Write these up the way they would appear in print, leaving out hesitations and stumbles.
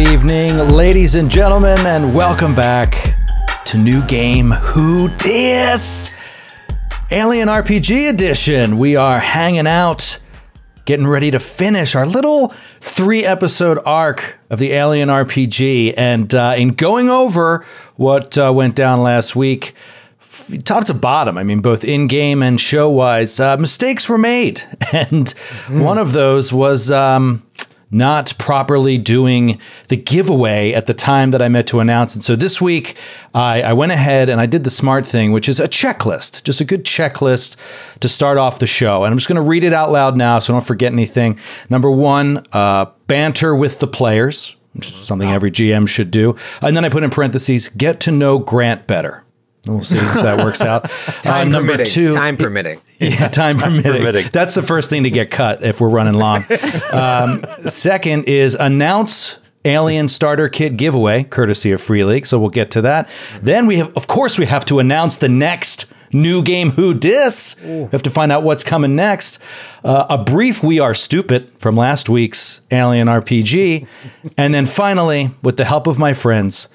evening, ladies and gentlemen, and welcome back to New Game Who Dis? Alien RPG Edition. We are hanging out, getting ready to finish our little 3-episode arc of the Alien RPG, and in going over what went down last week, top to bottom, I mean, both in-game and show-wise, mistakes were made, and one of those was not properly doing the giveaway at the time that I meant to announce it. So this week, I went ahead and I did the smart thing, which is a checklist, just a good checklist to start off the show. And I'm just going to read it out loud now so I don't forget anything. Number 1, banter with the players, which is something every GM should do. And then I put in parentheses, get to know Grant better. We'll see if that works out. Number 2, time permitting. Yeah, time permitting. That's the first thing to get cut if we're running long. Second is announce Alien Starter Kit giveaway, courtesy of Free League. So we'll get to that. Then we have to announce the next New Game Who Dis. We have to find out what's coming next. A brief We Are Stupid from last week's Alien RPG. And then finally, with the help of my friends,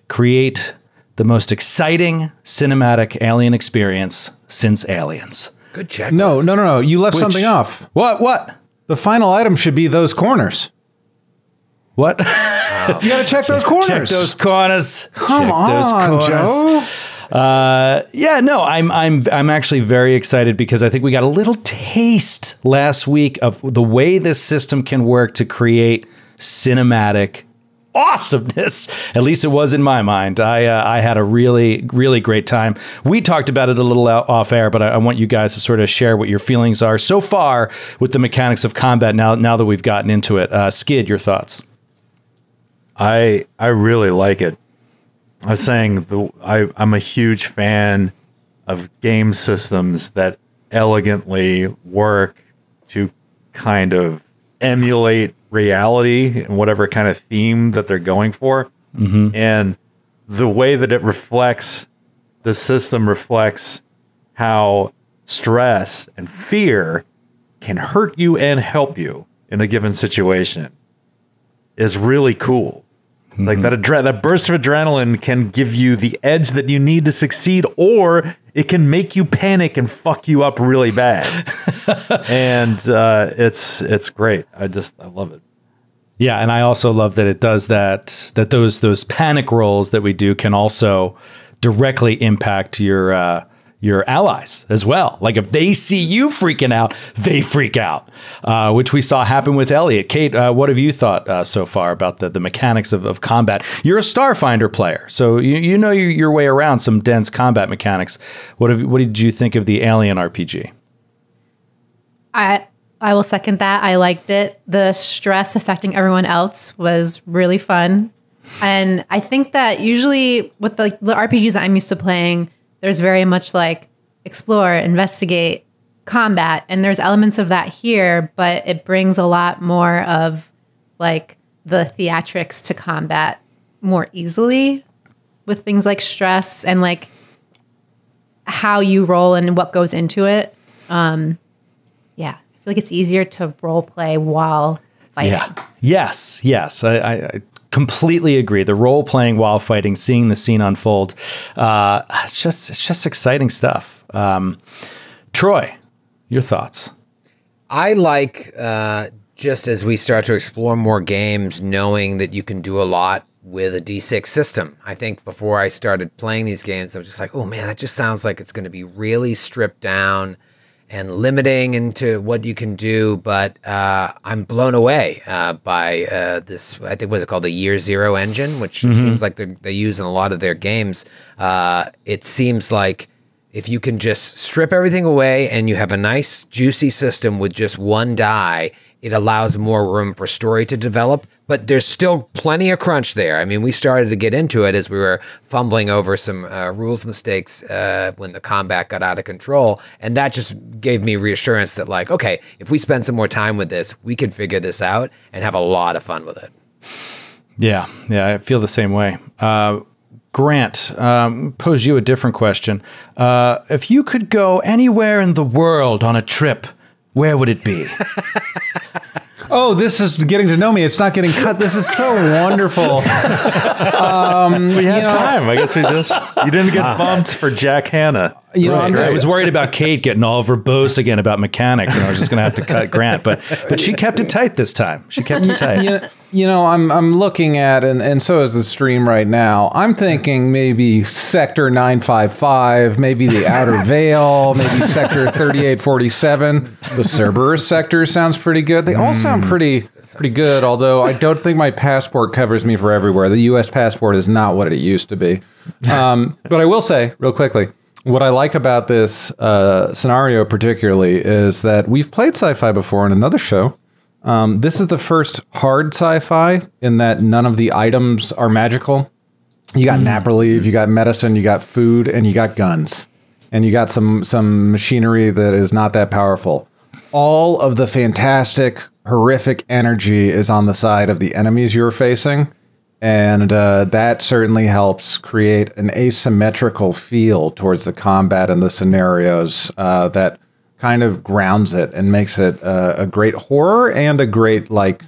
create the most exciting cinematic alien experience since Aliens. Good check. No. You left something off. What? The final item should be those corners. What? You gotta check those corners. Check those corners. Come on, Joe. I'm actually very excited because I think we got a little taste last week of the way this system can work to create cinematic awesomeness. At least it was in my mind. I had a really, really great time. We talked about it a little off air, but I want you guys to sort of share what your feelings are so far with the mechanics of combat now that we've gotten into it. Skid, your thoughts? I really like it. I was saying I'm a huge fan of game systems that elegantly work to kind of emulate reality and whatever kind of theme that they're going for. And the way that the system reflects how stress and fear can hurt you and help you in a given situation is really cool. Like that burst of adrenaline can give you the edge that you need to succeed, or it can make you panic and fuck you up really bad. And it's great. I love it. Yeah, and I also love that it does that those panic rolls that we do can also directly impact your allies as well. Like if they see you freaking out, they freak out, which we saw happen with Elliot. Kate, what have you thought so far about the mechanics of combat? You're a Starfinder player, so you know your way around some dense combat mechanics. What did you think of the Alien RPG? I will second that. I liked it. The stress affecting everyone else was really fun. And I think that usually with the RPGs that I'm used to playing, there's very much like explore, investigate, combat. And there's elements of that here, but it brings a lot more of like the theatrics to combat more easily with things like stress and like how you roll and what goes into it. I feel like it's easier to role play while fighting. Yeah. Yes. I completely agree. The role playing while fighting, seeing the scene unfold, it's just exciting stuff. Troy, your thoughts? I like just as we start to explore more games, knowing that you can do a lot with a D6 system. I think before I started playing these games, I was just like, oh man, that just sounds like it's going to be really stripped down and limiting into what you can do, but I'm blown away by this, I think, what's it called, the Year Zero engine, which it seems like they use in a lot of their games. It seems like if you can just strip everything away and you have a nice, juicy system with just one die, it allows more room for story to develop, but there's still plenty of crunch there. I mean, we started to get into it as we were fumbling over some rules mistakes when the combat got out of control, and that just gave me reassurance that, like, okay, if we spend some more time with this, we can figure this out and have a lot of fun with it. Yeah, I feel the same way. Grant, pose you a different question. If you could go anywhere in the world on a trip, where would it be? Oh, this is getting to know me. It's not getting cut. This is so wonderful. We had time. I guess you didn't get bumped for Jack Hanna. I was worried about Kate getting all verbose again about mechanics, and I was just going to have to cut Grant. But she kept it tight this time. She kept it tight. I'm looking at, and so is the stream right now. I'm thinking maybe Sector 955, maybe the Outer Veil, maybe Sector 3847. The Cerberus sector sounds pretty good. They all sound pretty good, although I don't think my passport covers me for everywhere. The U.S. passport is not what it used to be. But I will say, real quickly, what I like about this scenario particularly is that we've played sci-fi before in another show. This is the first hard sci-fi in that none of the items are magical. You got napper leaf, you got medicine, you got food, and you got guns. And you got some machinery that is not that powerful. All of the fantastic, horrific energy is on the side of the enemies you're facing. And that certainly helps create an asymmetrical feel towards the combat and the scenarios that kind of grounds it and makes it a great horror and a great, like,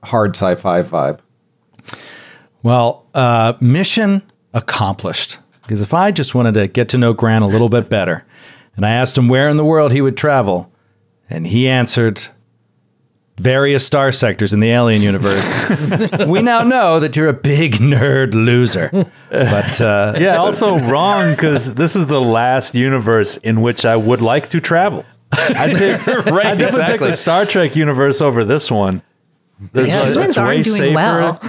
hard sci-fi vibe. Well, mission accomplished. Because if I just wanted to get to know Grant a little bit better, and I asked him where in the world he would travel, and he answered various star sectors in the alien universe, we now know that you're a big nerd loser. But yeah, also wrong, because this is the last universe in which I would like to travel. I'd definitely pick the Star Trek universe over this one. Humans aren't doing well.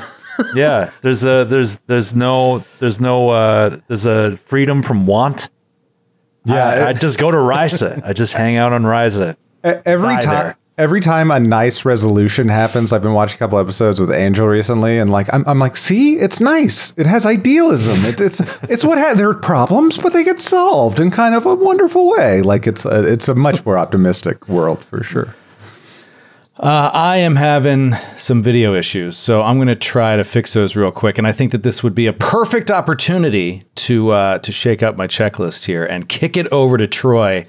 Yeah, there's a freedom from want. Yeah, I just go to Risa. I just hang out on Risa. Every time a nice resolution happens, I've been watching a couple episodes with Angel recently, and like I'm like, see, it's nice. It has idealism. It's what there are problems, but they get solved in kind of a wonderful way. Like it's a much more optimistic world for sure. I am having some video issues, so I'm going to try to fix those real quick. And I think that this would be a perfect opportunity to shake up my checklist here and kick it over to Troy.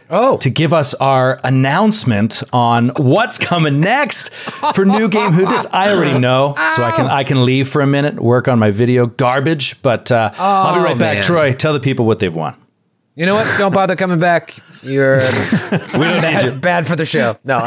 To give us our announcement on what's coming next for New Game Who Dis. I already know, so I can leave for a minute, work on my video garbage. But I'll be right back. Troy, tell the people what they've won. You know what? Don't bother coming back. You're bad for the show. No.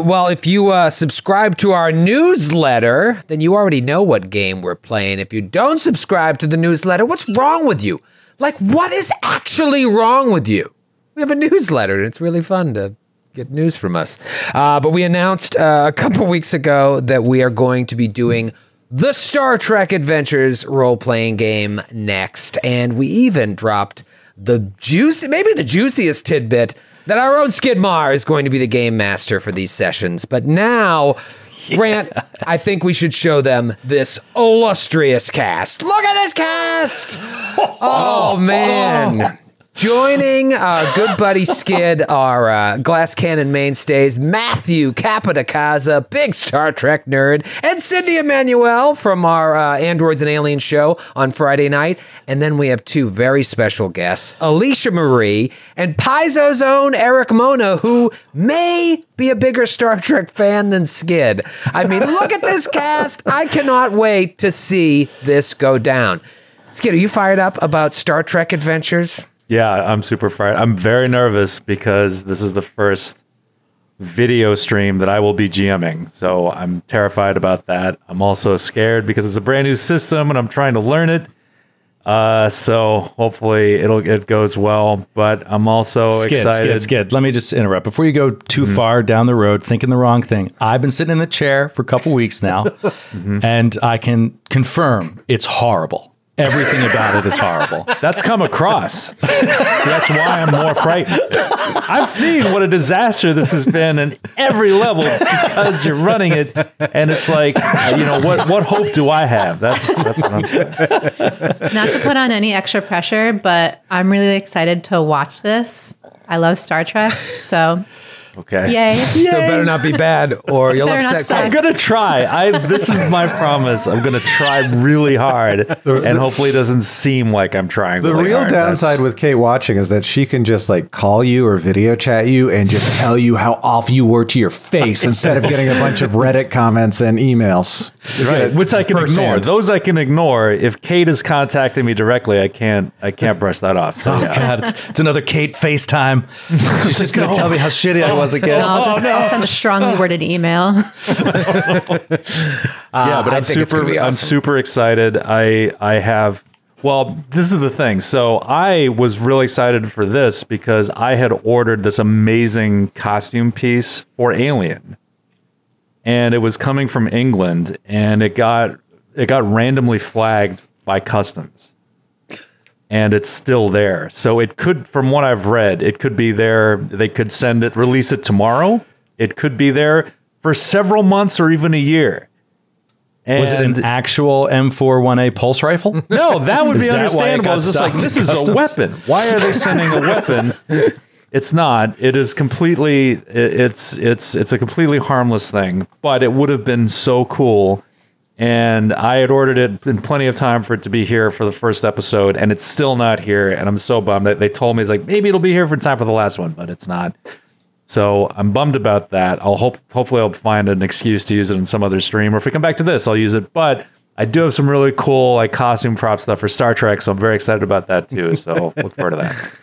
Well, if you subscribe to our newsletter, then you already know what game we're playing. If you don't subscribe to the newsletter, what's wrong with you? Like, what is actually wrong with you? We have a newsletter, and it's really fun to get news from us. But we announced a couple weeks ago that we are going to be doing the Star Trek Adventures role-playing game next. And we even dropped maybe the juiciest tidbit, that our own Skidmar is going to be the game master for these sessions. But now, Grant, I think we should show them this illustrious cast. Look at this cast! Oh, man. Joining our good buddy Skid, our Glass Cannon mainstays, Matthew Capodicasa, big Star Trek nerd, and Sydney Emmanuel from our Androids and Aliens show on Friday night. And then we have two very special guests, Alicia Marie and Paizo's own Eric Mona, who may be a bigger Star Trek fan than Skid. I mean, look at this cast. I cannot wait to see this go down. Skid, are you fired up about Star Trek Adventures? Yeah, I'm super fired. I'm very nervous because this is the first video stream that I will be GMing. So I'm terrified about that. I'm also scared because it's a brand new system and I'm trying to learn it. So hopefully it goes well, but I'm also excited. Skid. Let me just interrupt. Before you go too far down the road thinking the wrong thing, I've been sitting in the chair for a couple weeks now, and I can confirm it's horrible. Everything about it is horrible. That's come across. That's why I'm more frightened. I've seen what a disaster this has been in every level because you're running it, and it's like, what hope do I have? That's what I'm saying. Not to put on any extra pressure, but I'm really excited to watch this. I love Star Trek, so Okay. Yay. So it better not be bad, or you'll Better not upset suck. Kate. I'm gonna try. This is my promise. I'm gonna try really hard, and hopefully, it doesn't seem like I'm trying. The really real hard. downside with Kate watching is that she can just like call you or video chat you and just tell you how off you were to your face instead of getting a bunch of Reddit comments and emails. Right, which I can ignore. firsthand. Those I can ignore. If Kate is contacting me directly, I can't brush that off. So yeah. God, it's another Kate FaceTime. She's just going to tell me how shitty I was again. I'll send a strongly worded email. Yeah, but I I'm think it's gonna be I'm awesome. super excited. I have. Well, this is the thing. So I was really excited for this because I had ordered this amazing costume piece for Alien, and it was coming from England, and it got randomly flagged by customs, and it's still there. So it could, from what I've read, it could be there. They could release it tomorrow. It could be there for several months or even a year. And Was it an actual M41A pulse rifle? no, that would Is be that why it understandable. got It's just like, stopped this at is a customs? weapon. Why are they sending a weapon? It's not. It is completely. It's a completely harmless thing. But it would have been so cool, and I had ordered it in plenty of time for it to be here for the first episode, and it's still not here. And I'm so bummed. They told me it's like maybe it'll be here for time for the last one, but it's not. So I'm bummed about that. Hopefully I'll find an excuse to use it in some other stream, or if we come back to this, I'll use it. But I do have some really cool like costume prop stuff for Star Trek, so I'm very excited about that too. So look forward to that.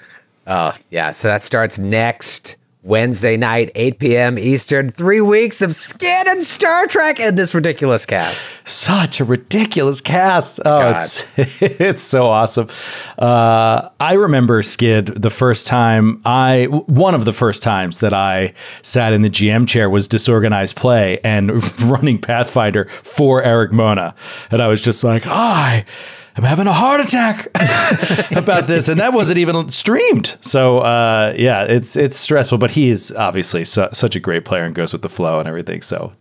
Oh, yeah. So that starts next Wednesday night, 8 p.m. Eastern. 3 weeks of skin and Star Trek and this ridiculous cast. Such a ridiculous cast. Oh, God. it's so awesome. I remember Skid one of the first times that I sat in the GM chair was Disorganized Play and running Pathfinder for Eric Mona. And I was just like, I'm having a heart attack about this, and that wasn't even streamed. So yeah, it's stressful, but he is obviously such a great player and goes with the flow and everything. So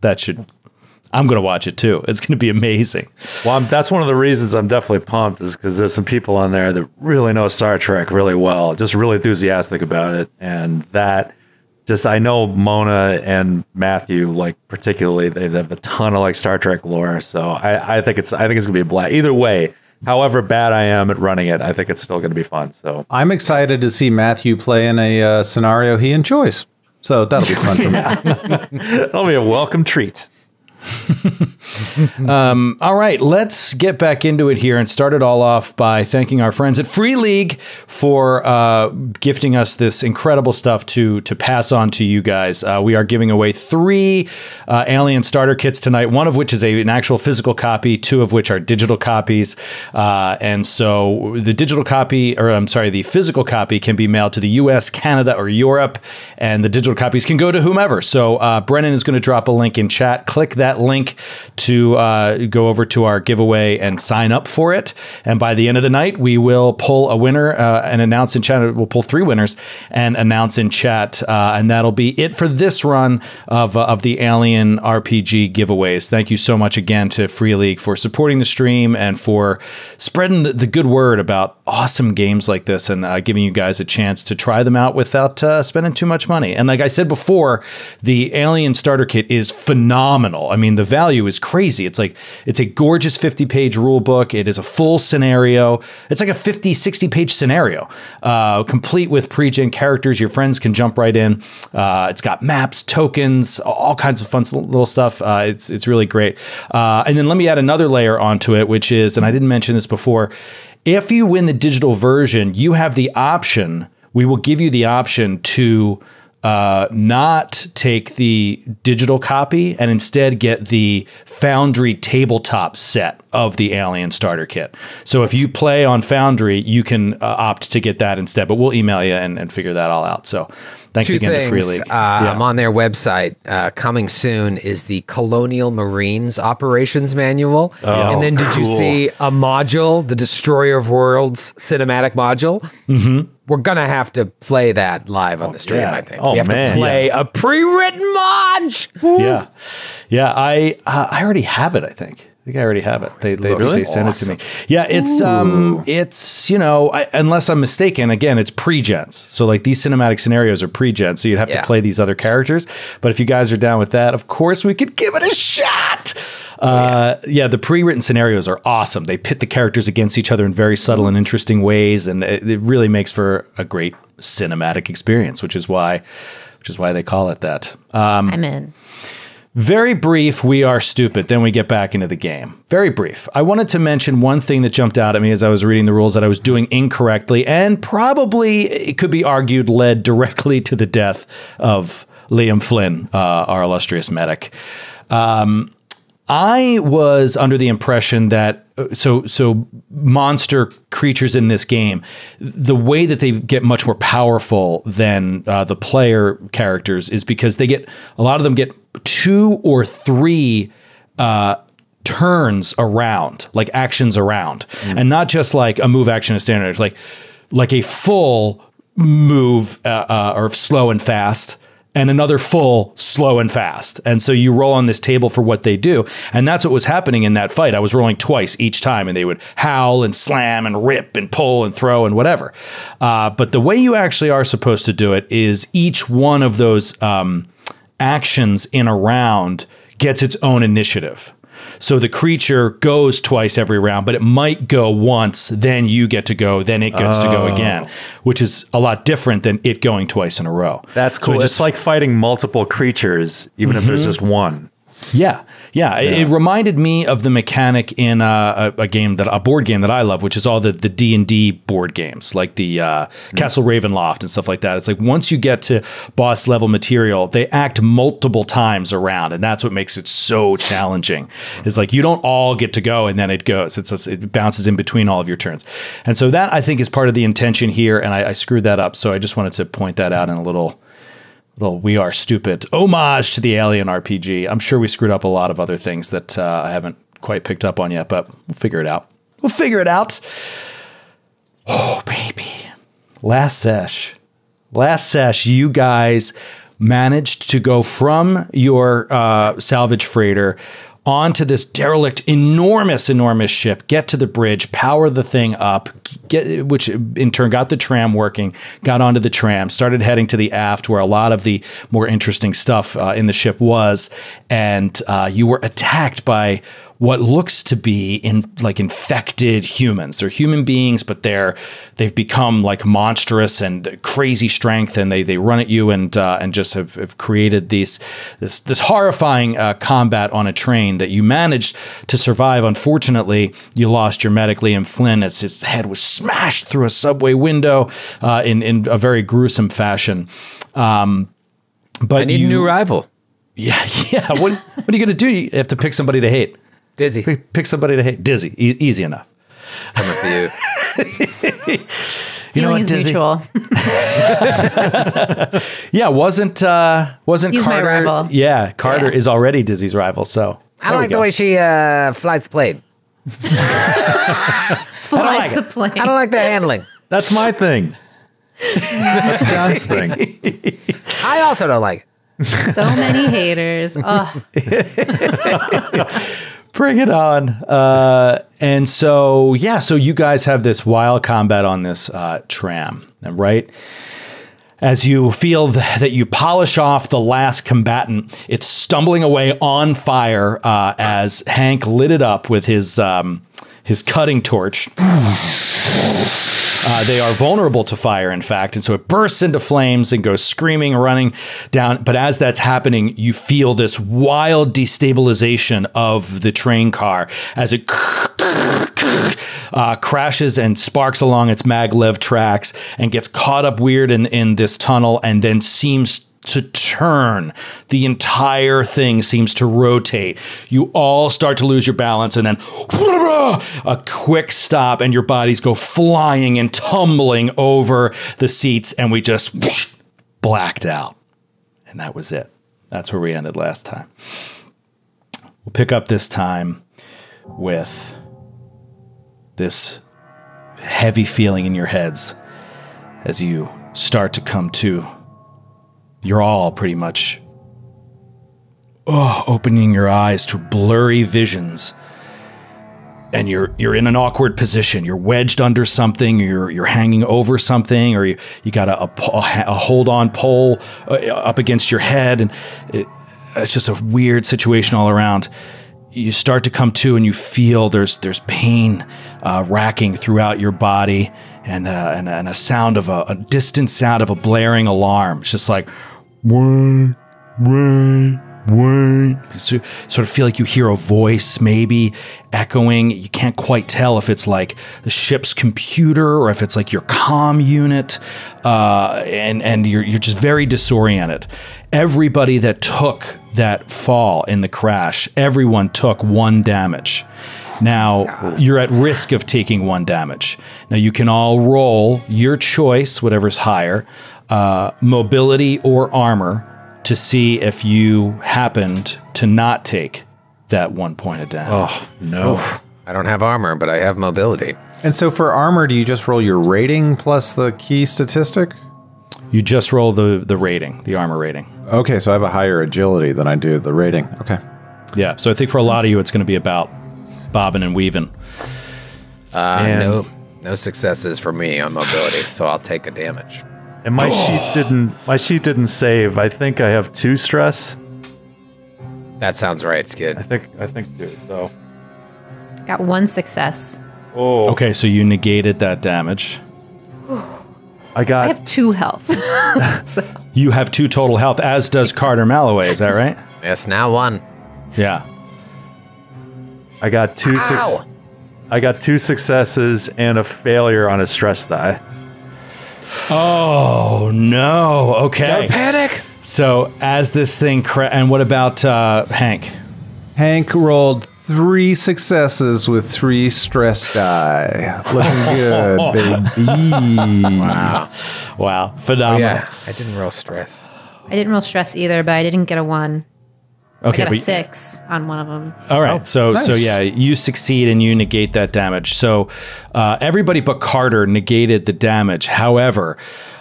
I'm going to watch it too. It's going to be amazing. Well, that's one of the reasons I'm definitely pumped is because there's some people on there that really know Star Trek really well, just really enthusiastic about it, and that. Just I know Mona and Matthew like particularly they have a ton of like Star Trek lore, so I think it's gonna be a blast. Either way, however bad I am at running it, I think it's still gonna be fun. So I'm excited to see Matthew play in a scenario he enjoys. So that'll be fun for me. that'll be a welcome treat. All right, let's get back into it here and start it all off by thanking our friends at Free League for gifting us this incredible stuff to pass on to you guys. We are giving away 3 Alien starter kits tonight, one of which is an actual physical copy, 2 of which are digital copies. And so the the physical copy can be mailed to the US, Canada, or Europe, and the digital copies can go to whomever. So Brennan is going to drop a link in chat. Click that link to go over to our giveaway and sign up for it. And by the end of the night, we will pull a winner and announce in chat. We'll pull 3 winners and announce in chat. And that'll be it for this run of the Alien RPG giveaways. Thank you so much again to Free League for supporting the stream and for spreading the good word about awesome games like this and giving you guys a chance to try them out without spending too much money. And like I said before, the Alien starter kit is phenomenal. I mean, the value is crazy. It's a gorgeous 50-page rule book. It is a full scenario. It's like a 50, 60-page scenario, complete with pre-gen characters. Your friends can jump right in. It's got maps, tokens, all kinds of fun little stuff. It's really great. And then let me add another layer onto it, which is, and I didn't mention this before, if you win the digital version, you have the option, we will give you the option to not take the digital copy and instead get the Foundry tabletop set of the Alien starter kit. So if you play on Foundry, you can opt to get that instead, but we'll email you and figure that all out. So thanks 2 again things. to Free League. I'm on their website. Coming soon is the Colonial Marines Operations Manual. And then did you cool. see a module, the Destroyer of Worlds cinematic module? Mm-hmm. We're going to have to play that live on the stream, yeah. I think. Oh, we have man. to play a pre-written mod. Yeah. I already have it, I think. think I already have it. They Looks sent it awesome. to me. Yeah, it's unless I'm mistaken, again, it's pre-gens. So like these cinematic scenarios are pre-gens, so you'd have to play these other characters. But if you guys are down with that, of course we could give it a shot. The pre-written scenarios are awesome. They pit the characters against each other in very subtle and interesting ways, and it really makes for a great cinematic experience, which is why they call it that. I'm in. Very brief, we are stupid. Then we get back into the game. Very brief. I wanted to mention one thing that jumped out at me as I was reading the rules that I was doing incorrectly, and probably it could be argued led directly to the death of Liam Flynn, our illustrious medic. I was under the impression that so monster creatures in this game, the way that they get much more powerful than the player characters is because a lot of them get 2 or 3 turns around, like actions around, and not just like a move action, a standard, like a full move or slow and fast, and another full slow and fast. And so you roll on this table for what they do. And that's what was happening in that fight. I was rolling twice each time, and they would howl and slam and rip and pull and throw and whatever. But the way you actually are supposed to do it is each one of those actions in a round gets its own initiative. So the creature goes twice every round, but it might go once, then you get to go, then it gets to go again, which is a lot different than it going twice in a row. That's cool. So it's like fighting multiple creatures, even if there's just one. Yeah. It reminded me of the mechanic in a board game that I love, which is all the D&D board games, like the Castle Ravenloft and stuff like that. It's like once you get to boss level material, they act multiple times around, and that's what makes it so challenging. It's like you don't all get to go, and then it goes. It bounces in between all of your turns, and so that I think is part of the intention here. And I screwed that up, so I just wanted to point that out in a little We Are Stupid homage to the Alien RPG. I'm sure we screwed up a lot of other things that I haven't quite picked up on yet, but we'll figure it out. Oh, baby. Last sesh, you guys managed to go from your salvage freighter onto this derelict, enormous ship, get to the bridge, power the thing up, which in turn got the tram working, got onto the tram, started heading to the aft where a lot of the more interesting stuff in the ship was, and you were attacked by what looks to be infected humans. They're human beings, but they've become like monstrous and crazy strength, and they run at you and just have created this horrifying combat on a train that you managed to survive. Unfortunately, you lost your medic, Liam Flynn, as his head was smashed through a subway window in a very gruesome fashion. But I need a new rival. Yeah. What are you going to do? You have to pick somebody to hate. Dizzy. Pick somebody to hate. Dizzy. Easy enough. Coming for you. Feeling is mutual. Yeah, wasn't He's Carter? my rival. Yeah, Carter is already Dizzy's rival. So I don't like the way she flies the plane. Flies the plane. I don't like the handling. That's my thing. That's John's thing. I also don't like it. So many haters. Oh. Bring it on. And so you guys have this wild combat on this tram, right? As you feel that you polish off the last combatant, it's stumbling away on fire as Hank lit it up with his cutting torch. They are vulnerable to fire, in fact, and so it bursts into flames and goes screaming, running down. But as that's happening, you feel this wild destabilization of the train car as it crashes and sparks along its maglev tracks and gets caught up weird in this tunnel, and then seems to turn. The entire thing seems to rotate. You all start to lose your balance, and then a quick stop, and your bodies go flying and tumbling over the seats, and we just blacked out. And that was it. That's where we ended last time. We'll pick up this time with this heavy feeling in your heads as you start to come to. You're all pretty much opening your eyes to blurry visions and you're in an awkward position. You're wedged under something. You're hanging over something, or you got a hold on pole up against your head, and it's just a weird situation all around. You start to come to, and you feel there's pain racking throughout your body, and a sound of a distant sound of a blaring alarm. It's just like, wait. You sort of feel like you hear a voice maybe echoing. You can't quite tell if it's like the ship's computer or if it's like your comm unit, and you're just very disoriented. Everybody that took that fall in the crash, everyone took 1 damage. Now, you're at risk of taking 1 damage. Now, you can all roll your choice, whatever's higher, mobility or armor, to see if you happened to not take that 1 point of damage. Oh, no. Oof. I don't have armor, but I have mobility. And so for armor, do you just roll your rating plus the key statistic? You just roll the rating, the armor rating. Okay, so I have a higher agility than I do the rating. Okay. Yeah, so I think for a lot of you, it's going to be about bobbing and weaving. No successes for me on mobility, so I'll take a damage. And my sheet didn't save. I think I have 2 stress. That sounds right, Skid. I think 2. So Got 1 success. oh, Okay, so you negated that damage. I got I have 2 health. So, You have 2 total health, as does Carter Malloway. Is that right? Yes, now 1. Yeah. I got 2 Ow! I got 2 successes and a failure on a stress die. Oh no. Okay. Don't panic! So as this thing and what about Hank? Hank rolled 3 successes with 3 stress die. Looking good, baby. Wow. Phenomenal. Yeah, I didn't roll stress. I didn't roll stress either, but I didn't get a 1. Okay. I got a but- 6 on one of them. All right. So nice. yeah, you succeed and you negate that damage. So everybody but Carter negated the damage. However,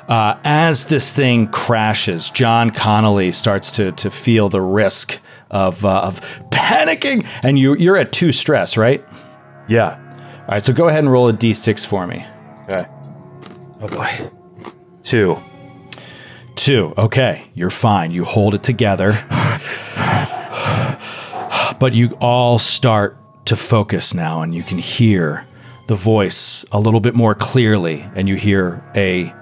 as this thing crashes, John Connolly starts to feel the risk of panicking, and you're at 2 stress, right? Yeah. All right. So go ahead and roll a d6 for me. Okay. Oh boy. 2. 2. Okay, you're fine. You hold it together. But you all start to focus now, and you can hear the voice a little bit more clearly, and you hear a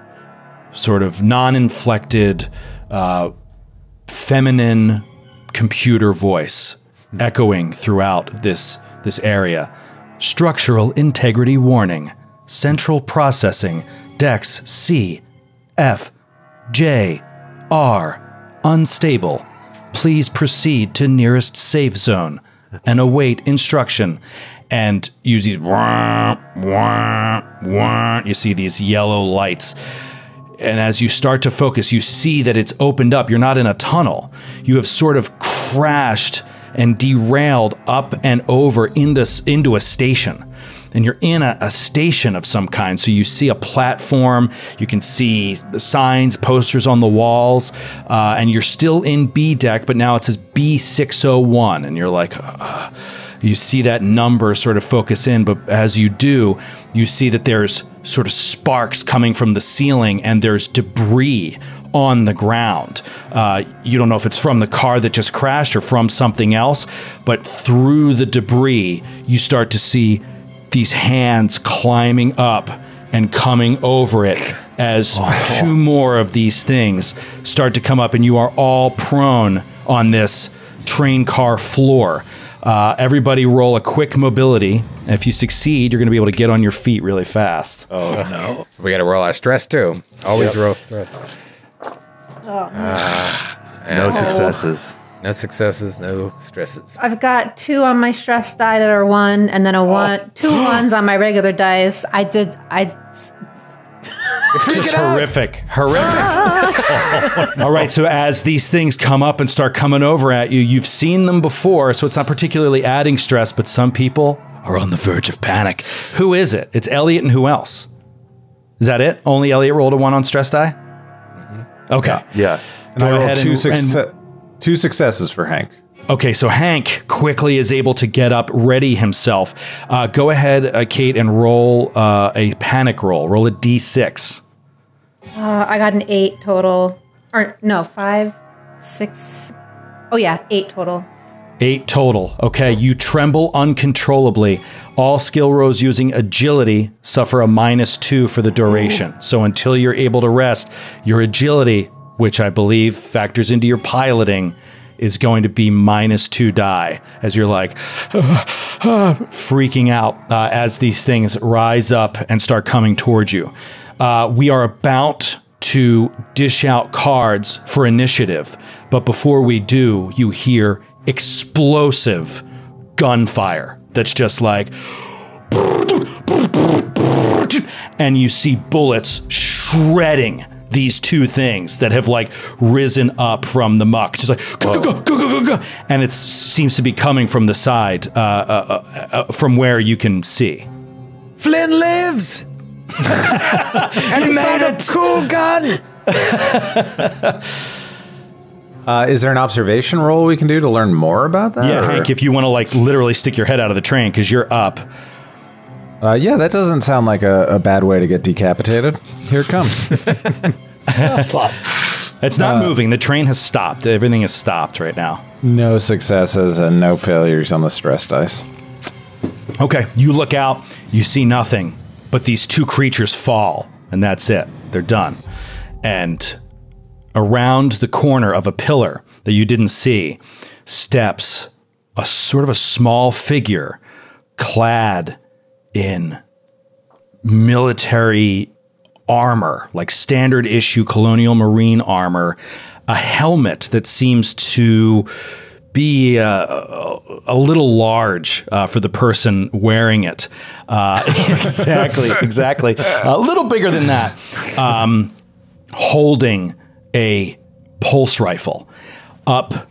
sort of non-inflected, feminine computer voice echoing throughout this area. Structural integrity warning. Central processing. Dex C, F, J, R, unstable. Please proceed to nearest safe zone and await instruction. And you see, you see these yellow lights. And as you start to focus, you see that it's opened up. You're not in a tunnel. You have sort of crashed and derailed up and over into a station. And you're in a station of some kind. So you see a platform, you can see the signs, posters on the walls, and you're still in B deck, but now it says B601. And you're like, you see that number sort of focus in, but as you do, you see that there's sort of sparks coming from the ceiling and there's debris on the ground. You don't know if it's from the car that just crashed or from something else, but through the debris, you start to see these hands climbing up and coming over it as 2 more of these things start to come up, and you are all prone on this train car floor. Everybody roll a quick mobility, and if you succeed, you're going to be able to get on your feet really fast. Oh, no. We got to roll our stress too. Always roll stress. No successes. No successes, no stresses. I've got 2 on my stress die that are 1, and then 2 1s on my regular dice. Just horrific. All right, so as these things come up and start coming over at you, you've seen them before, so it's not particularly adding stress, but some people are on the verge of panic. Who is it? It's Elliot, and who else? Is that it? Only Elliot rolled a 1 on stress die? Okay. Yeah. And I rolled 2 successes for Hank. Okay, so Hank quickly is able to get up, ready himself. Go ahead, Kate, and roll a panic roll. Roll a d6. I got an 8 total. Or, no, 5, 6. Oh, yeah, 8 total. 8 total. Okay, you tremble uncontrollably. All skill rolls using agility suffer a -2 for the duration. So until you're able to rest, your agility, which I believe factors into your piloting, is going to be -2 die as you're like freaking out as these things rise up and start coming towards you. We are about to dish out cards for initiative, but before we do, you hear explosive gunfire that's just like, and you see bullets shredding these two things that have like risen up from the muck, just like and it seems to be coming from the side, from where you can see. Flynn lives, and he found a cool gun. Is there an observation roll we can do to learn more about that? Yeah, or? Hank, if you want to like literally stick your head out of the train because you're up. Yeah, that doesn't sound like a bad way to get decapitated. Here it comes. It's not moving. The train has stopped. Everything is stopped right now. No successes and no failures on the stress dice. Okay, you look out, you see nothing, but these two creatures fall, and that's it. They're done. And around the corner of a pillar that you didn't see steps a sort of a small figure clad in military armor, like standard issue colonial marine armor, a helmet that seems to be a little large for the person wearing it. Exactly. A little bigger than that. Holding a pulse rifle up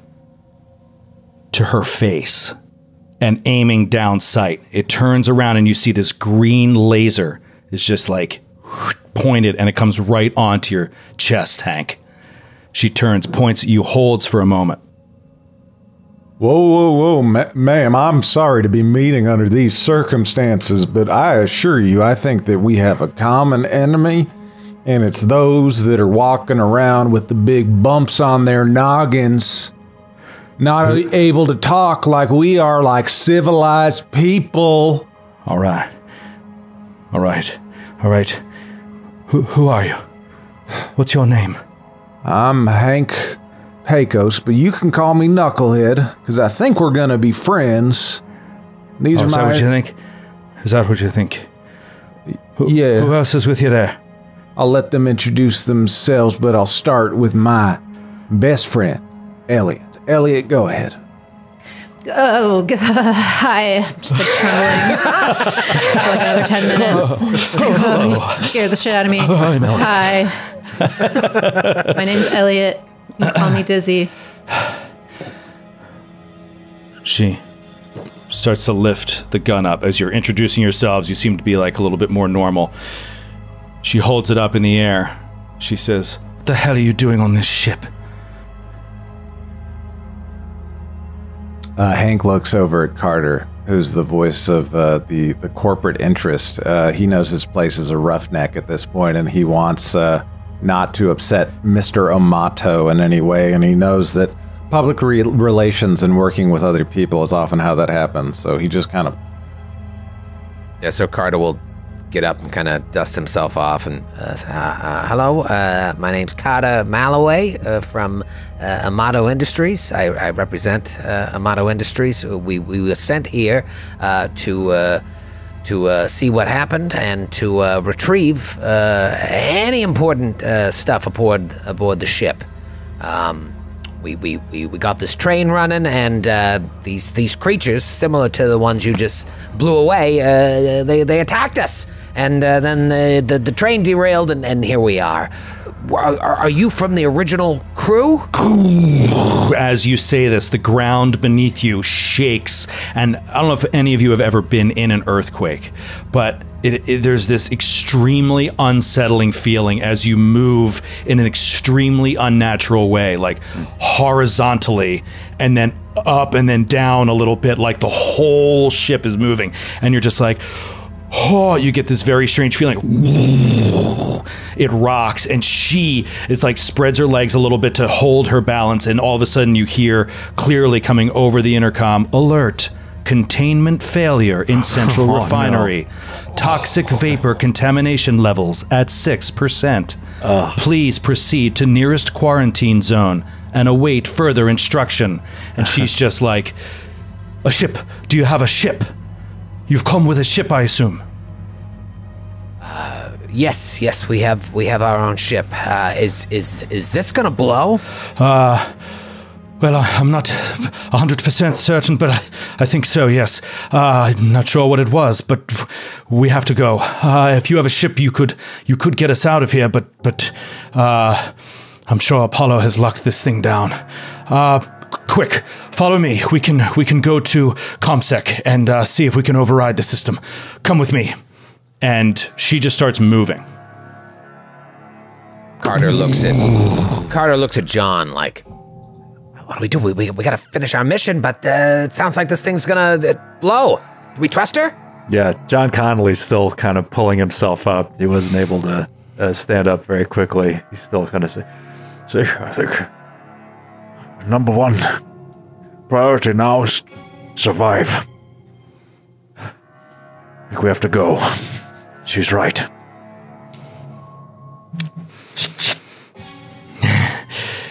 to her face and aiming down sight. It turns around and you see this green laser is just like pointed, and it comes right onto your chest, Hank. She turns, points at you, holds for a moment. Whoa, ma'am, I'm sorry to be meeting under these circumstances, but I assure you, I think that we have a common enemy, and it's those that are walking around with the big bumps on their noggins, not able to talk like we are, like civilized people. All right. Who are you? What's your name? I'm Hank Pecos, but you can call me Knucklehead, because I think we're going to be friends. These are is my... that what you think? Is that what you think? Yeah. Who else is with you there? I'll let them introduce themselves, but I'll start with my best friend, Elliot. Elliot, go ahead. Oh, hi. I'm just like trembling for like another 10 minutes. Just like, you scared the shit out of me. Hi. My name's Elliot. You can call me Dizzy. She starts to lift the gun up. As you're introducing yourselves, you seem to be like a little bit more normal. She holds it up in the air. She says, "What the hell are you doing on this ship?" Hank looks over at Carter, who's the voice of the corporate interest. He knows his place is a roughneck at this point, and he wants not to upset Mr. Amato in any way, and he knows that public relations and working with other people is often how that happens, so he just kind of... Yeah, so Carter will get up and kind of dust himself off and say, hello, my name's Carter Malloway from Amato Industries. I represent Amato Industries. We were sent here to see what happened and to retrieve any important stuff aboard the ship. We got this train running, and these creatures, similar to the ones you just blew away, they attacked us, and then the train derailed, and here we are. Are you from the original crew? As you say this, the ground beneath you shakes, and I don't know if any of you have ever been in an earthquake, but there's this extremely unsettling feeling as you move in an extremely unnatural way, like horizontally and then up and then down a little bit, like the whole ship is moving, and you're just like, oh, you get this very strange feeling. It rocks, and she is like spreads her legs a little bit to hold her balance, and all of a sudden you hear clearly coming over the intercom, alert, containment failure in central refinery. No. Toxic vapor contamination levels at 6%. Please proceed to nearest quarantine zone and await further instruction. And she's just like, a ship. Do you have a ship? You've come with a ship, I assume. Yes, we have our own ship. Is this gonna blow? Well, I'm not 100% certain, but I think so, yes. I'm not sure what it was, but we have to go. If you have a ship, you could get us out of here, but I'm sure Apollo has locked this thing down. Quick, follow me. We can go to ComSec and see if we can override the system. Come with me. And she just starts moving. Carter looks at John like, what do we do? We gotta finish our mission, but it sounds like this thing's gonna blow. Do we trust her? Yeah, John Connolly's still kind of pulling himself up. He wasn't able to stand up very quickly. He's still kind of say, I think number one priority now is survive. I think we have to go. She's right.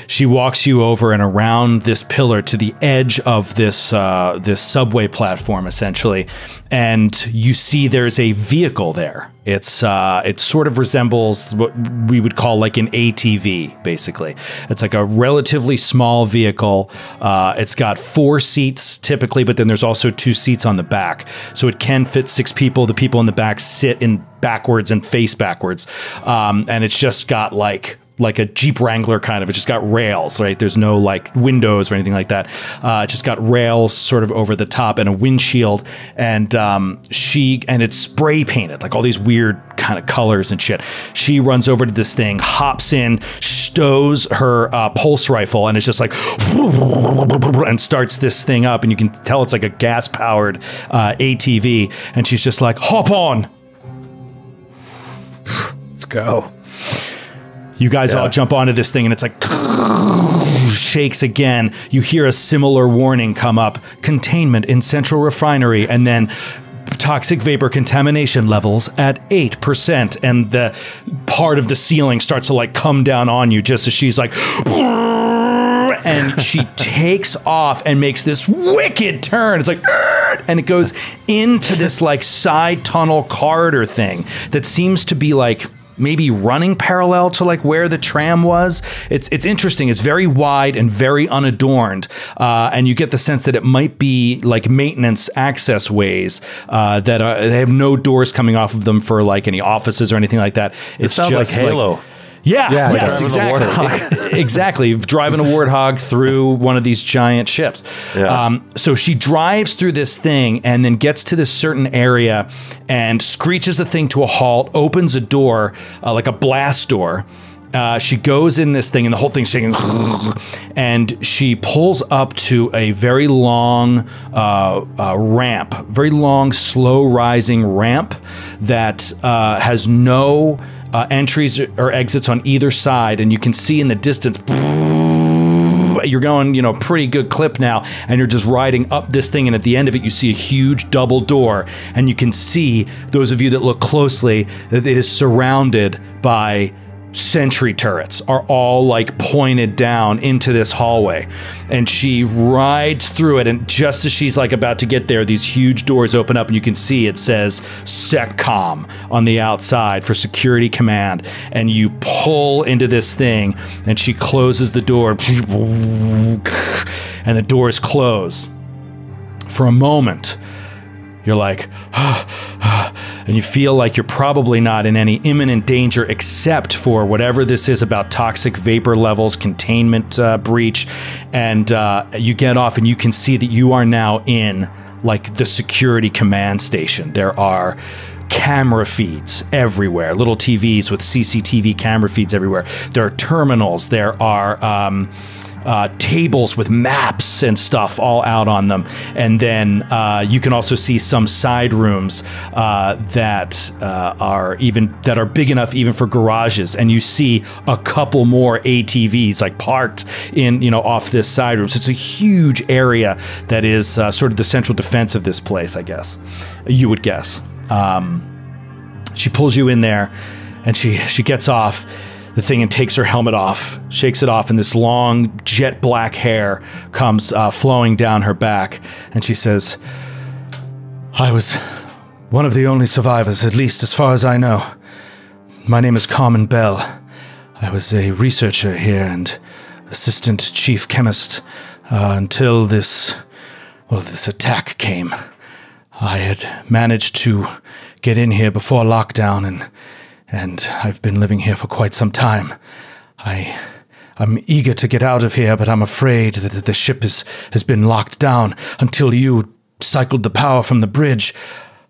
She walks you over and around this pillar to the edge of this this subway platform, essentially, and you see there's a vehicle there. It sort of resembles what we would call like an ATV, basically. It's like a relatively small vehicle. It's got 4 seats typically, but then there's also 2 seats on the back, so it can fit 6 people. The people in the back sit in backwards and face backwards, and it's just got like a Jeep Wrangler kind of. It just got rails, right? There's no like windows or anything like that. It just got rails sort of over the top and a windshield, and it's spray painted, like all these weird kind of colors and shit. She runs over to this thing, hops in, stows her pulse rifle, and it's just like, and starts this thing up, and you can tell it's like a gas-powered ATV, and she's just like, hop on. Let's go. You guys all jump onto this thing, and it's like shakes again. You hear a similar warning come up: containment in central refinery, and then toxic vapor contamination levels at 8%. And the part of the ceiling starts to like come down on you just as she's like, and she takes off and makes this wicked turn. It's like, and it goes into this like side tunnel corridor thing that seems to be like maybe running parallel to like where the tram was. It's interesting. It's very wide and very unadorned, and you get the sense that it might be like maintenance access ways that they have no doors coming off of them for like any offices or anything like that. It sounds just like Halo. Yes, exactly. Exactly. Driving a warthog through one of these giant ships. Yeah. So she drives through this thing and then gets to this certain area and screeches the thing to a halt, opens a door, like a blast door. She goes in this thing and the whole thing's shaking, and she pulls up to a very long ramp, very long, slow rising ramp that has no entries or exits on either side, and you can see in the distance you're going, pretty good clip now, and you're just riding up this thing, and at the end of it you see a huge double door, and you can see, those of you that look closely, that it is surrounded by sentry turrets, are all like pointed down into this hallway, and she rides through it, and just as she's like about to get there, these huge doors open up, and you can see it says SecCom on the outside for security command, and you pull into this thing, and she closes the door, and the doors close. For a moment you're like, and you feel like you're probably not in any imminent danger except for whatever this is about toxic vapor levels, containment breach, and you get off and you can see that you are now in like the security command station. There are camera feeds everywhere, little TVs with CCTV camera feeds everywhere. There are terminals. There are tables with maps and stuff all out on them. And then you can also see some side rooms that are big enough even for garages. And you see a couple more ATVs like parked in, off this side room. So it's a huge area that is sort of the central defense of this place, I guess. You would guess. She pulls you in there and she gets off the thing and takes her helmet off, shakes it off, and this long jet black hair comes flowing down her back. And she says, I was one of the only survivors, at least as far as I know. My name is Carmen Bell. I was a researcher here and assistant chief chemist until this attack came. I had managed to get in here before lockdown, and I've been living here for quite some time. I'm eager to get out of here, but I'm afraid that the ship has been locked down. Until you cycled the power from the bridge,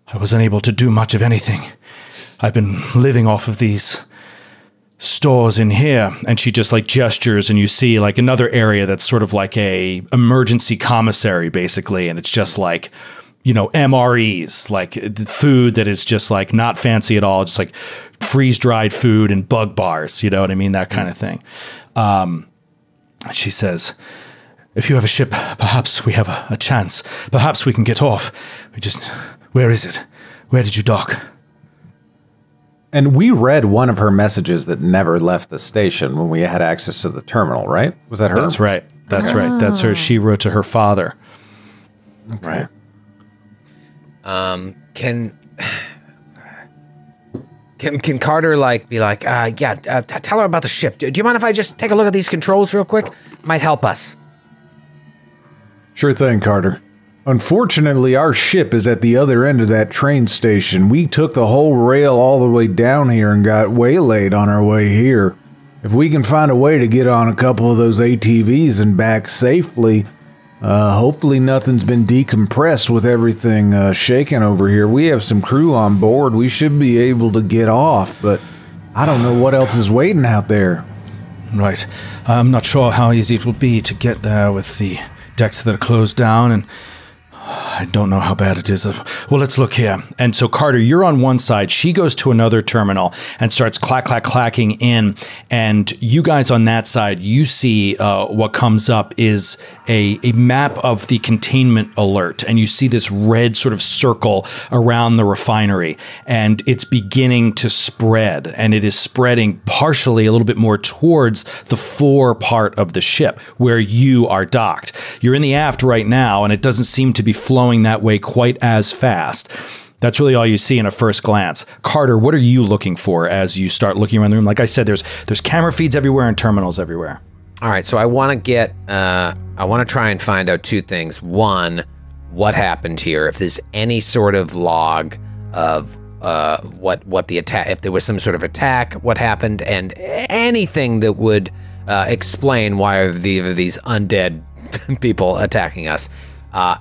I was unable to do much of anything. I've been living off of these stores in here. And she just gestures, and you see another area that's sort of like a emergency commissary, basically, and it's just MREs, food that is just not fancy at all, just freeze-dried food and bug bars, you know what I mean? That kind of thing. She says, if you have a ship, perhaps we have a chance. Perhaps we can get off. Where is it? Where did you dock? And we read one of her messages that never left the station when we had access to the terminal, right? Was that her? That's right. That's right. That's her. She wrote to her father. Okay. Right. Can Carter be tell her about the ship. Do you mind if I just take a look at these controls real quick? Might help us. Sure thing, Carter. Unfortunately, our ship is at the other end of that train station. We took the whole rail all the way down here and got waylaid on our way here. If we can find a way to get on a couple of those ATVs and back safely, hopefully nothing's been decompressed with everything shaking over here. We have some crew on board. We should be able to get off, but I don't know what else is waiting out there. Right. I'm not sure how easy it will be to get there with the decks that are closed down, and I don't know how bad it is. Well, let's look here. And so, Carter, you're on one side. She goes to another terminal and starts clacking in. And you guys on that side, you see what comes up is a map of the containment alert. And you see this red sort of circle around the refinery. And it's beginning to spread. And it is spreading partially a little bit more towards the fore part of the ship where you are docked. You're in the aft right now, and it doesn't seem to be flowing that way quite as fast. That's really all you see in a first glance. Carter, what are you looking for as you start looking around the room? Like I said, there's camera feeds everywhere and terminals everywhere. All right, so I want to try and find out two things. One, what happened here? If there's any sort of log of what the attack, if there was some sort of attack, what happened, and anything that would explain why are these undead people attacking us.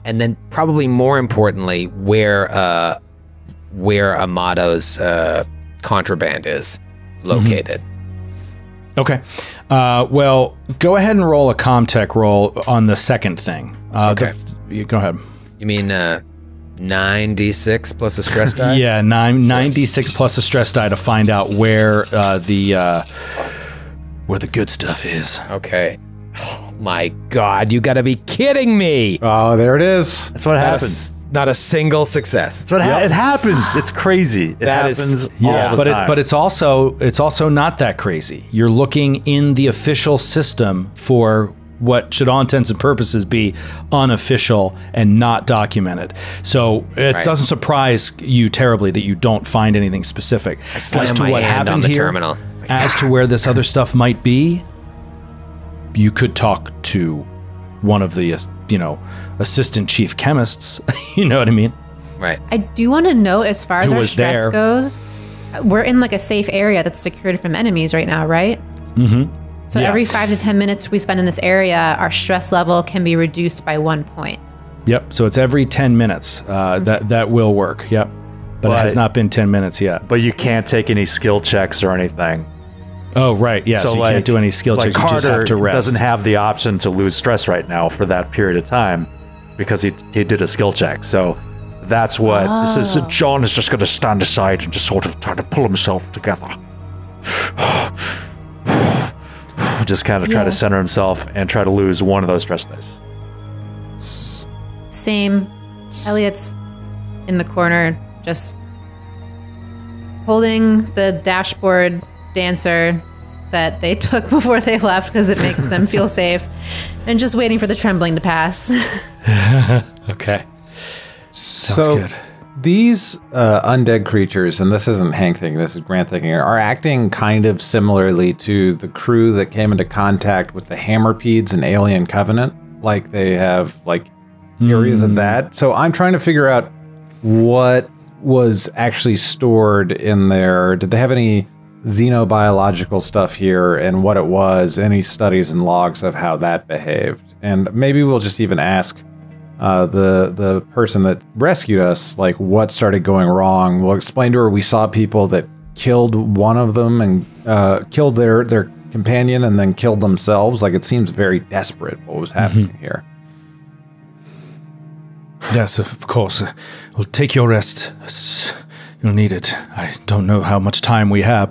And then probably more importantly, where Amato's contraband is located. Mm-hmm. Okay. Well, go ahead and roll a Comtech roll on the second thing. Okay. Go ahead. You mean 9d6 plus a stress die? Yeah, 9d6 plus a stress die to find out where the good stuff is. Okay. Oh my God, you gotta be kidding me! Oh, there it is. That's what happens. Not a single success. That's what it happens. It's crazy. It happens all the time. But it's also not that crazy. You're looking in the official system for what should all intents and purposes be unofficial and not documented. So it doesn't surprise you terribly that you don't find anything specific. I slam my hand on the terminal. As to where this other stuff might be, you could talk to one of the, assistant chief chemists. You know what I mean? Right. I do want to know, as far as our stress goes, we're in a safe area that's secured from enemies right now, right? Mm-hmm. So every 5 to 10 minutes we spend in this area, our stress level can be reduced by 1 point. Yep. So it's every 10 minutes. That will work. Yep. But it has not been 10 minutes yet. But you can't take any skill checks or anything. Oh, right. Yeah. So you can't do any skill checks. You just have to rest. Doesn't have the option to lose stress right now for that period of time because he did a skill check. So that's what this is. John is just going to stand aside and just sort of try to pull himself together. Just kind of try to center himself and try to lose one of those stress dice. Same. Elliot's in the corner, just holding the dashboard dancer that they took before they left because it makes them feel safe, and just waiting for the trembling to pass. Okay. Sounds good. These undead creatures, and this isn't Hank thinking, this is Grant thinking, are acting kind of similarly to the crew that came into contact with the Hammerpedes in Alien Covenant. Like they have like areas of that. So I'm trying to figure out what was actually stored in there. Did they have any xenobiological stuff here and what it was, any studies and logs of how that behaved? And maybe we'll just even ask the person that rescued us, like, what started going wrong. We'll explain to her we saw people that killed one of them and killed their companion and then killed themselves. Like, it seems very desperate what was happening here. Yes, of course. Well, take your rest. You'll need it. I don't know how much time we have.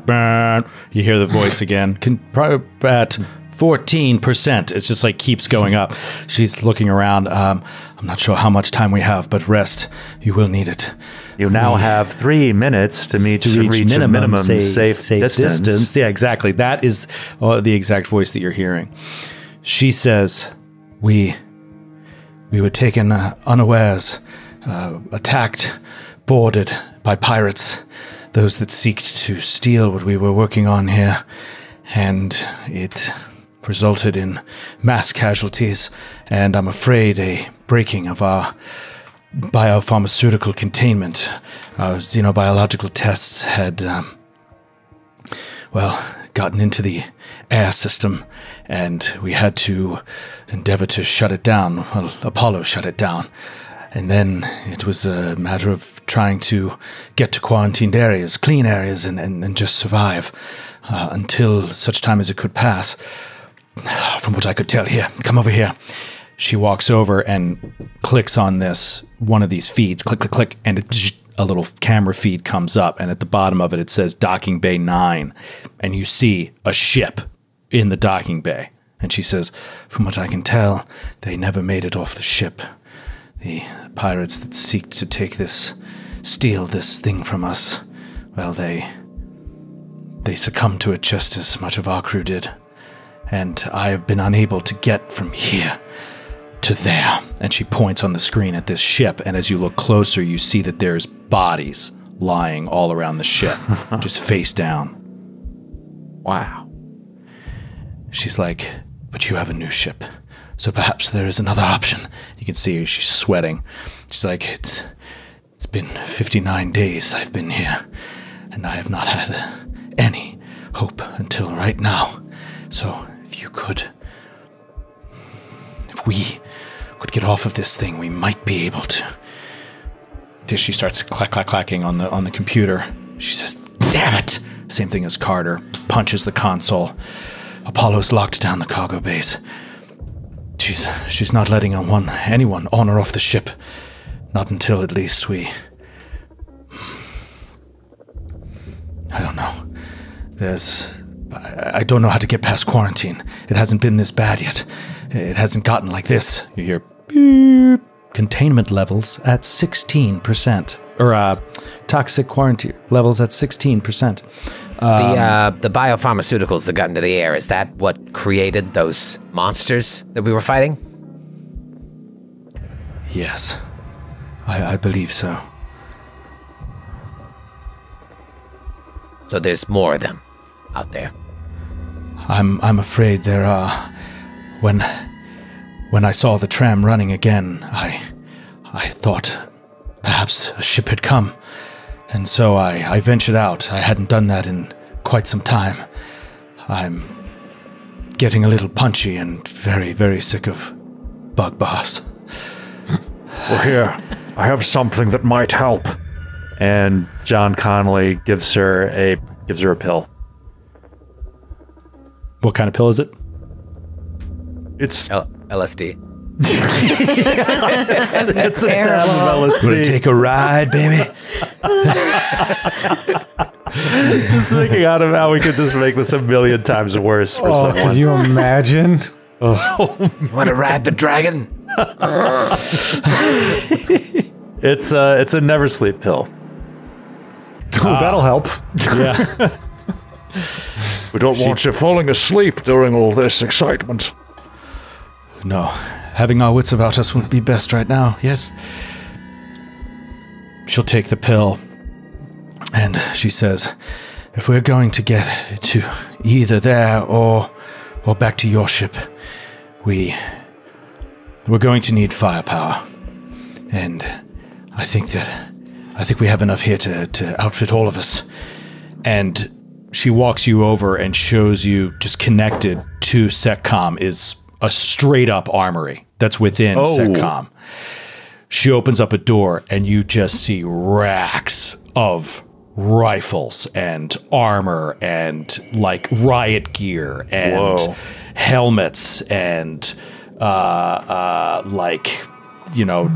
You hear the voice again. Probably at 14%. It's just like keeps going up. She's looking around. I'm not sure how much time we have, but rest. You will need it. You now have 3 minutes to reach a minimum safe distance. Yeah, exactly. That is the exact voice that you're hearing. She says, we were taken unawares, attacked, boarded by pirates, those that seeked to steal what we were working on here, and it resulted in mass casualties, and I'm afraid a breaking of our biopharmaceutical containment. Our xenobiological tests had, gotten into the air system, and we had to endeavor to shut it down. Well, Apollo shut it down. And then it was a matter of trying to get to quarantined areas, clean areas, and just survive until such time as it could pass. From what I could tell, here, come over here. She walks over and clicks on one of these feeds, click, click, click, and a little camera feed comes up, and at the bottom of it, it says Docking Bay 9, and you see a ship in the docking bay. And she says, from what I can tell, they never made it off the ship. The pirates that seek to steal this thing from us, well, they succumbed to it just as much of our crew did. And I have been unable to get from here to there. And she points on the screen at this ship, and as you look closer, you see that there's bodies lying all around the ship, just face down. Wow. She's like, but you have a new ship, so perhaps there is another option. You can see she's sweating. She's like, it's been 59 days I've been here, and I have not had any hope until right now. So if we could get off of this thing, we might be able to. She starts clacking on the computer. She says, damn it! Same thing as Carter. Punches the console. Apollo's locked down the cargo base. She's not letting anyone on or off the ship. Not until at least I don't know. I don't know how to get past quarantine. It hasn't been this bad yet. It hasn't gotten like this. You hear beep. Containment levels at 16%. Or toxic quarantine levels at 16%. The biopharmaceuticals that got into the air, is that what created those monsters that we were fighting? Yes. I believe so. So there's more of them out there. I'm afraid there are. When I saw the tram running again, I thought perhaps a ship had come, and so I ventured out. I hadn't done that in quite some time. I'm getting a little punchy and very, very sick of bug boss. Well, here, I have something that might help. And John Connolly gives her a pill. What kind of pill is it? It's LSD. It's a tab of LSD. Wanna take a ride, baby? Just thinking out of how we could just make this a million times worse for Oh, someone. could you imagine? Want to ride the dragon? It's a never sleep pill. Oh, that'll help. Yeah. we don't want you falling asleep during all this excitement. No. Having our wits about us would be best right now, yes? She'll take the pill. And she says, if we're going to get to either there or back to your ship, we're going to need firepower. And I think we have enough here to outfit all of us. And she walks you over and shows you, just connected to SecCom is a straight up armory that's within SecCom. She opens up a door and you just see racks of rifles and armor and like riot gear and helmets and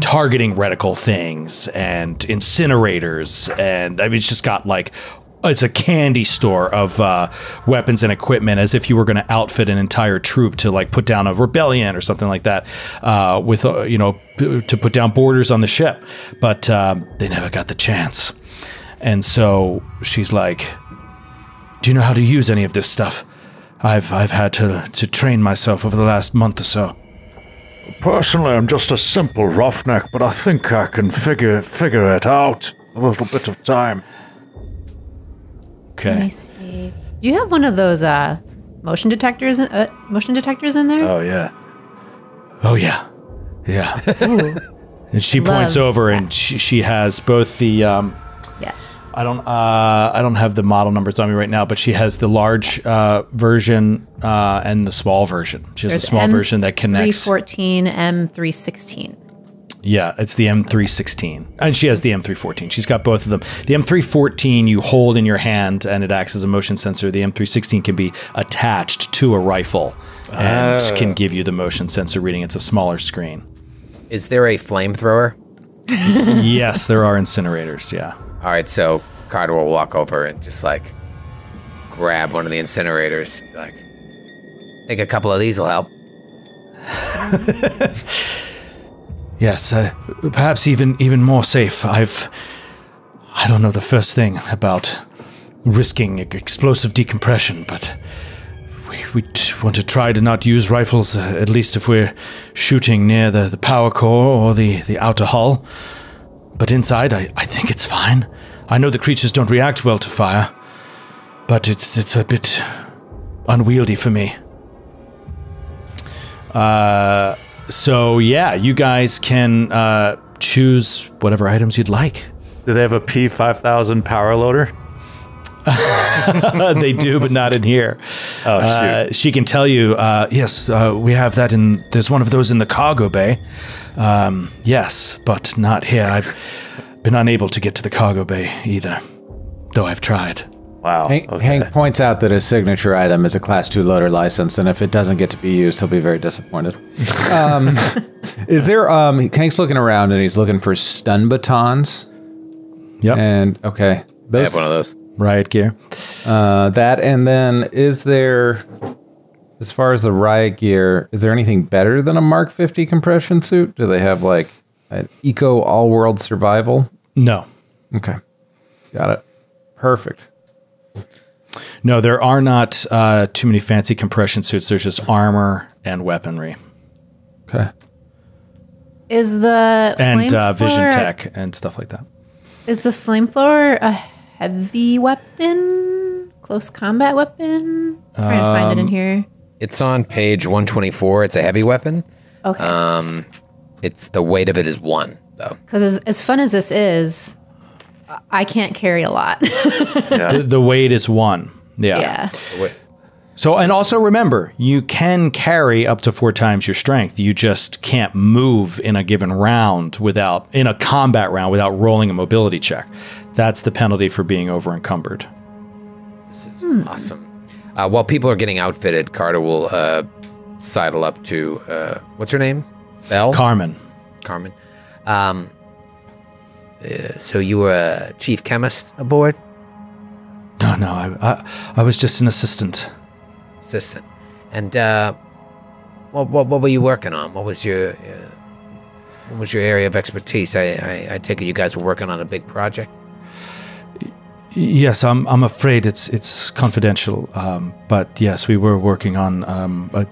targeting reticle things and incinerators, and I mean, it's just got like, it's a candy store of weapons and equipment, as if you were going to outfit an entire troop to like put down a rebellion or something like that, with to put down borders on the ship, but they never got the chance. And so she's like, "Do you know how to use any of this stuff? I've had to train myself over the last month or so." Personally, I'm just a simple roughneck, but I think I can figure it out. A little bit of time. Let me Okay. see. Do you have one of those motion detectors? Motion detectors in there? Oh yeah. Oh yeah, yeah. And she points Love over, and she has both the. Yes. I don't have the model numbers on me right now, but she has the large version and the small version. She has There's a small version that connects. M314, M316. Yeah, it's the M316. And she has the M314. She's got both of them. The M314 you hold in your hand and it acts as a motion sensor. The M316 can be attached to a rifle and can give you the motion sensor reading. It's a smaller screen. Is there a flamethrower? Yes, there are incinerators, yeah. All right, so Carter will walk over and just like grab one of the incinerators. Like, I think a couple of these will help. Yes, perhaps even more safe. I don't know the first thing about risking explosive decompression, but we want to try to not use rifles, at least if we're shooting near the power core or the outer hull. But inside, I think it's fine. I know the creatures don't react well to fire, but it's a bit unwieldy for me. So yeah, you guys can choose whatever items you'd like. Do they have a P5000 power loader? They do, but not in here. Oh, shoot. She can tell you, yes, we have that in, there's one of those in the cargo bay. Yes, but not here. I've been unable to get to the cargo bay either, though I've tried. Wow. Hank points out that his signature item is a Class 2 loader license, and if it doesn't get to be used, he'll be very disappointed. Is there, Hank's looking around, and he's looking for stun batons. Yep. And, okay. I have one of those. Riot Gear. That, and then is there, as far as the Riot Gear, is there anything better than a Mark 50 compression suit? Do they have, like, an eco all-world survival? No. Okay. Got it. Perfect. No, there are not too many fancy compression suits. There's just armor and weaponry. Okay. Is the And flamethrower- vision tech and stuff like that. Is the flamethrower a heavy weapon? Close combat weapon? I'm trying to find it in here. It's on page 124. It's a heavy weapon. Okay. It's the weight of it is 1, though. Because as fun as this is, I can't carry a lot. The weight is 1. Yeah. Yeah. The weight- So, and also remember, you can carry up to 4 times your strength. You just can't move in a given round in a combat round without rolling a mobility check. That's the penalty for being over encumbered. This is awesome. While people are getting outfitted, Carter will sidle up to, what's her name? Belle? Carmen. Carmen. So you were a chief chemist aboard? No, I was just an assistant. Assistant. And what were you working on? What was your area of expertise? I take it you guys were working on a big project? Yes, I'm afraid it's confidential. But yes, we were working on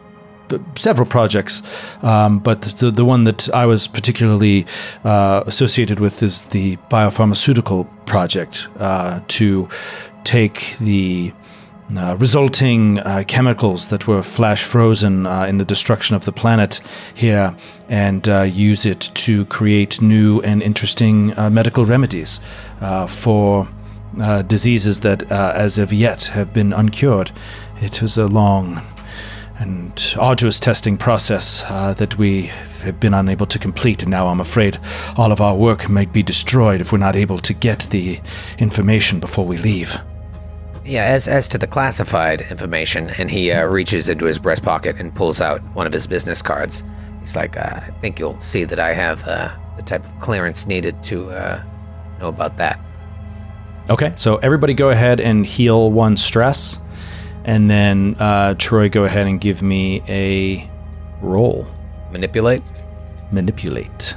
several projects. But the one that I was particularly associated with is the biopharmaceutical project to take the resulting chemicals that were flash frozen in the destruction of the planet here and use it to create new and interesting medical remedies for diseases that as of yet have been uncured. It was a long and arduous testing process that we have been unable to complete, and now I'm afraid all of our work might be destroyed if we're not able to get the information before we leave. Yeah, as to the classified information, and he reaches into his breast pocket and pulls out one of his business cards. He's like, I think you'll see that I have the type of clearance needed to know about that. Okay, so everybody go ahead and heal 1 stress, and then Troy, go ahead and give me a roll. Manipulate? Manipulate.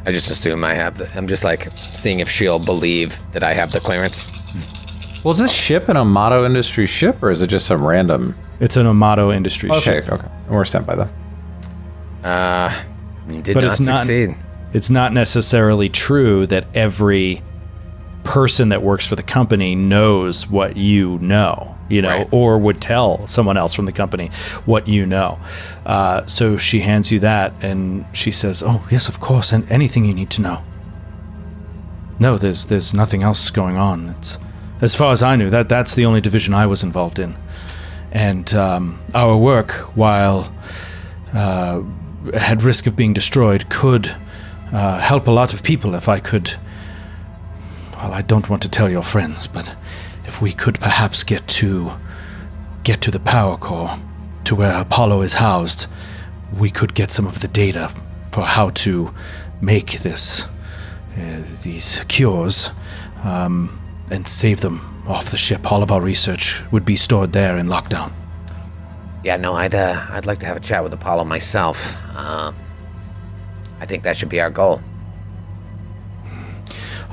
I just assume I have I'm just like seeing if she'll believe that I have the clearance. Well, is this ship an Amato Industries ship, or is it just some random? It's an Amato Industries ship. Okay. And we're sent by them. You did not succeed. It's not necessarily true that every person that works for the company knows what you know, Right. or would tell someone else from the company what you know. So she hands you that, and she says, "Oh, yes, of course, and anything you need to know." No, there's nothing else going on. It's, as far as I knew, that's the only division I was involved in, and our work, while at risk of being destroyed, could help a lot of people if I could. Well, I don't want to tell your friends, but if we could perhaps get to the power core, to where Apollo is housed, we could get some of the data for how to make these cures and save them off the ship. All of our research would be stored there in lockdown. Yeah, no, I'd like to have a chat with Apollo myself. I think that should be our goal.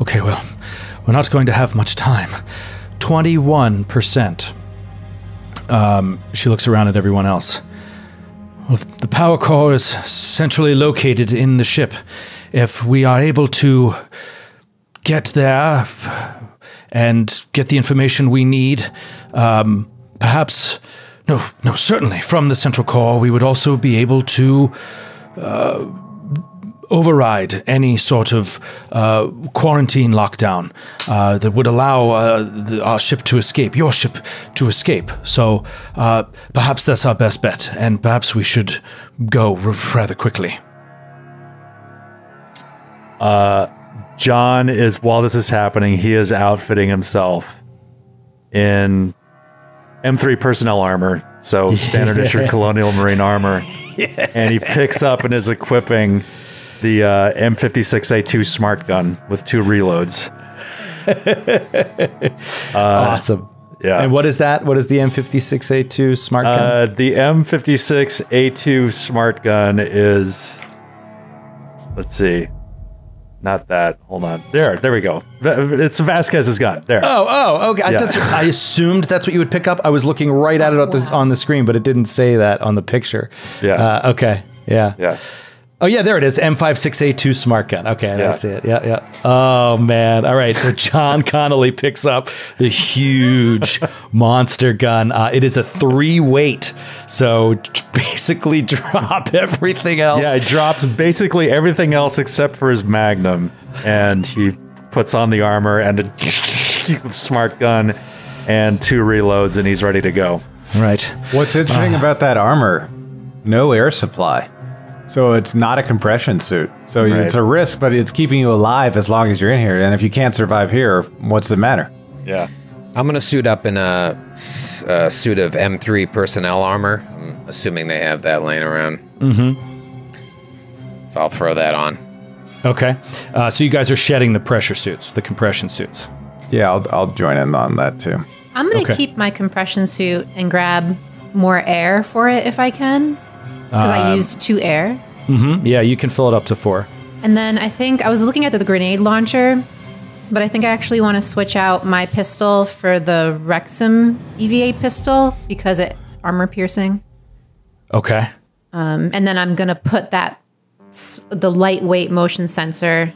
Okay, well, we're not going to have much time. 21%. She looks around at everyone else. Well, the power core is centrally located in the ship. If we are able to get there and get the information we need, perhaps, certainly from the central core, we would also be able to override any sort of quarantine lockdown that would allow our ship to escape, your ship to escape. So perhaps that's our best bet, and perhaps we should go rather quickly. John is, while this is happening, he is outfitting himself in M3 personnel armor, so standard issue colonial marine armor, and he picks up and is equipping the M56A2 smart gun with 2 reloads. Awesome. Yeah. And what is that? What is the M56A2 smart gun? The M56A2 smart gun is, let's see, not that. Hold on. There we go. It's Vasquez's gun. There. Oh, okay. Yeah. I assumed that's what you would pick up. I was looking right at it on the screen, but it didn't say that on the picture. Yeah. Okay. Yeah. Yeah. Oh, yeah, there it is. M56A2 smart gun. Okay, I Yeah. see it. Yeah. Oh, man. All right, so John Connolly picks up the huge monster gun. It is a 3-weight, so basically drop everything else. Yeah, it drops basically everything else except for his magnum, and he puts on the armor and a smart gun, and 2 reloads, and he's ready to go. Right. What's interesting about that armor? No air supply. So it's not a compression suit. So Right. it's a risk, but it's keeping you alive as long as you're in here. And if you can't survive here, what's the matter? Yeah. I'm going to suit up in a suit of M3 personnel armor. I'm assuming they have that laying around. Mm-hmm. So I'll throw that on. Okay. So you guys are shedding the pressure suits, the compression suits. Yeah, I'll join in on that too. I'm going to Okay. keep my compression suit and grab more air for it if I can. Because I used 2 air. Yeah, you can fill it up to 4. And then I think I was looking at the grenade launcher, but I think I actually want to switch out my pistol for the Wrexham EVA pistol because it's armor piercing. Okay. And then I'm going to put the lightweight motion sensor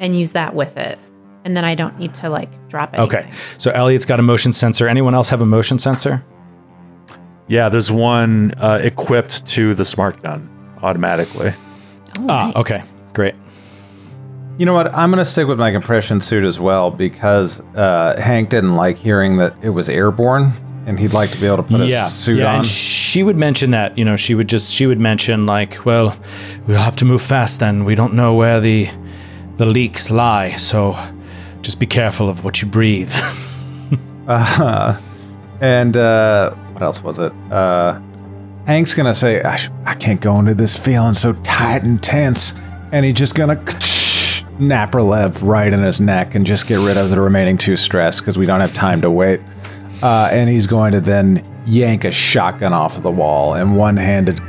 and use that with it. And then I don't need to like drop anything. Okay. So Elliot's got a motion sensor. Anyone else have a motion sensor? Yeah, there's one equipped to the smart gun automatically. Oh, nice. Okay. Great. You know what? I'm going to stick with my compression suit as well because Hank didn't like hearing that it was airborne, and he'd like to be able to put a suit on. And she would mention that, she would mention like, well, we'll have to move fast then. We don't know where the leaks lie, so just be careful of what you breathe. And what else was it? Hank's going to say, I can't go into this feeling so tight and tense. And he's just going to Naprolev right in his neck and just get rid of the remaining 2 stress because we don't have time to wait. And he's going to then yank a shotgun off of the wall and one-handed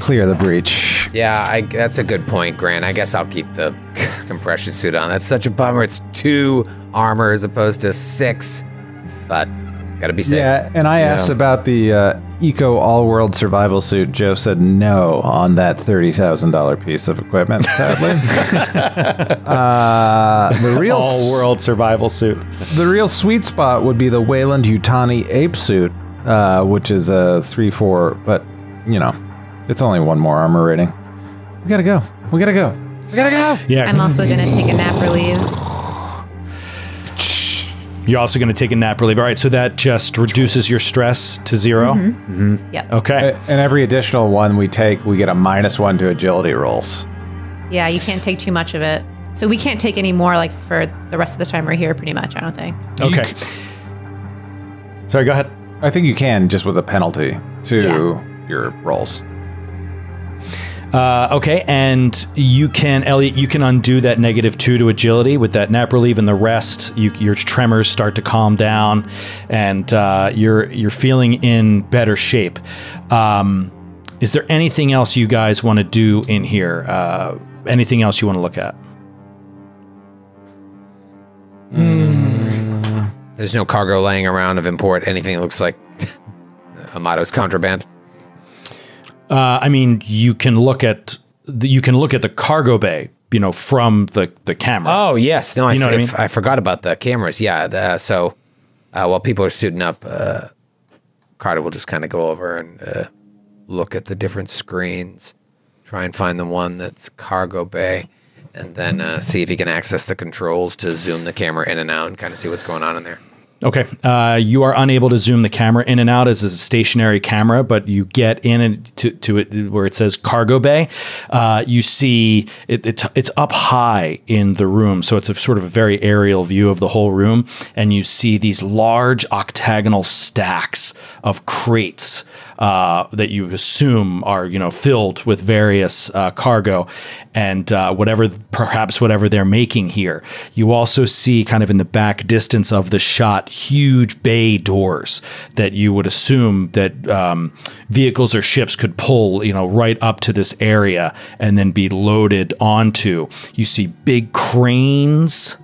clear the breach. Yeah, that's a good point, Grant. I guess I'll keep the compression suit on. That's such a bummer. It's 2 armor as opposed to 6, but gotta be safe. Yeah, and I asked about the Eco All-World Survival Suit. Joe said no on that $30,000 piece of equipment, sadly. The real All-world survival suit. The real sweet spot would be the Wayland Yutani Ape Suit, which is a 3-4, but, it's only 1 more armor rating. We gotta go. We gotta go. We gotta go! Yeah. I'm also going to take a nap relief. You're also going to take a nap relief. All right, so that just reduces your stress to 0? Yep. Okay. And every additional one we take, we get a -1 to agility rolls. Yeah, you can't take too much of it. So we can't take any more like for the rest of the time we're here pretty much, I don't think. Okay. Sorry, go ahead. I think you can, just with a penalty to your rolls. Okay, and you can, Elliot, you can undo that -2 to agility with that nap relief, and the rest, your tremors start to calm down, and you're feeling in better shape. Is there anything else you guys want to do in here? Anything else you want to look at? There's no cargo laying around of import. Anything that looks like Amato's contraband. I mean, you can look at the cargo bay, from the camera. Oh yes, no, You know what I mean? I forgot about the cameras. Yeah, so while people are suiting up, Carter will just kind of go over and look at the different screens, try and find the one that's cargo bay, and then see if he can access the controls to zoom the camera in and out and kind of see what's going on in there. Okay. You are unable to zoom the camera in and out as a stationary camera, but you get in to it where it says cargo bay. You see it's up high in the room, so it's a sort of a very aerial view of the whole room, and you see these large octagonal stacks of crates that you assume are filled with various cargo and whatever they're making here. You also see kind of in the back distance of the shot huge bay doors that you would assume that vehicles or ships could pull right up to this area and then be loaded onto. You see big cranes,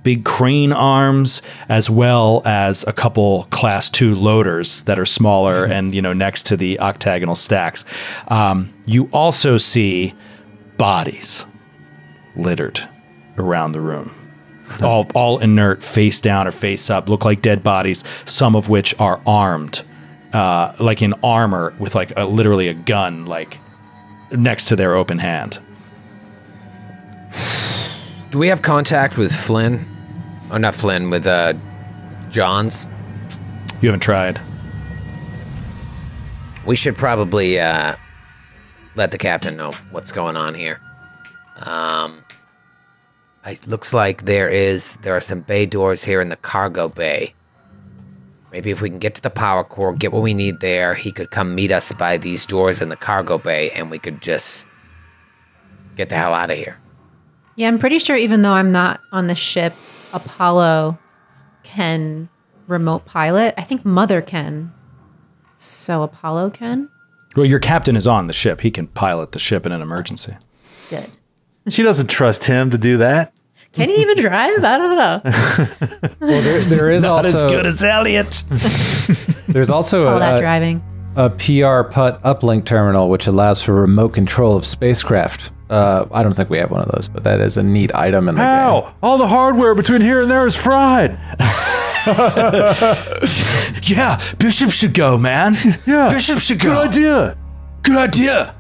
big crane arms, as well as a couple class 2 loaders that are smaller and next to the octagonal stacks. You also see bodies littered around the room, all inert, face down or face up, look like dead bodies, some of which are armed, like in armor with like literally a gun like next to their open hand. Do we have contact with Flynn? Or not Flynn, with John's? You haven't tried. We should probably let the captain know what's going on here. It looks like there are some bay doors here in the cargo bay. Maybe if we can get to the power core, get what we need there, he could come meet us by these doors in the cargo bay, and we could just get the hell out of here. Yeah, I'm pretty sure even though I'm not on the ship, Apollo can remote pilot. I think Mother can. So Apollo can? Well, your captain is on the ship. He can pilot the ship in an emergency. Good. She doesn't trust him to do that. Can he even drive? I don't know. Well, there is Not also as good as Elliot. there's also Call that driving. a PR PUT uplink terminal which allows for remote control of spacecraft. I don't think we have one of those, but that is a neat item in the game. How? All the hardware between here and there is fried. Yeah, Bishop should go, man. Yeah. Bishop should go. Good idea. Good idea.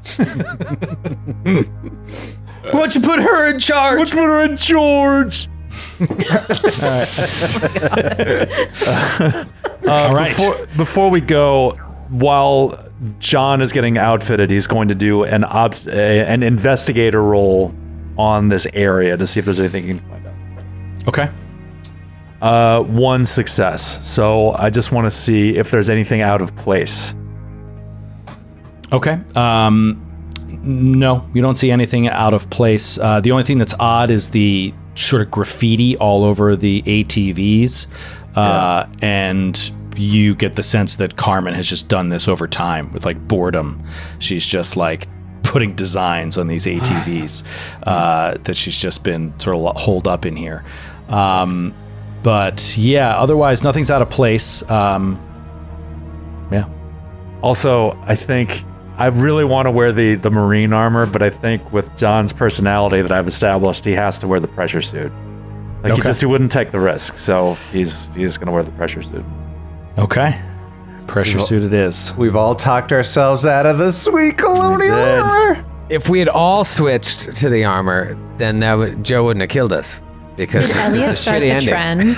Why don't you put her in charge? Let's put her in charge. All right. Before we go, while John is getting outfitted, he's going to do an investigator role on this area to see if there's anything he can find out. Okay. One success. So I just want to see if there's anything out of place. Okay. No, you don't see anything out of place. The only thing that's odd is the sort of graffiti all over the ATVs. And you get the sense that Carmen has just done this over time with like boredom. She's just like putting designs on these ATVs that she's just been sort of holed up in here. But yeah, otherwise nothing's out of place. Yeah. Also, I think I really want to wear the marine armor, but I think with John's personality that I've established, he has to wear the pressure suit. Like he wouldn't take the risk, so he's going to wear the pressure suit. Okay. Pressure suit it is. We've all talked ourselves out of the sweet colonial armor. If we had all switched to the armor, then Joe wouldn't have killed us. Because Did it's Elliot just a start shitty the ending. trend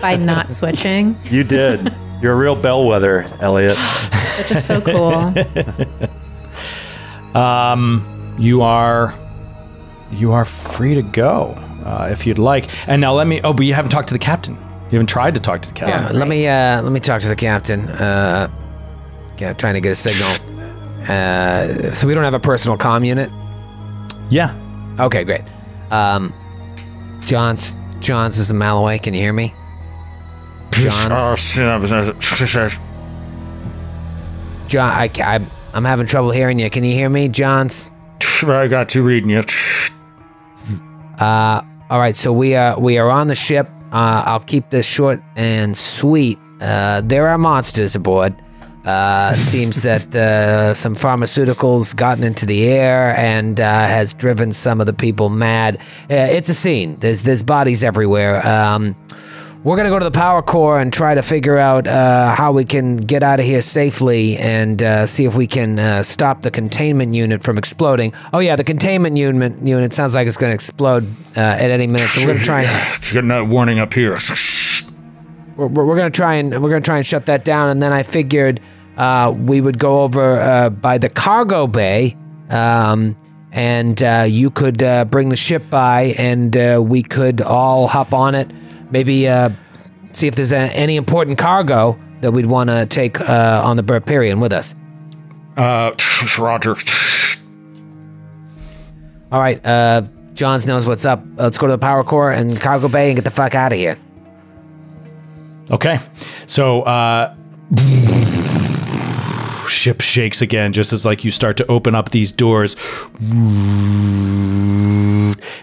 by not switching? You did. You're a real bellwether, Elliot. Which is so cool. You are free to go if you'd like. And now let me. Oh, but you haven't talked to the captain. You haven't tried to talk to the captain. Yeah, let me talk to the captain. Trying to get a signal. So we don't have a personal comm unit. Yeah. Okay, great. Johns, this is Malloy. Can you hear me? Johns. John, I'm having trouble hearing you. Can you hear me, Johns? I got you reading you. All right, so we are on the ship. I'll keep this short and sweet. There are monsters aboard. Seems that some pharmaceuticals gotten into the air and has driven some of the people mad. It's a scene. There's bodies everywhere. We're gonna go to the power core and try to figure out how we can get out of here safely and see if we can stop the containment unit from exploding. Oh yeah, the containment unit sounds like it's gonna explode at any minute. So we're gonna try and getting that warning up here. we're gonna try and shut that down. And then I figured we would go over by the cargo bay. And you could bring the ship by, and we could all hop on it. Maybe see if there's any important cargo that we'd want to take on the Burperian with us. Roger. All right, Johns knows what's up. Let's go to the power core and cargo bay and get the fuck out of here. Okay. So, ship shakes again, just as like you start to open up these doors,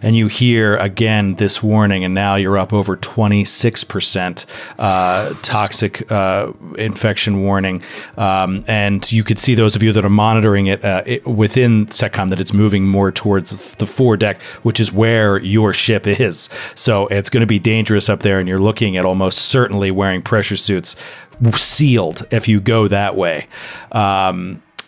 and you hear again this warning, and now you're up over 26% toxic infection warning, and you could see, those of you that are monitoring it within SecCom, that it's moving more towards the foredeck, which is where your ship is. So it's going to be dangerous up there, and you're looking at almost certainly wearing pressure suits sealed if you go that way. But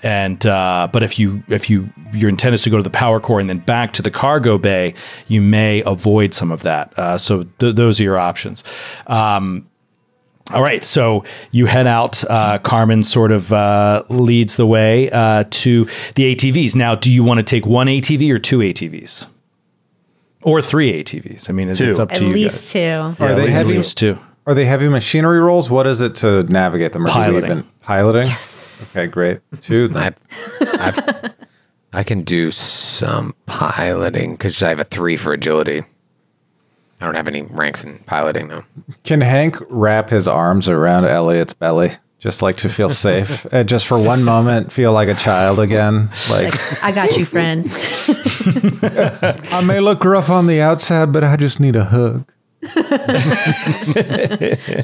if your intent is to go to the power core and then back to the cargo bay, you may avoid some of that. So those are your options. All right, so you head out. Carmen sort of leads the way to the ATVs. Now, do you want to take one ATV or two ATVs? Or three ATVs? I mean, it's up to you guys. At least two. Are they heavy? At least two. Are they heavy machinery rolls? What is it to navigate them? Piloting. Piloting? Yes. Okay, great. Two. Then. I can do some piloting because I have a 3 for agility. I don't have any ranks in piloting though. Can Hank wrap his arms around Elliot's belly? Just like to feel safe. Just for one moment, feel like a child again. Like I got you, friend. I may look rough on the outside, but I just need a hug.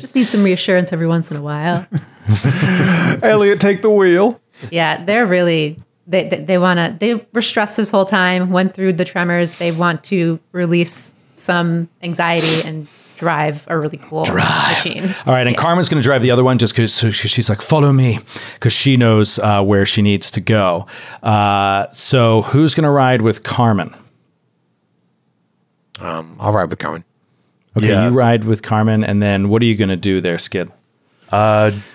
Just need some reassurance every once in a while. Elliot, take the wheel. Yeah, they're really they were stressed this whole time, went through the tremors. They want to release some anxiety and drive a really cool machine. All right, and Carmen's going to drive the other one just because she's like, follow me, because she knows where she needs to go. So who's going to ride with Carmen? I'll ride with Carmen. Okay, Yeah. you ride with Carmen, and then what are you going to do there, Skid?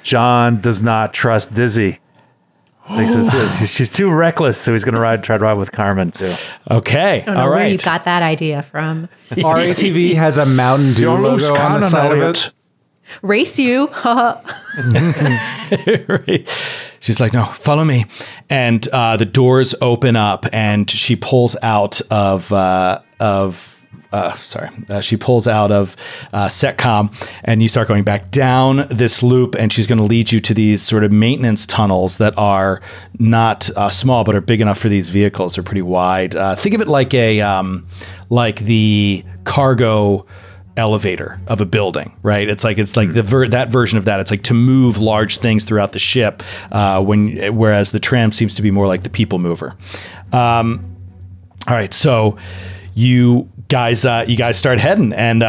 John does not trust Dizzy. She's too reckless, so he's going to try to ride with Carmen too. Okay, I don't know where you got that idea from. Our ATV has a Mountain Dew You're loose logo on the cannon, side of Elliot. it. Race you. She's like, no, follow me. And the doors open up, and she pulls out of Setcom, and you start going back down this loop, and she's going to lead you to these sort of maintenance tunnels that are not small, but are big enough for these vehicles. They're pretty wide. Think of it like like the cargo elevator of a building, right? It's like that version of that. It's like to move large things throughout the ship, whereas the tram seems to be more like the people mover. All right, so you guys start heading, and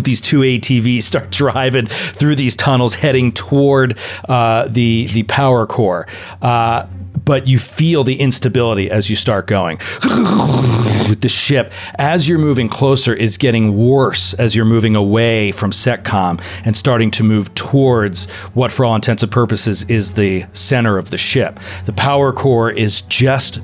these two ATVs start driving through these tunnels, heading toward the power core. But you feel the instability as you start going. The ship, as you're moving closer, is getting worse as you're moving away from Setcom and starting to move towards what, for all intents and purposes, is the center of the ship. The power core is just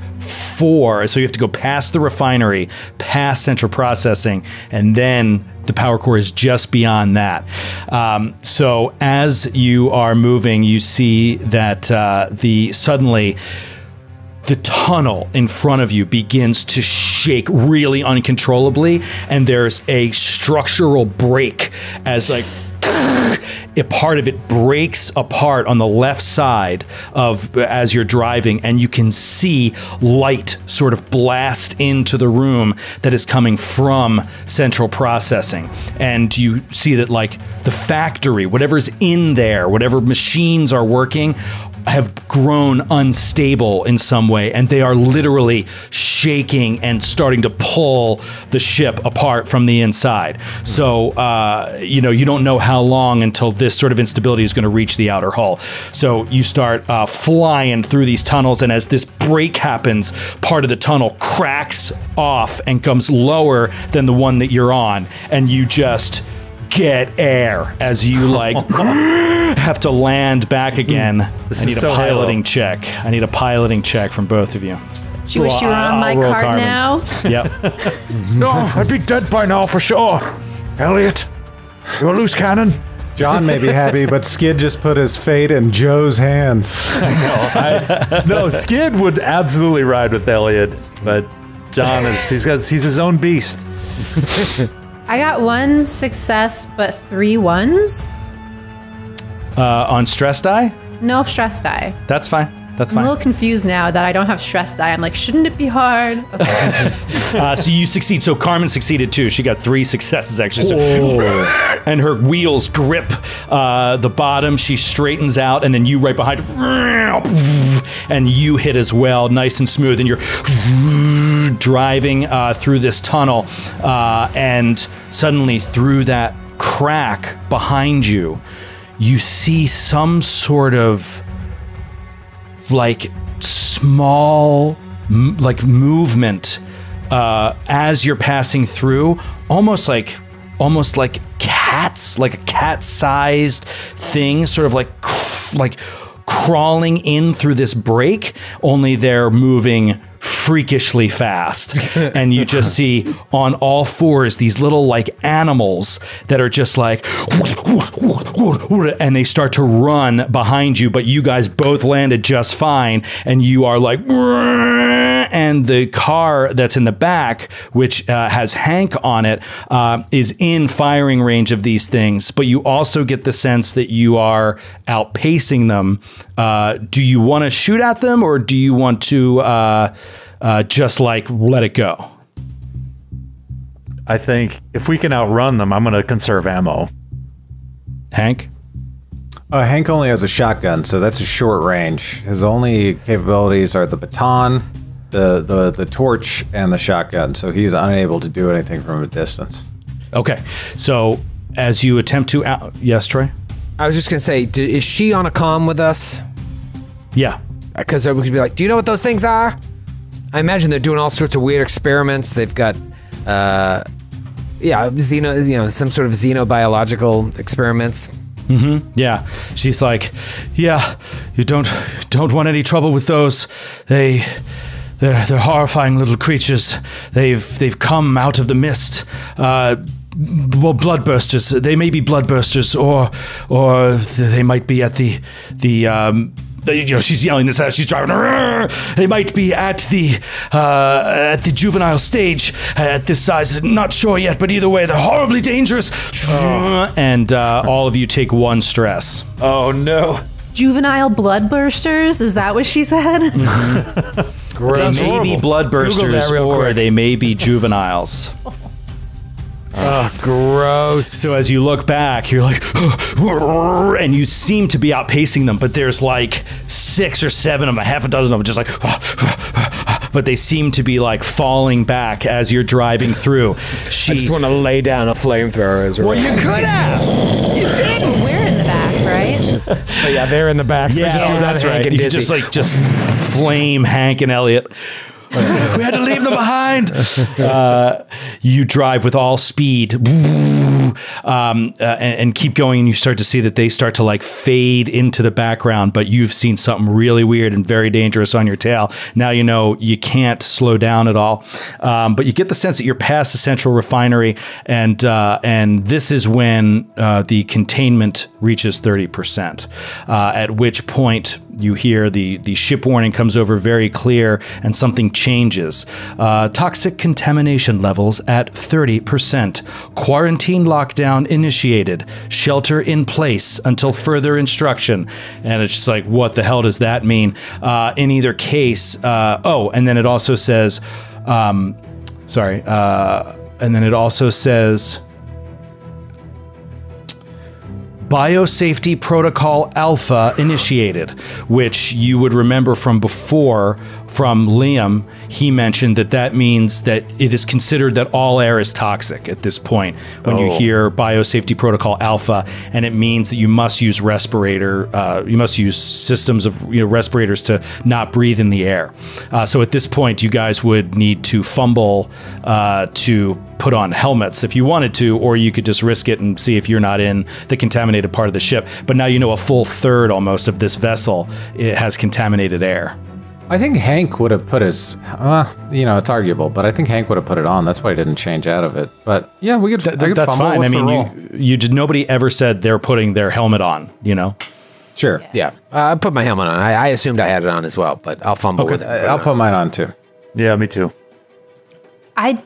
so you have to go past the refinery, past central processing, and then the power core is just beyond that. So as you are moving, you see that suddenly the tunnel in front of you begins to shake really uncontrollably, and there's a structural break as a part of it breaks apart on the left side as you're driving, and you can see light sort of blast into the room that is coming from central processing. And you see that the factory, whatever's in there, whatever machines are working, have grown unstable in some way, and they are literally shaking and starting to pull the ship apart from the inside. So, you don't know how long until this sort of instability is going to reach the outer hull. So you start flying through these tunnels, and as this break happens, part of the tunnel cracks off and comes lower than the one that you're on, and you just get air as you have to land back again. I need a piloting check. I need a piloting check from both of you. She wish you were on my roll card Carmen's. now. Yep. No, I'd be dead by now for sure. Elliot, you're a loose cannon. John may be happy, but Skid just put his fate in Joe's hands. No, Skid would absolutely ride with Elliot, but John he's his own beast. I got 1 success, but 3 ones. On stress die? No stress die. That's fine. That's I'm a fine. little confused now that I don't have stress die. I'm like, shouldn't it be hard? Okay. So you succeed. So Carmen succeeded too. She got 3 successes actually. So, and her wheels grip the bottom. She straightens out, and then you right behind her, and you hit as well, nice and smooth. And you're driving through this tunnel, and suddenly through that crack behind you, you see some sort of small movement as you're passing through, almost like cats, like a cat-sized thing, sort of like crawling in through this break, only they're moving freakishly fast. And you just see on all fours these little like animals that are just like, and they start to run behind you, but you guys both landed just fine, and you are like, and the car that's in the back, which has Hank on it, is in firing range of these things, but you also get the sense that you are outpacing them. Do you want to shoot at them, or do you want to just like let it go? I think if we can outrun them, I'm going to conserve ammo. Hank? Hank only has a shotgun, so that's a short range. His only capabilities are the baton, the torch, and the shotgun, so he's unable to do anything from a distance. Okay, so as you attempt to yes, Troy? I was just gonna say, is she on a comm with us? Yeah. Because we could be like, do you know what those things are? I imagine they're doing all sorts of weird experiments. They've got, some sort of xenobiological experiments. Mm-hmm. Yeah. She's like, yeah, you don't want any trouble with those. They're horrifying little creatures. They've come out of the mist. Well, bloodbursters. They may be bloodbursters, or they might be at the she's yelling this as she's driving. They might be at the juvenile stage at this size. Not sure yet, but either way, they're horribly dangerous. And all of you take 1 stress. Oh no! Juvenile bloodbursters? Is that what she said? They may be bloodbursters, or they may be juveniles. Oh, gross. So as you look back, you're like, and you seem to be outpacing them, but there's like 6 or 7 of them, half a dozen of them, just like, but they seem to be like falling back as you're driving through. I just want to lay down a flamethrower. Well, you could have. You did. We're in the back, right? Oh, yeah, they're in the back. So Yeah, just do that's right. You could just flame Hank and Elliot. We had to leave them behind. You drive with all speed and keep going, and you start to see that they start to like fade into the background, but you've seen something really weird and very dangerous on your tail. Now you know you can't slow down at all, but you get the sense that you're past the central refinery, and this is when the containment reaches 30%, at which point you hear the ship warning comes over very clear, and something changes. Toxic contamination levels at 30%. Quarantine lockdown initiated. Shelter in place until further instruction. And it's just like, what the hell does that mean? In either case, and then it also says, and then it also says, Biosafety Protocol Alpha initiated, which you would remember from before from Liam. He mentioned that means that it is considered that all air is toxic at this point when you hear Biosafety Protocol Alpha, and it means that you must use you must use systems of respirators to not breathe in the air. So at this point, you guys would need to fumble to put on helmets if you wanted to, or you could just risk it and see if you're not in the contaminated part of the ship. But now you know a full third almost of this vessel, it has contaminated air. I think Hank would have put his, it's arguable, but I think Hank would have put it on. That's why he didn't change out of it. But yeah, we could. That's fine. I mean, you did. Nobody ever said they're putting their helmet on. Sure. Yeah, I put my helmet on. I assumed I had it on as well, but I'll fumble with it. I'll put mine on too. Yeah, me too. I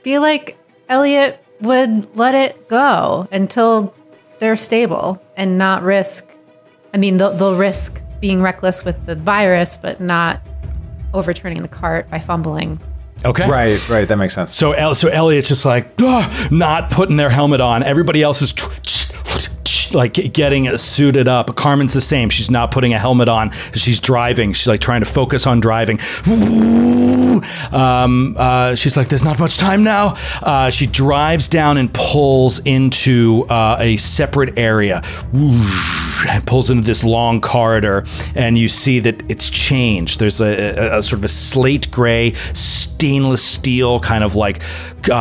feel like Elliot would let it go until they're stable and not risk. I mean, they'll risk being reckless with the virus, but not overturning the cart by fumbling. Okay. Right. That makes sense. So Elliot's just like, not putting their helmet on. Everybody else is like getting suited up. Carmen's the same. She's not putting a helmet on. She's driving. She's like trying to focus on driving. She's like, there's not much time now. She drives down and pulls into a separate area and pulls into this long corridor, and you see that it's changed. There's a sort of a slate gray stainless steel kind of like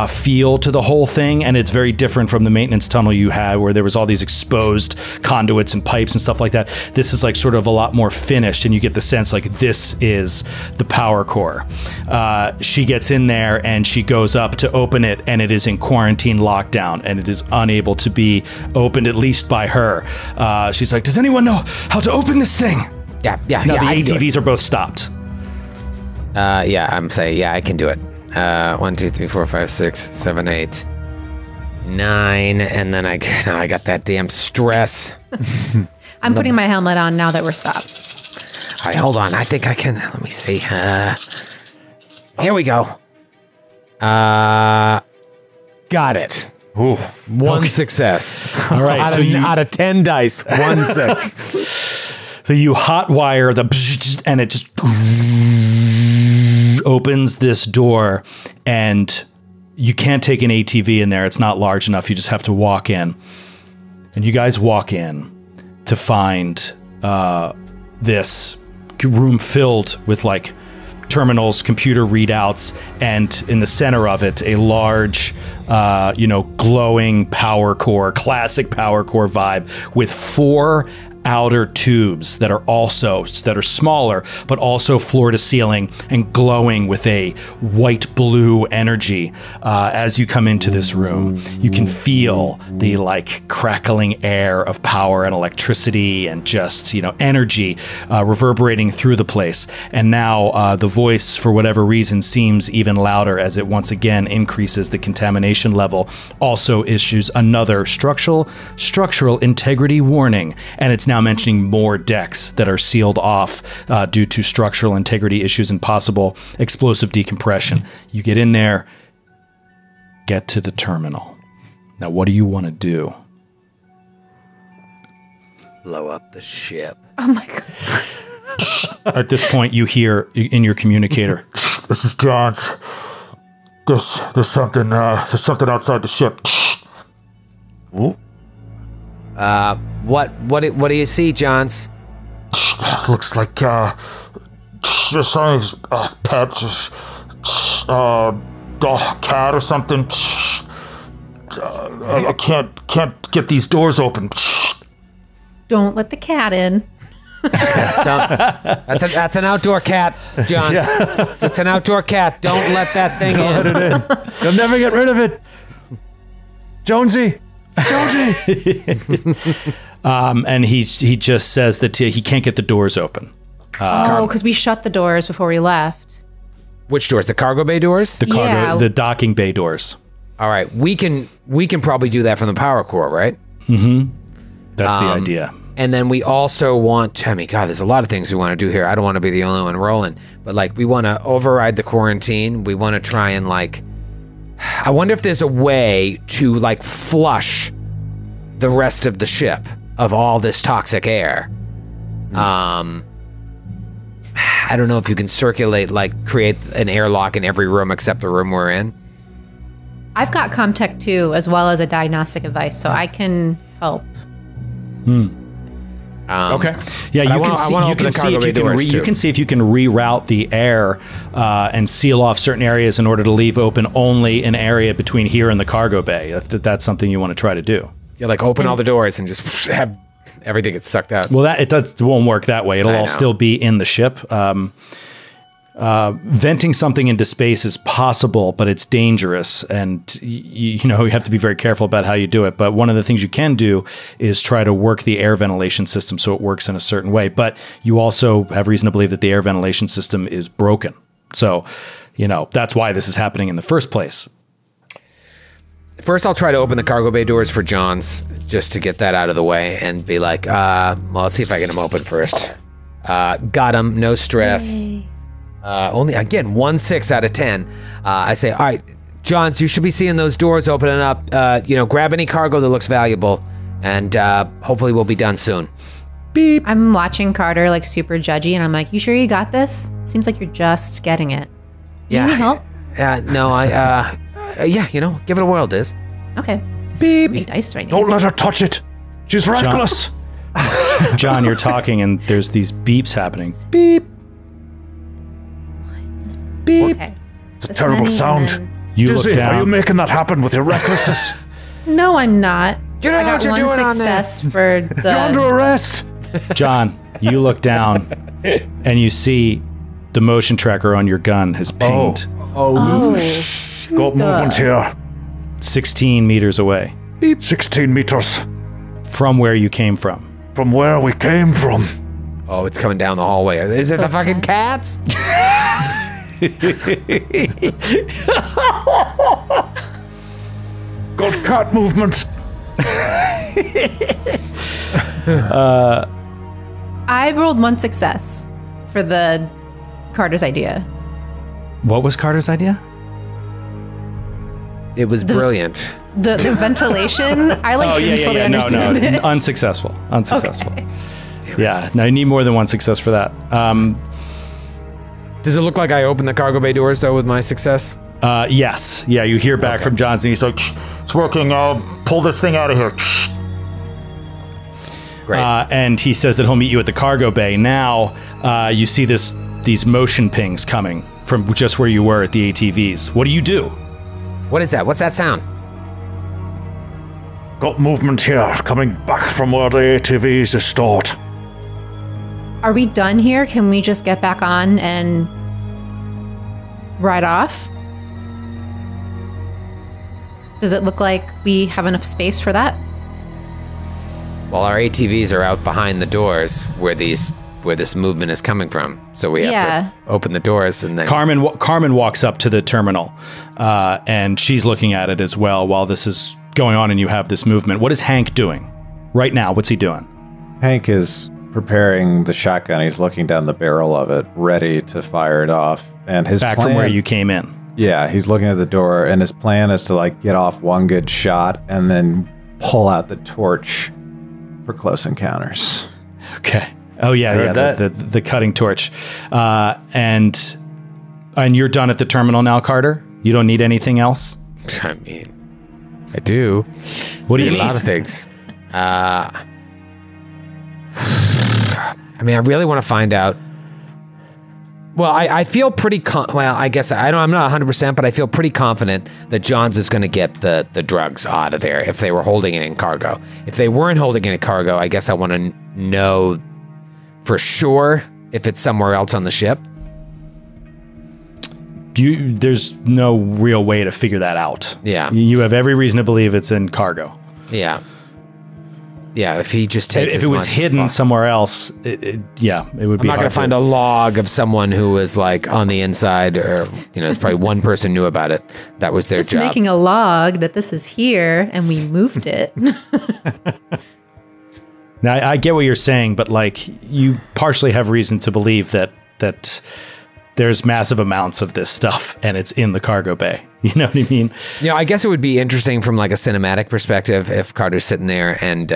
feel to the whole thing, and it's very different from the maintenance tunnel you had where there was all these exposed conduits and pipes and stuff like that. This is like sort of a lot more finished, and you get the sense like this is the power core. She gets in there and she goes up to open it, and it is in quarantine lockdown, and it is unable to be opened, at least by her. She's like, does anyone know how to open this thing? Yeah. No, the I can do it. ATVs are both stopped. I'm saying, yeah, I can do it. 1, 2, 3, 4, 5, 6, 7, 8, 9, and then I got that damn stress. I'm putting my helmet on now that we're stopped. All right, hold on. I think I can. Let me see. Here we go. Got it. Oof. One success. All right, out of 10 dice, 1 6. So you hotwire and it just opens this door, and you can't take an ATV in there. It's not large enough. You just have to walk in. And you guys walk in to find this room filled with like terminals, computer readouts, and in the center of it, a large, glowing power core, classic power core vibe with 4 outer tubes that are smaller, but also floor to ceiling and glowing with a white blue energy. As you come into this room, you can feel the like crackling air of power and electricity and just, energy reverberating through the place. And now the voice, for whatever reason, seems even louder as it once again increases the contamination level. Also issues another structural integrity warning, and it's now mentioning more decks that are sealed off due to structural integrity issues and possible explosive decompression. You get in there, get to the terminal. Now, what do you want to do? Blow up the ship. Oh my god. At this point, you hear in your communicator, This is John's. There's something outside the ship. Ooh. What do you see, Johns? Looks like there's somebody's pet, dog, cat or something. I can't get these doors open. Don't let the cat in. That's an outdoor cat, Johns. Yeah. It's an outdoor cat. Don't let that thing in. You'll never get rid of it. Jonesy. and he just says that he can't get the doors open. Because we shut the doors before we left. Which doors? The cargo bay doors? The docking bay doors. All right, we can probably do that from the power core, right? Mm-hmm. That's the idea. And then we also want, God, there's a lot of things we want to do here. I don't want to be the only one rolling, but like we want to override the quarantine. We want to try and like, I wonder if there's a way to like flush the rest of the ship of all this toxic air. I don't know if you can circulate, like create an airlock in every room except the room we're in. I've got Comtech 2 as well as a diagnostic device, so I can help. Okay. Yeah, you can see if you can reroute the air and seal off certain areas in order to leave open only an area between here and the cargo bay. If that's something you want to try to do. Yeah, like open all the doors and just have everything get sucked out. Well, it won't work that way. It'll all still be in the ship. Venting something into space is possible, but it's dangerous, and you have to be very careful about how you do it. But one of the things you can do is try to work the air ventilation system so it works in a certain way. But you also have reason to believe that the air ventilation system is broken. So, that's why this is happening in the first place. First, I'll try to open the cargo bay doors for Johns, just to get that out of the way and be like, well, let's see if I get them open first. Got them, no stress. Yay. Only, again, 1 6 out of 10. I say, all right, Johns, you should be seeing those doors opening up. Grab any cargo that looks valuable, and hopefully we'll be done soon. Beep. I'm watching Carter like super judgy, and I'm like, you sure you got this? Seems like you're just getting it. Yeah. You need help? No, yeah, give it a whirl, Diz. Okay. Beep. Any dice right now? Don't let her touch it. She's reckless. John, you're talking and there's these beeps happening. Beep. Beep. Okay. It's a terrible sound. You look Dizzy, are you down. making that happen with your recklessness? No, I'm not. You don't I know got what you're one doing on there. success for the. You're under arrest. John, you look down and you see the motion tracker on your gun has pinged Oh. Got movement here. 16 meters away 16 meters from where you came from. from where we came from. Oh, it's coming down the hallway. Is it So the fucking sad. cats? Got cat movement. I rolled one success for the Carter's idea. What was Carter's idea? It was brilliant. The ventilation. I didn't fully No, understand it. Unsuccessful. Unsuccessful. Okay. Yeah, no, you need more than one success for that. Does it look like I opened the cargo bay doors though with my success? Yes. Yeah, you hear back from Johnson. He's like, it's working. I'll pull this thing out of here. Great. And he says that he'll meet you at the cargo bay. Now, you see these motion pings coming from just where you were at the ATVs. What do you do? What is that? What's that sound? Got movement here, coming back from where the ATVs is stored. Are we done here? Can we just get back on and ride off? Does it look like we have enough space for that? Well, our ATVs are out behind the doors where this movement is coming from. So we have to open the doors and then. Carmen walks up to the terminal, and she's looking at it as well while this is going on and you have this movement. What is Hank doing right now? What's he doing? Hank is preparing the shotgun. He's looking down the barrel of it, ready to fire it off. And his Back plan, from where you came in. Yeah, he's looking at the door, and his plan is to get off one good shot and then pull out the torch for close encounters. Okay. Oh yeah, Heard that. the cutting torch, and you're done at the terminal now, Carter. You don't need anything else. I mean, I do. What do you A need? lot of things. I mean, I really want to find out. Well, I feel pretty I guess I'm not 100%, but I feel pretty confident that Johns is going to get the drugs out of there if they were holding it in cargo. If they weren't holding it in cargo, I guess I want to know for sure if it's somewhere else on the ship. There's no real way to figure that out. Yeah. You have every reason to believe it's in cargo. Yeah. Yeah, if he just takes If as it was much as hidden possible. somewhere else, it would I'm be not hard going to find a log of someone who was on the inside, or it's probably one person knew about it. That was their Just job. making a log that this is here and we moved it. Now, I get what you're saying, but you partially have reason to believe that there's massive amounts of this stuff and it's in the cargo bay. You know what I mean? I guess it would be interesting from a cinematic perspective if Carter's sitting there and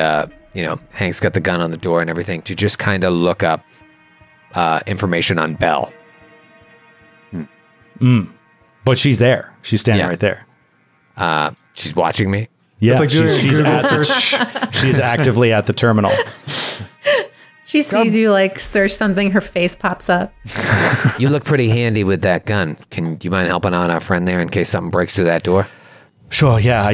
Hank's got the gun on the door and everything, to just kind of look up information on Belle. But she's there. She's standing Yeah. right there. She's watching me. Yeah, like doing a she's Google she's actively at the terminal. She sees you search something, her face pops up. You look pretty handy with that gun. Do you mind helping out our friend there in case something breaks through that door? Sure, yeah, I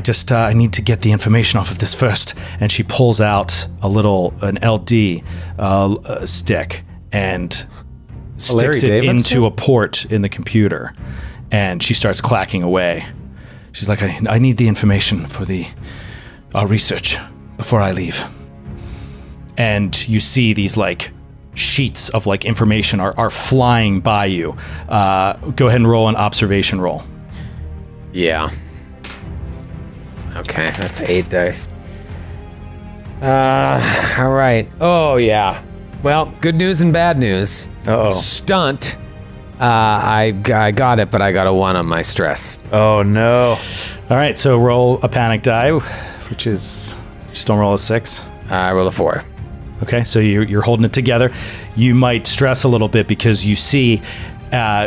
need to get the information off of this first. And she pulls out an LD stick and sticks Larry it David into stick? a port in the computer. And she starts clacking away. She's like, I need the information for our research before I leave. And you see these sheets of information are flying by you. Go ahead and roll an observation roll. Yeah. Okay, that's 8 dice. All right. Oh, yeah. Well, good news and bad news. Uh-oh. Stunt. I got it, but I got a 1 on my stress. Oh no. All right, so roll a panic die, which is just don't roll a 6. I roll a 4. Okay, so you're holding it together. You might stress a little bit because you see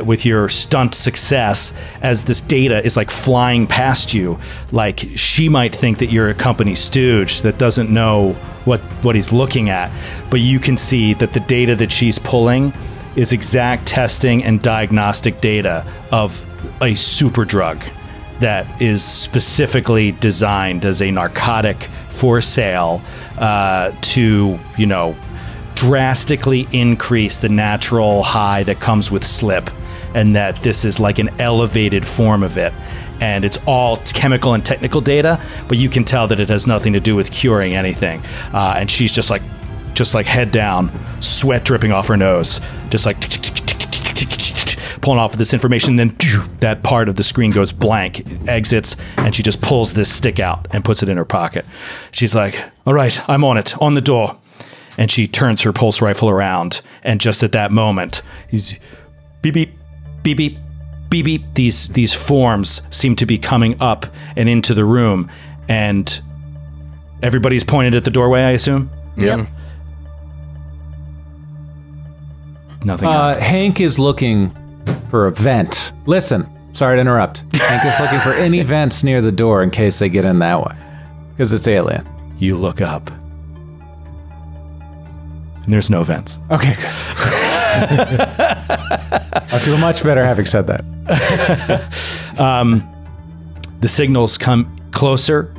with your stunt success, as this data is like flying past you. Like, she might think that you're a company stooge that doesn't know what he's looking at, but you can see that the data that she's pulling is exact testing and diagnostic data of a super drug that is specifically designed as a narcotic for sale to, you know, drastically increase the natural high that comes with slip, and that this is like an elevated form of it, and it's all chemical and technical data, but you can tell that it has nothing to do with curing anything. And she's just like head down, sweat dripping off her nose, just like pulling off of this information. Then that part of the screen goes blank, it exits, and she just pulls this stick out and puts it in her pocket. She's like, all right, I'm on it, on the door. And she turns her pulse rifle around, and just at that moment, he's beep, beep, beep, beep, beep, beep. These forms seem to be coming up and into the room, and everybody's pointed at the doorway, I assume? Yep. Nothing else. Hank is looking for a vent. Listen, sorry to interrupt. Hank is looking for any vents near the door in case they get in that way, because it's alien. You look up. And there's no vents. Okay, good. I feel much better having said that. The signals come closer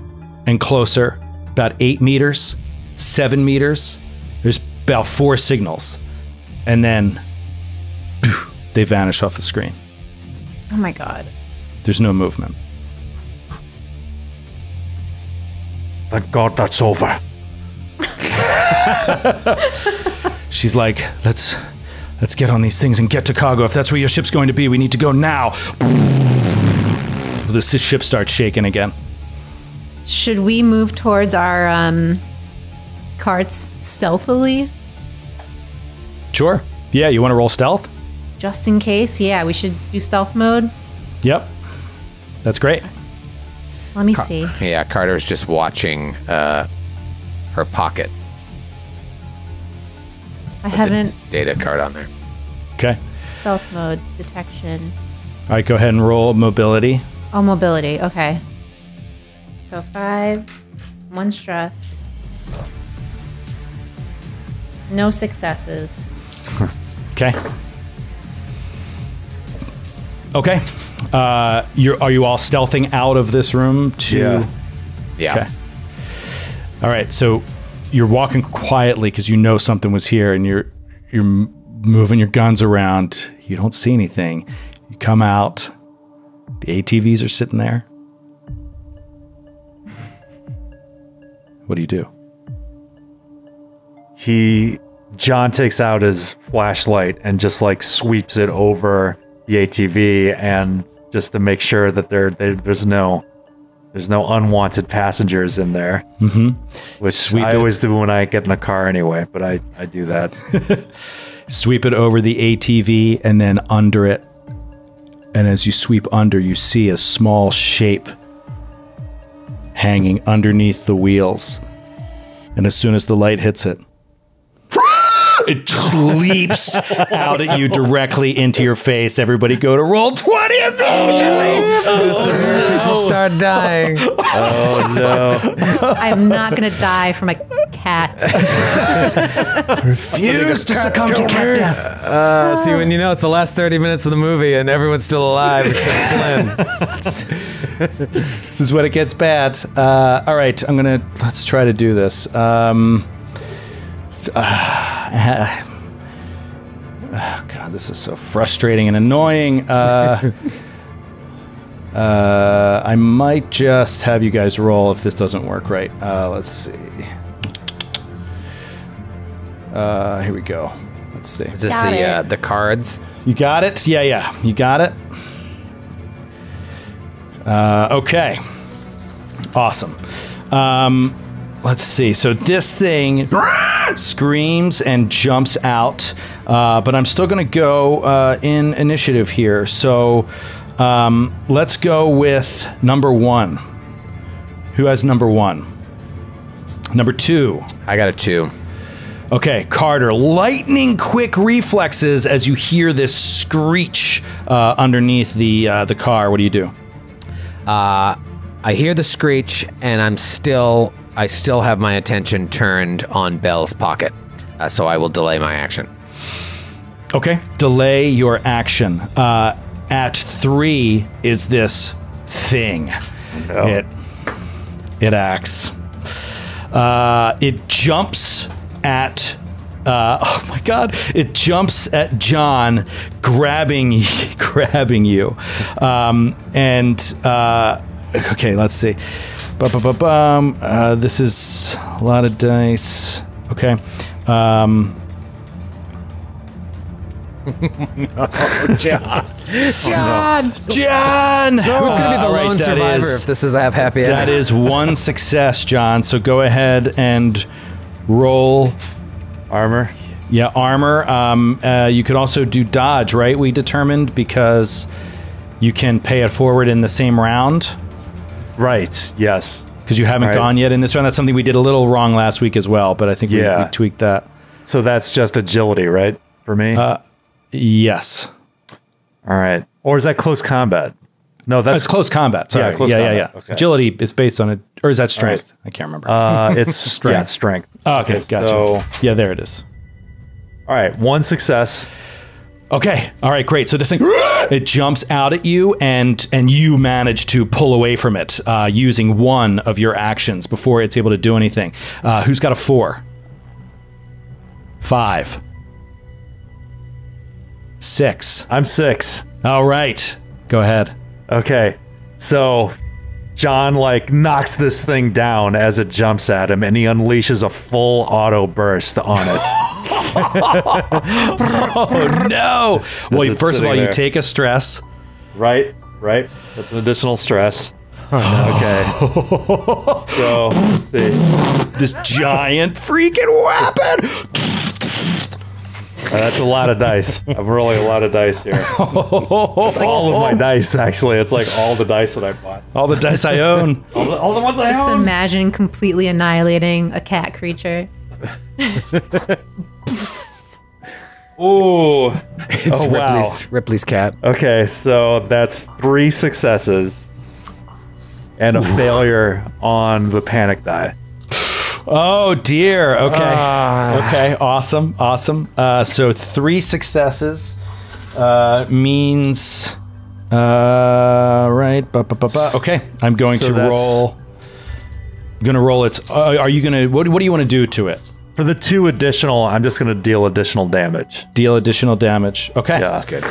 and closer, about 8 meters, 7 meters. There's about 4 signals. And then they vanish off the screen. Oh my God. There's no movement. Thank God that's over. She's like, let's get on these things and get to cargo. If that's where your ship's going to be, we need to go now. The ship starts shaking again. Should we move towards our carts stealthily? Sure. Yeah, you want to roll stealth? Just in case? Yeah, we should do stealth mode. Yep. That's great. Let me see. Yeah, Carter's just watching her pocket. I haven't. Data card on there. Okay. Stealth mode, detection. All right, go ahead and roll mobility. Oh, mobility. Okay. So 5, 1 stress. No successes. Okay. Okay. Are you all stealthing out of this room to? Yeah. Okay. All right. So you're walking quietly because you know something was here, and you're moving your guns around. You don't see anything. You come out. The ATVs are sitting there. What do you do? John takes out his flashlight and just like sweeps it over the ATV, and just to make sure that there's no unwanted passengers in there. Mm-hmm. Which I always do when I get in the car anyway, but I do that. Sweep it over the ATV and then under it. And as you sweep under, you see a small shape hanging underneath the wheels. And as soon as the light hits it, it leaps out at you directly into your face. Everybody go to roll 20 immediately. This is where people start dying. Oh no. I'm not going to die from a cat. Refuse to succumb to cat death. See, when you know it's the last 30 minutes of the movie and everyone's still alive except Flynn. This is when it gets bad. All right, let's try to do this. Oh God, this is so frustrating and annoying. I might just have you guys roll if this doesn't work right. Let's see. Here we go. Let's see. Is this Got the cards? You got it? Yeah. You got it? Okay. Awesome. Let's see. So this thing screams and jumps out, but I'm still going to go in initiative here. So let's go with number 1. Who has number 1? Number 2. I got a 2. Okay, Carter, lightning quick reflexes as you hear this screech underneath the car. What do you do? I hear the screech, and I still have my attention turned on Belle's pocket, so I will delay my action. Okay, delay your action. At 3 is this thing. No. It acts. It jumps at. Oh my God! It jumps at John, grabbing you. Okay, let's see. This is a lot of dice. Okay. John! Who's gonna be the lone survivor if this is a happy ending? That is 1 success, John. So go ahead and roll Armor. Yeah, armor. You could also do dodge, right? We determined because you can pay it forward in the same round. Right. Yes. Because you haven't gone yet in this round. That's something we did a little wrong last week as well, but I think we tweaked that. So that's just agility, right? For me? Yes. All right. Or is that close combat? No, that's close combat. Sorry. Yeah, close combat. Okay. Agility is based on it, or is that strength? I can't remember. It's strength. Yeah, it's strength. Oh, okay, gotcha. So, yeah, there it is. All right, 1 success. Okay. All right, great. So this thing, it jumps out at you, and you manage to pull away from it using 1 of your actions before it's able to do anything. Who's got a 4? 5. 6. I'm 6. All right. Go ahead. Okay. So John knocks this thing down as it jumps at him, and he unleashes a full auto burst on it. Oh no! Well, first of all, you take a stress. Right. That's an additional stress. Okay. So let's see. This giant freaking weapon. That's a lot of dice. I'm rolling a lot of dice here. It's all of my dice, actually. It's like all the dice that I bought. All the dice I own. all the ones I Just own. imagine completely annihilating a cat creature. Ooh. It's Ripley's cat. Okay, so that's 3 successes and a failure on the panic die. Oh dear. Okay. Okay. Awesome. So 3 successes means right. Okay. I'm going to roll. I'm gonna roll its. Are you gonna? What do you want to do to it? For the 2 additional, I'm just gonna deal additional damage. Deal additional damage. Okay. Yeah. That's good.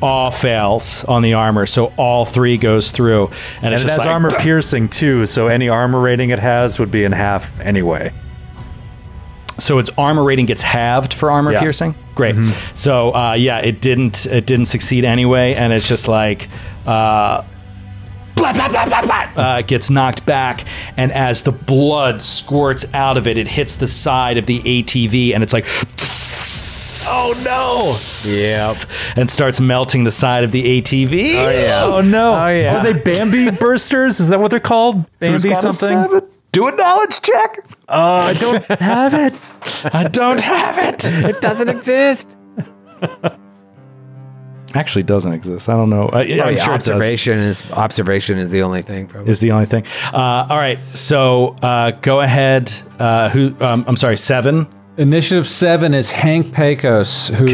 All fails on the armor, so all 3 goes through, and it's it just has armor piercing too, so any armor rating it has would be in half anyway. So its armor rating gets halved for armor piercing. Great. So it didn't succeed anyway, and it's just like blah, blah, blah, blah, blah. Gets knocked back, and as the blood squirts out of it, it hits the side of the ATV, and it's like. Oh no! Yep. And starts melting the side of the ATV. Oh yeah. Oh no! Oh yeah. Are they Bambi bursters? Is that what they're called? Bambi something? Do a knowledge check. I don't have it. I don't have it. It doesn't exist. Actually, doesn't exist. I don't know. I'm sure observation is the only thing. Probably is the only thing. All right. So go ahead. I'm sorry. 7. Initiative 7 is Hank Pecos, who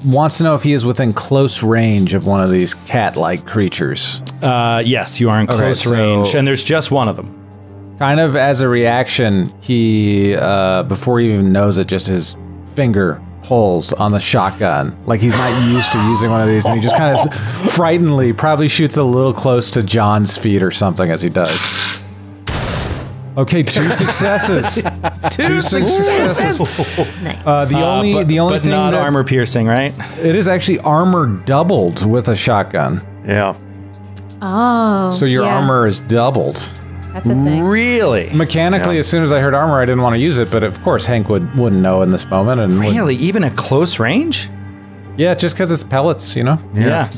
wants to know if he is within close range of one of these cat-like creatures. Yes, you are in close range, and there's just one of them. Kind of as a reaction, he, before he even knows it, just his finger pulls on the shotgun. Like he's not used to using one of these, and he just kind of frighteningly probably shoots a little close to John's feet or something as he does. Okay, 2 successes. 2 successes. Nice. The only but thing not that armor piercing, right? it is actually armor doubled with a shotgun. Yeah. Oh. So your armor is doubled. That's a thing. Really? Mechanically, as soon as I heard armor, I didn't want to use it, but of course Hank wouldn't know in this moment. And Really? Even at close range? yeah, just because it's pellets, you know. Yeah.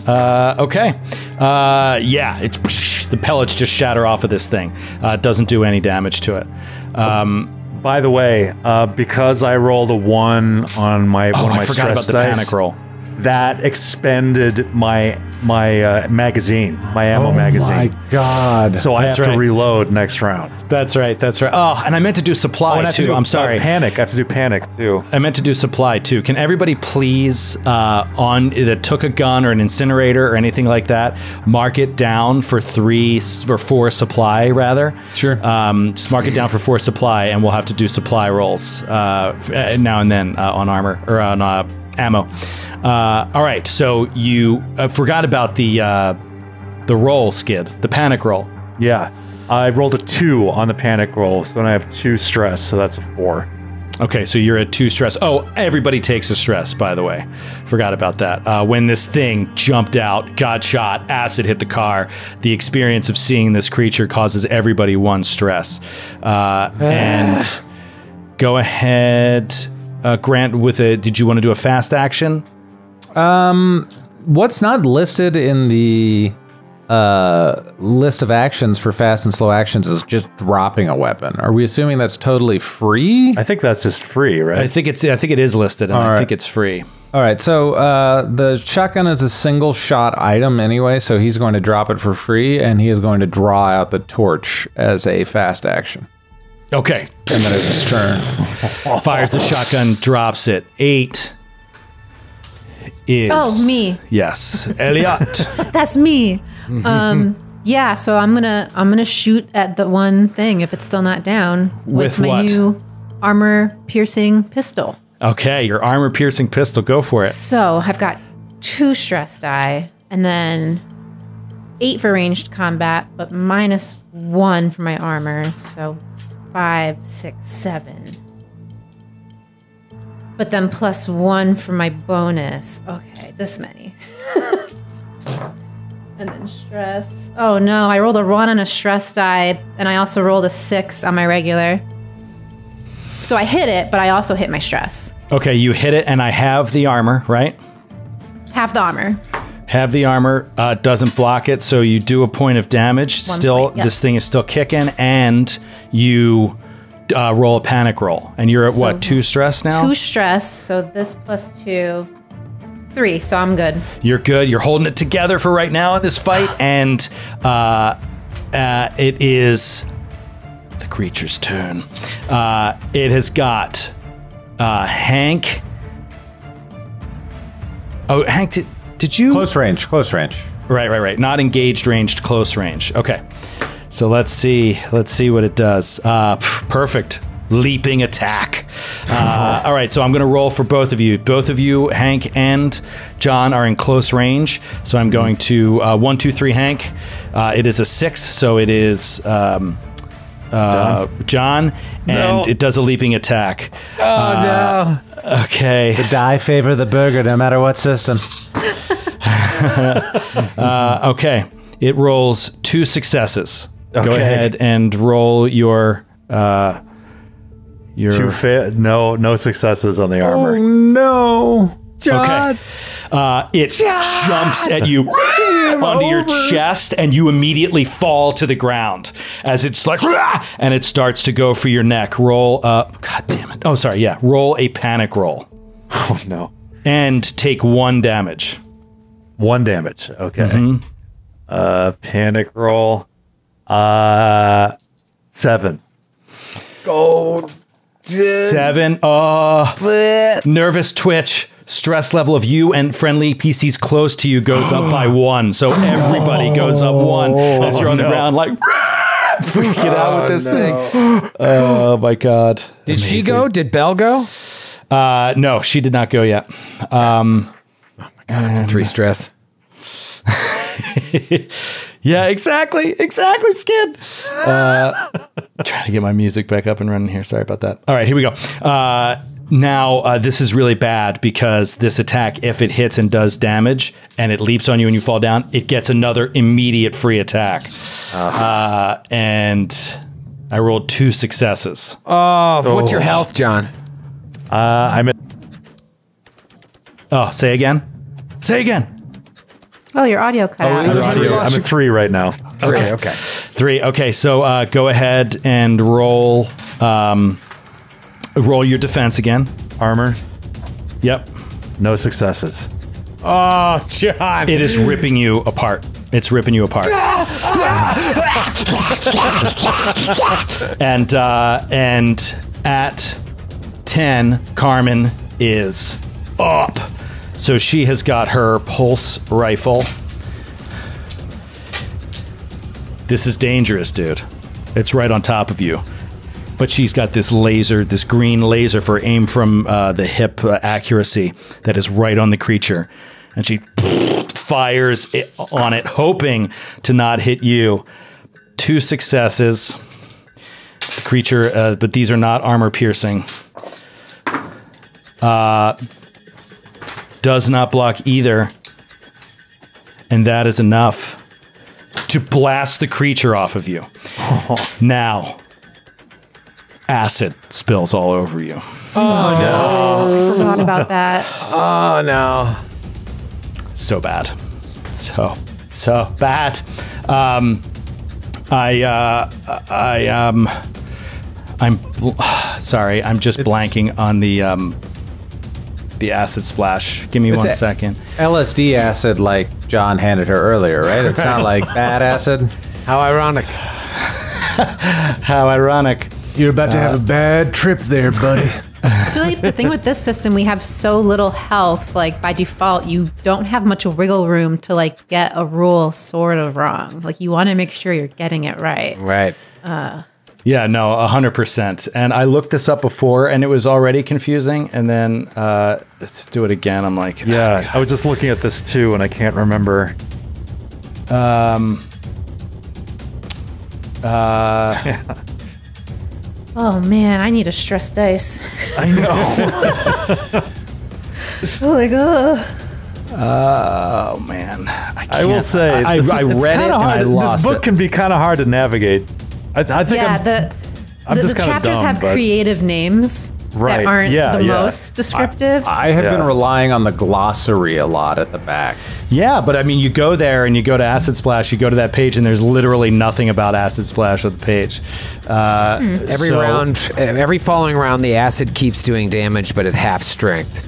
Okay. The pellets just shatter off of this thing. It doesn't do any damage to it. By the way, because I rolled a 1 on my one of my I forgot about stress the dice, panic roll. that expended my magazine, my ammo magazine. My God. So I have That's to right. reload next round. That's right. That's right. Oh, and I meant to do supply and I have to too. do I'm sorry. Panic. I have to do panic too. I meant to do supply too. Can everybody please, on that took a gun or an incinerator or anything like that, mark it down for 4 supply rather? Sure. Just mark it down for 4 supply, and we'll have to do supply rolls now and then on armor or on ammo. All right. So you forgot about the roll, Skid, the panic roll. Yeah. I rolled a 2 on the panic roll, so then I have 2 stress, so that's a 4. Okay, so you're at 2 stress. Oh, everybody takes a stress, by the way. Forgot about that. When this thing jumped out, got shot, acid hit the car, the experience of seeing this creature causes everybody 1 stress. And go ahead, Grant, with a... Did you want to do a fast action? What's not listed in the list of actions for fast and slow actions is just dropping a weapon. Are we assuming that's totally free? I think that's just free, right? I think it is listed, and I think it's free. All right, so the shotgun is a single shot item anyway, so he's going to drop it for free, and he is going to draw out the torch as a fast action. Okay. And then it's his turn. Fires the shotgun, drops it. 8 is... Oh, me. Yes. Elliot. That's me. Yeah, so I'm gonna shoot at the one thing if it's still not down With my what? new armor-piercing pistol. Okay, your armor-piercing pistol. Go for it. So I've got 2 stress die, and then 8 for ranged combat, but -1 for my armor, so 5, 6, 7. But then +1 for my bonus. Okay, this many. And then stress. Oh no, I rolled a 1 on a stress die, and I also rolled a 6 on my regular. So I hit it, but I also hit my stress. Okay, you hit it, and I have the armor, right? Half the armor. Have the armor, doesn't block it, so you do a point of damage. Point, yep. This thing is still kicking, and you roll a panic roll. And you're at So what, 2 stress now? 2 stress, so this +2, 3, so I'm good. You're good. You're holding it together for right now in this fight, and it is the creature's turn. It has got Hank. Oh, Hank, did you... Close range. Right. Not engaged, ranged, close range. Okay. So let's see what it does. Perfect. Leaping attack. All right, so I'm going to roll for both of you. Both of you, Hank and John, are in close range. So I'm going to 1, 2, 3, Hank. It is a 6, so it is John, and it does a leaping attack. Oh, no. Okay. The die favor the burger, no matter what system. Okay. It rolls 2 successes. Go Okay. ahead and roll your 2 no successes on the armor. No. Okay. It jumps at you onto your chest, and you immediately fall to the ground as it's like, "Rah!" and it starts to go for your neck. Roll up. God damn it. Oh, sorry. Yeah. Roll a panic roll Oh no. and take 1 damage. 1 damage. Okay. Mm-hmm. Panic roll. 7. Gold. 7. Nervous twitch. Stress level of you and friendly PCs close to you goes up by 1. So everybody goes up 1 as you're on the ground, like freaking out with this thing. Oh my God. Did she go? Did Belle go? No, she did not go yet. God, 3 stress. Yeah, exactly, Skid. Trying to get my music back up and running here. Sorry about that. All right, here we go. Now, this is really bad because this attack, if it hits and does damage and it leaps on you and you fall down, it gets another immediate free attack. And I rolled 2 successes. Oh, what's your health, John? I'm at Oh, say again. Say again. Oh, your audio cut out. I'm at 3 right now. Okay. 3. Okay, so go ahead and roll Roll your defense again. Armor, Yep. no successes. Oh, John. It is ripping you apart. It's ripping you apart. and at 10, Carmen is up. So she has got her pulse rifle. This is dangerous, dude. It's right on top of you. But she's got this laser, this green laser for aim from the hip accuracy that is right on the creature. And she fires on it, hoping to not hit you. 2 successes. The creature, but these are not armor piercing. Does not block either. And that is enough to blast the creature off of you. Now, acid spills all over you. I forgot about that. Oh, no. So bad. So bad. I'm sorry. I'm just blanking on the acid splash. Give me 1 second. LSD acid, like John handed her earlier, right? It's not like bad acid. How ironic. How ironic. You're about to have a bad trip there, buddy. I feel like the thing with this system, we have so little health. Like by default, you don't have much wiggle room to like get a rule sort of wrong. Like you want to make sure you're getting it right. Right. Yeah, no, 100%. And I looked this up before, and it was already confusing. And then let's do it again. I'm like, Yeah, I was just looking at this too, and I can't remember. Oh man, I need a stress dice. I know. Oh my god. oh man, I will say, I read it and I lost This book it. can be kind of hard to navigate. I think Yeah, I'm the just kinda chapters dumb, have but- creative names Right, that aren't yeah, the yeah. most descriptive. I have been Yeah. relying on the glossary a lot at the back. Yeah, but I mean, you go there and you go to Acid Splash, you go to that page, and there's literally nothing about Acid Splash on the page. Every following round, the acid keeps doing damage, but at half strength.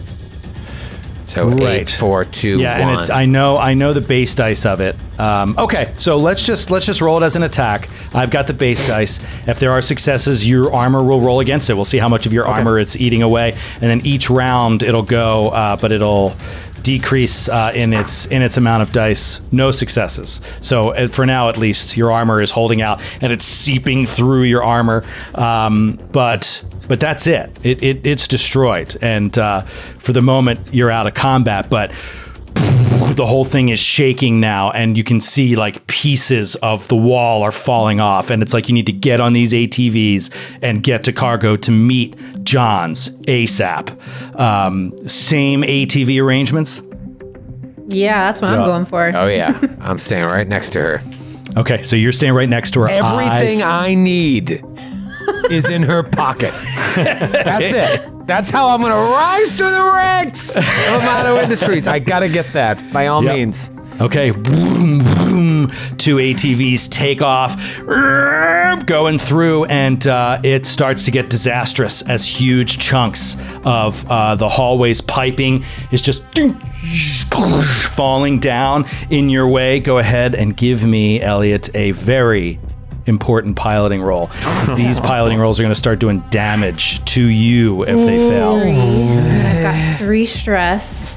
So Right. 8, 4, 2, Yeah, 1. and it's I know the base dice of it. Okay, so let's just roll it as an attack. I've got the base dice. If there are successes, your armor will roll against it. We'll see how much of your armor it's eating away, and then each round it'll go, but it'll decrease in its amount of dice. No successes. So for now, at least, your armor is holding out, and it's seeping through your armor. But that's it. It's destroyed, and for the moment, you're out of combat. But the whole thing is shaking now, and you can see like pieces of the wall are falling off, and it's like you need to get on these ATVs and get to cargo to meet John's ASAP. Same ATV arrangements. Yeah, that's what I'm going for. Oh, yeah. I'm staying right next to her. Okay, so you're staying right next to her. Everything eyes. I need is in her pocket. That's it. That's how I'm going to rise through the ranks of Amato Industries. I got to get that, by all Yep. means. Okay, boom, boom. 2 ATVs take off, going through, and it starts to get disastrous as huge chunks of the hallway's piping is just falling down in your way. Go ahead and give me, Elliot, a very important piloting roll. 'Cause these piloting rolls are going to start doing damage to you if they fail. 3. I've got 3 stress.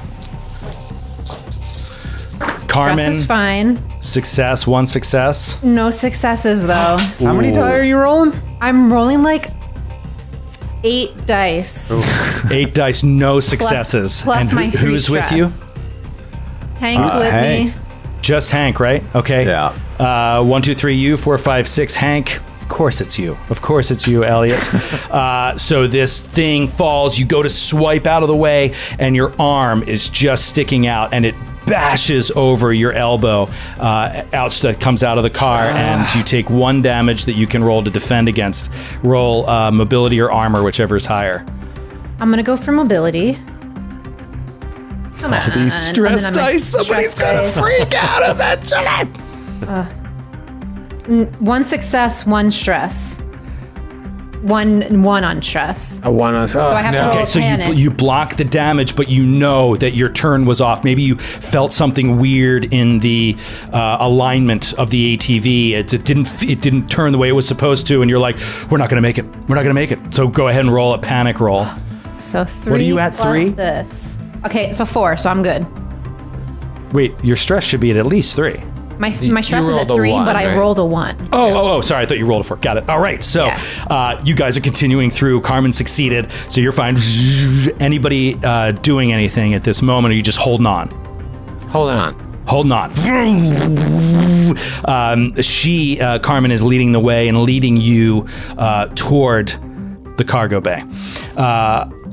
Carmen, Stress is fine. success, 1 success. No successes though. How many die are you rolling? I'm rolling like 8 dice. 8 dice, no Plus- successes. Plus and my 3 who's stress. with you? Hank's with Hank. me. Just Hank, right? Okay. Yeah. 1, 2, 3, you. 4, 5, 6, Hank. Of course it's you. Of course it's you, Elliot. So this thing falls. You go to swipe out of the way, and your arm is just sticking out, and it bashes over your elbow that comes out of the car, and you take 1 damage that you can roll to defend against. Roll mobility or armor, whichever is higher. I'm gonna go for mobility. Come on. These stress And then I'm dice. Somebody's stress gonna dice. freak out eventually. 1 success, 1 stress. one on stress. A 1 on. So I have to roll Okay, so panic. you block the damage, but you know that your turn was off. Maybe you felt something weird in the alignment of the ATV. It didn't turn the way it was supposed to, and you're like, we're not going to make it. We're not going to make it. So go ahead and roll a panic roll. So 3 What are you at, plus 3? this. Okay, so 4, so I'm good. Wait, your stress should be at least 3. My stress is at rolled a 3, 1, but I right? rolled a 1. Oh, sorry. I thought you rolled a 4. Got it. All right. So you guys are continuing through. Carmen succeeded. So you're fine. Anybody doing anything at this moment, or are you just holding on? Holding on. Holding on. Carmen is leading the way and leading you toward the cargo bay.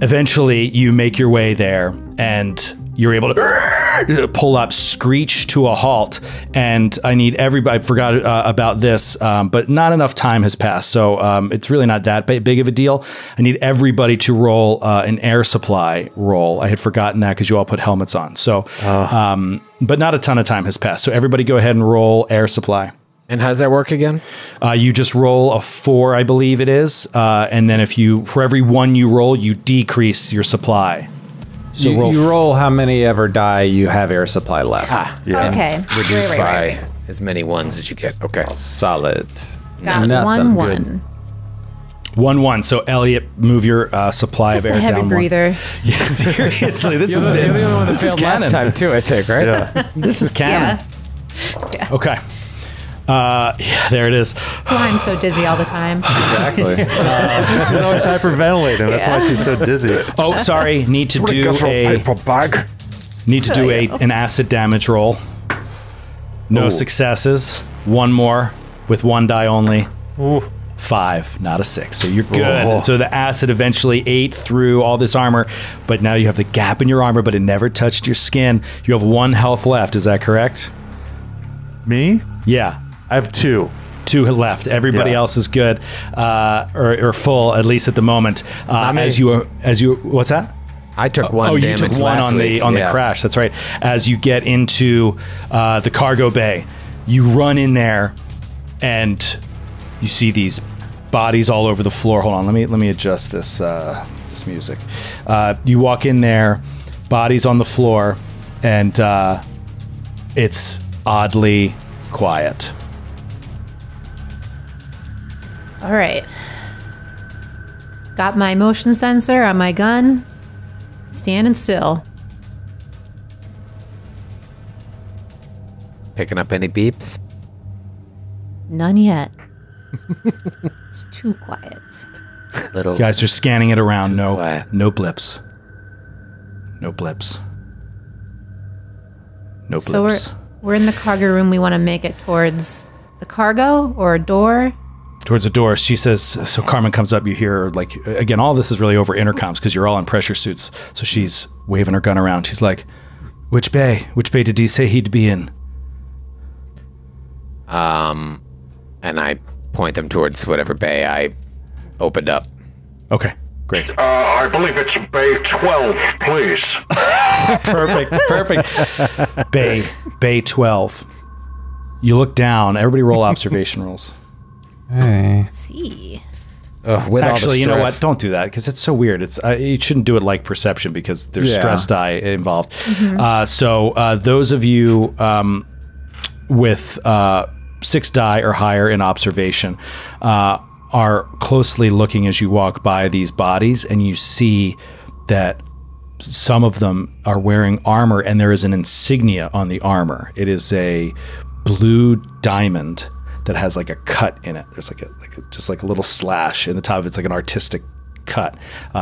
Eventually, you make your way there, and you're able to pull up, screech to a halt, and I need everybody. I forgot about this, but not enough time has passed, so it's really not that big of a deal. I need everybody to roll an air supply roll. I had forgotten that because you all put helmets on. So, but not a ton of time has passed. So everybody, go ahead and roll air supply. And how does that work again? You just roll a 4, I believe it is, and then for every 1 you roll, you decrease your supply. So You roll how many ever die you have air supply left. Okay. Reduced Right. by as many 1s as you get. Okay. Solid. Got Nothing. 1. 1-1. So Elliot, move your supply Just of a air heavy down 1. breazer. Yeah, seriously, this is big. This is canon. time too, I think, right? Yeah. This is canon. Yeah. Okay. Yeah, there it is. That's why I'm so dizzy all the time. Exactly. She's always hyperventilating. That's why she's so dizzy. Oh, sorry. Need to do Get a paper bag. an acid damage roll. No successes. 1 more with 1 die only. Ooh. 5, not a 6. So you're good. And so the acid eventually ate through all this armor, but now you have the gap in your armor, but it never touched your skin. You have 1 health left. Is that correct? Me? Yeah. I have 2. 2 left. Everybody Yeah. else is good, or full, at least at the moment. As you, what's that? I took 1 Oh, you damage took 1 last on week. the crash. That's right. As you get into the cargo bay, you run in there, and you see these bodies all over the floor. Hold on, let me adjust this this music. You walk in there, bodies on the floor, and it's oddly quiet. All right. Got my motion sensor on my gun. Standing still. Picking up any beeps? None yet. It's too quiet. Little. You guys are scanning it around. No, quiet. no blips. No blips. No So blips. we're in the cargo room. We want to make it towards the cargo or a door. Towards the door, she says, so Carmen comes up, you hear her, like, again, all this is really over intercoms because you're all in pressure suits. So she's waving her gun around. She's like, which bay did he say he'd be in? And I point them towards whatever bay I opened up. Okay, great. I believe it's Bay 12, please. Perfect. Bay 12. You look down. Everybody roll observation rolls. Hey. Let's see. With all Actually, the you know what? stress. Don't do that because it's so weird. It's you shouldn't do it like perception because there's Yeah. stress die involved. So those of you with 6 die or higher in observation are closely looking as you walk by these bodies, and you see that some of them are wearing armor, and there is an insignia on the armor. It is a blue diamond that has like a cut in it. There's just like a little slash in the top of it. It's like an artistic cut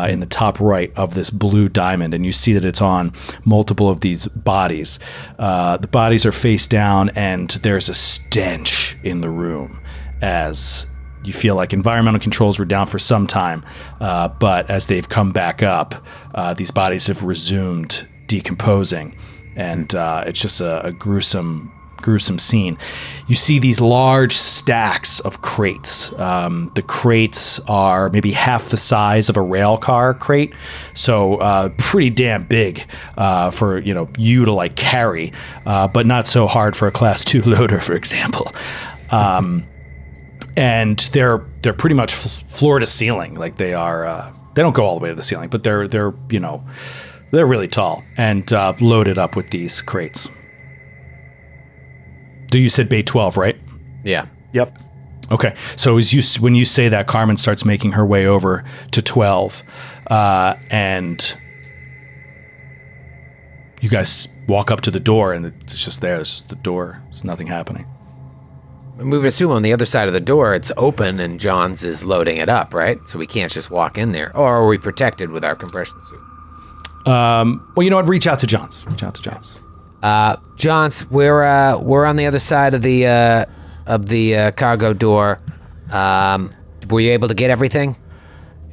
in the top right of this blue diamond, and you see that it's on multiple of these bodies. The bodies are face down, and there's a stench in the room as you feel like environmental controls were down for some time, but as they've come back up, these bodies have resumed decomposing, and it's just a gruesome scene. You see these large stacks of crates. The crates are maybe half the size of a rail car crate, so pretty damn big for you to like carry, but not so hard for a class 2 loader, for example. and they're pretty much floor to ceiling. Like they are. They don't go all the way to the ceiling, but they're they're really tall and loaded up with these crates. You said bay 12, right? Yeah. Yep. Okay, so when you say that, Carmen starts making her way over to 12, and you guys walk up to the door, and it's just there. It's just the door. There's nothing happening. We would assume on the other side of the door it's open and John's is loading it up, right? So we can't just walk in there. Or are we protected with our compression suits? Well, you know what? Reach out to John's. Reach out to John's. John's, we're on the other side of the cargo door. Were you able to get everything?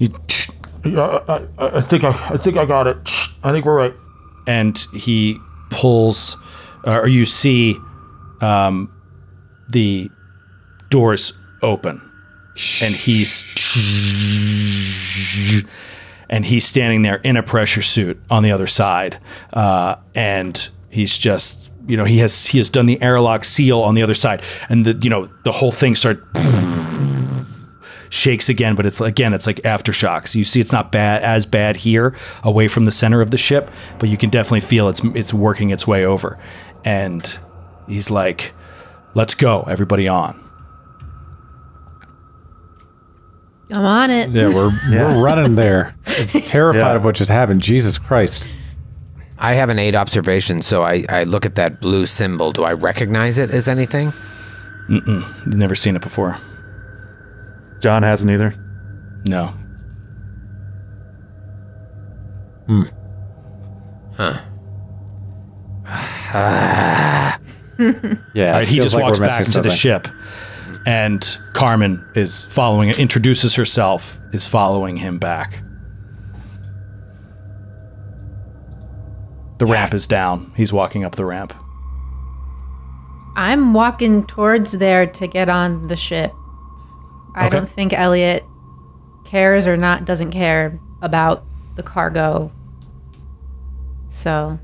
I think I got it. I think we're right. And he pulls, or you see, the doors open, and he's standing there in a pressure suit on the other side, and he's just, he has done the airlock seal on the other side, and the whole thing shakes again, but it's like aftershocks. You see, it's not as bad here, away from the center of the ship, but you can definitely feel it's working its way over, and he's like, "Let's go, everybody on." I'm on it. Yeah, we're running there. Terrified of what just happened. Jesus Christ. I have an 8 observation, so I look at that blue symbol. Do I recognize it as anything? You've never seen it before. John hasn't either. No. Yeah. He just walks back into the ship, and Carmen is following, introduces herself, is following him back. The ramp is down. He's walking up the ramp. I'm walking towards there to get on the ship. I don't think Elliot cares or doesn't care about the cargo. So.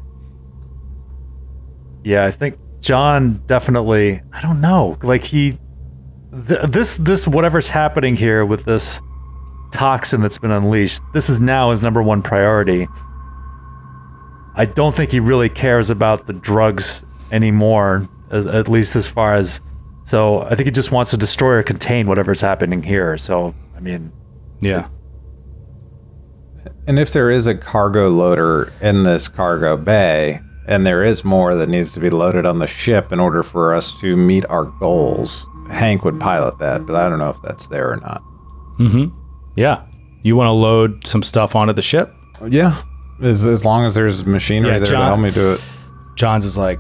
Yeah, I think John definitely, I don't know, like this whatever's happening here with this toxin that's been unleashed, this is now his number one priority. I don't think he really cares about the drugs anymore, at least as far as, so I think he just wants to destroy or contain whatever's happening here. So, I mean, yeah. And if there is a cargo loader in this cargo bay, and there is more that needs to be loaded on the ship in order for us to meet our goals, Hank would pilot that, but I don't know if that's there or not. Mm-hmm. Yeah. You want to load some stuff onto the ship? Yeah. As long as there's machinery there to help me do it. John's is like,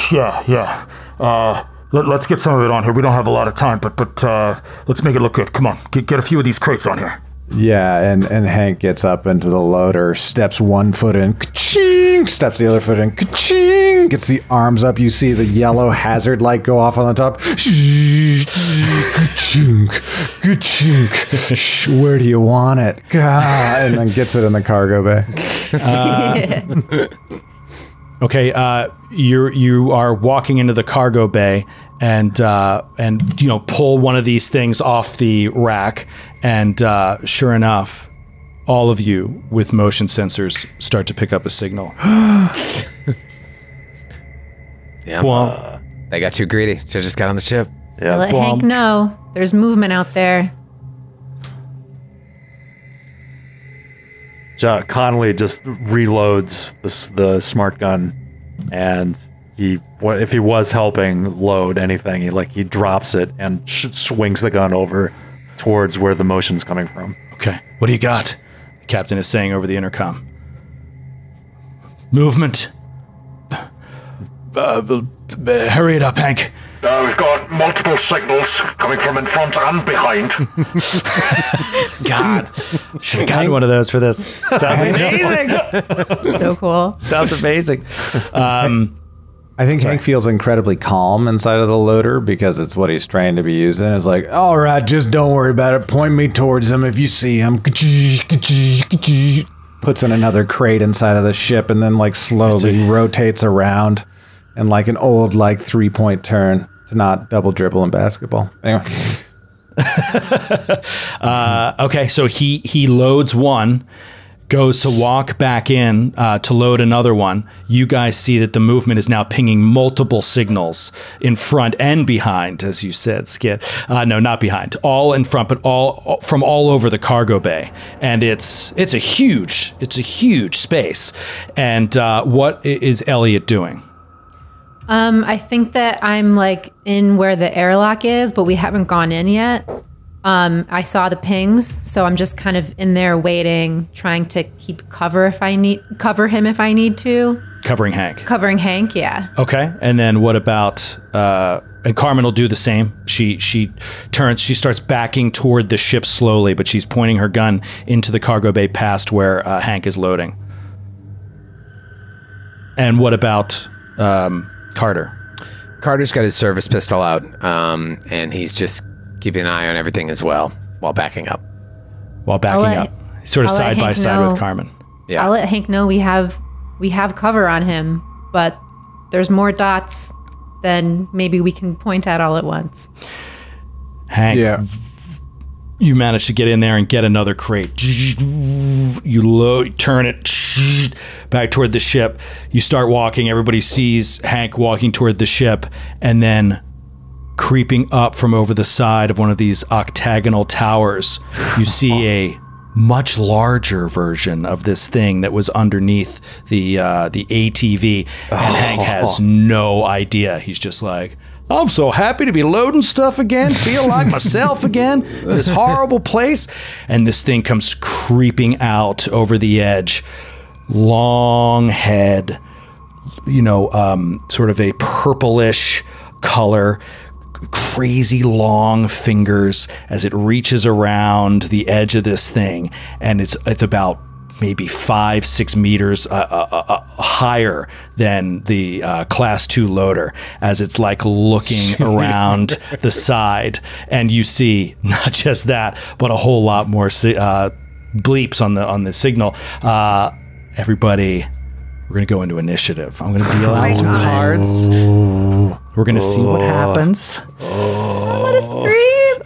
Yeah. Let's get some of it on here. We don't have a lot of time, but let's make it look good. Come on, get a few of these crates on here. Yeah, and Hank gets up into the loader, steps one foot in, ka-ching, steps the other foot in, ka-ching, gets the arms up. You see the yellow hazard light go off on the top. Ka-ching, ka-ching. Where do you want it? And then gets it in the cargo bay. okay, you are walking into the cargo bay and pull one of these things off the rack, and sure enough, all of you with motion sensors start to pick up a signal. Yeah. Well, they got too greedy. Should've just got on the ship. yeah. Let Hank know there's movement out there. Connolly just reloads the smart gun, and if he was helping load anything, he drops it and swings the gun over towards where the motion's coming from. Okay, what do you got? The captain is saying over the intercom. Movement. Hurry it up, Hank. We've got multiple signals coming from in front and behind. God, should have gotten one of those for this. Sounds amazing. So cool. Sounds amazing. I think Hank feels incredibly calm inside of the loader because it's what he's trained to be using. It's like, all right, just don't worry about it. Point me towards him if you see him. Puts in another crate inside of the ship and then slowly rotates around and an old 3-point turn to not double dribble in basketball. Anyway. Okay, so he loads one, goes to walk back in to load another one. You guys see that the movement is now pinging multiple signals in front and behind, as you said, Skid. No, not behind. All in front, but all from all over the cargo bay. And it's a huge space. And what is Elliot doing? I think that I'm like in where the airlock is, but we haven't gone in yet. I saw the pings, so I'm just kind of in there waiting, trying to keep cover him if I need to. Covering Hank. Covering Hank, yeah. Okay, and then what about? And Carmen will do the same. She starts backing toward the ship slowly, but she's pointing her gun into the cargo bay past where Hank is loading. And what about Carter? Carter's got his service pistol out, and he's just keeping an eye on everything as well while backing up. Sort of side by side with Carmen. Yeah. I'll let Hank know we have cover on him, but there's more dots than maybe we can point at all at once. Hank, you manage to get in there and get another crate. You turn it back toward the ship. You start walking. Everybody sees Hank walking toward the ship, and then creeping up from over the side of one of these octagonal towers, you see a much larger version of this thing that was underneath the ATV, and Hank has no idea. He's just like, I'm so happy to be loading stuff again, feel like myself again, this horrible place. And this thing comes creeping out over the edge, long head, sort of a purplish color, crazy long fingers as it reaches around the edge of this thing, and it's about maybe 5-6 meters higher than the class 2 loader, as it's like looking around the side, and you see not just that, but a whole lot more bleeps on the signal. Everybody, we're going to go into initiative. I'm going to deal out some cards. We're going to see what happens. I want to scream.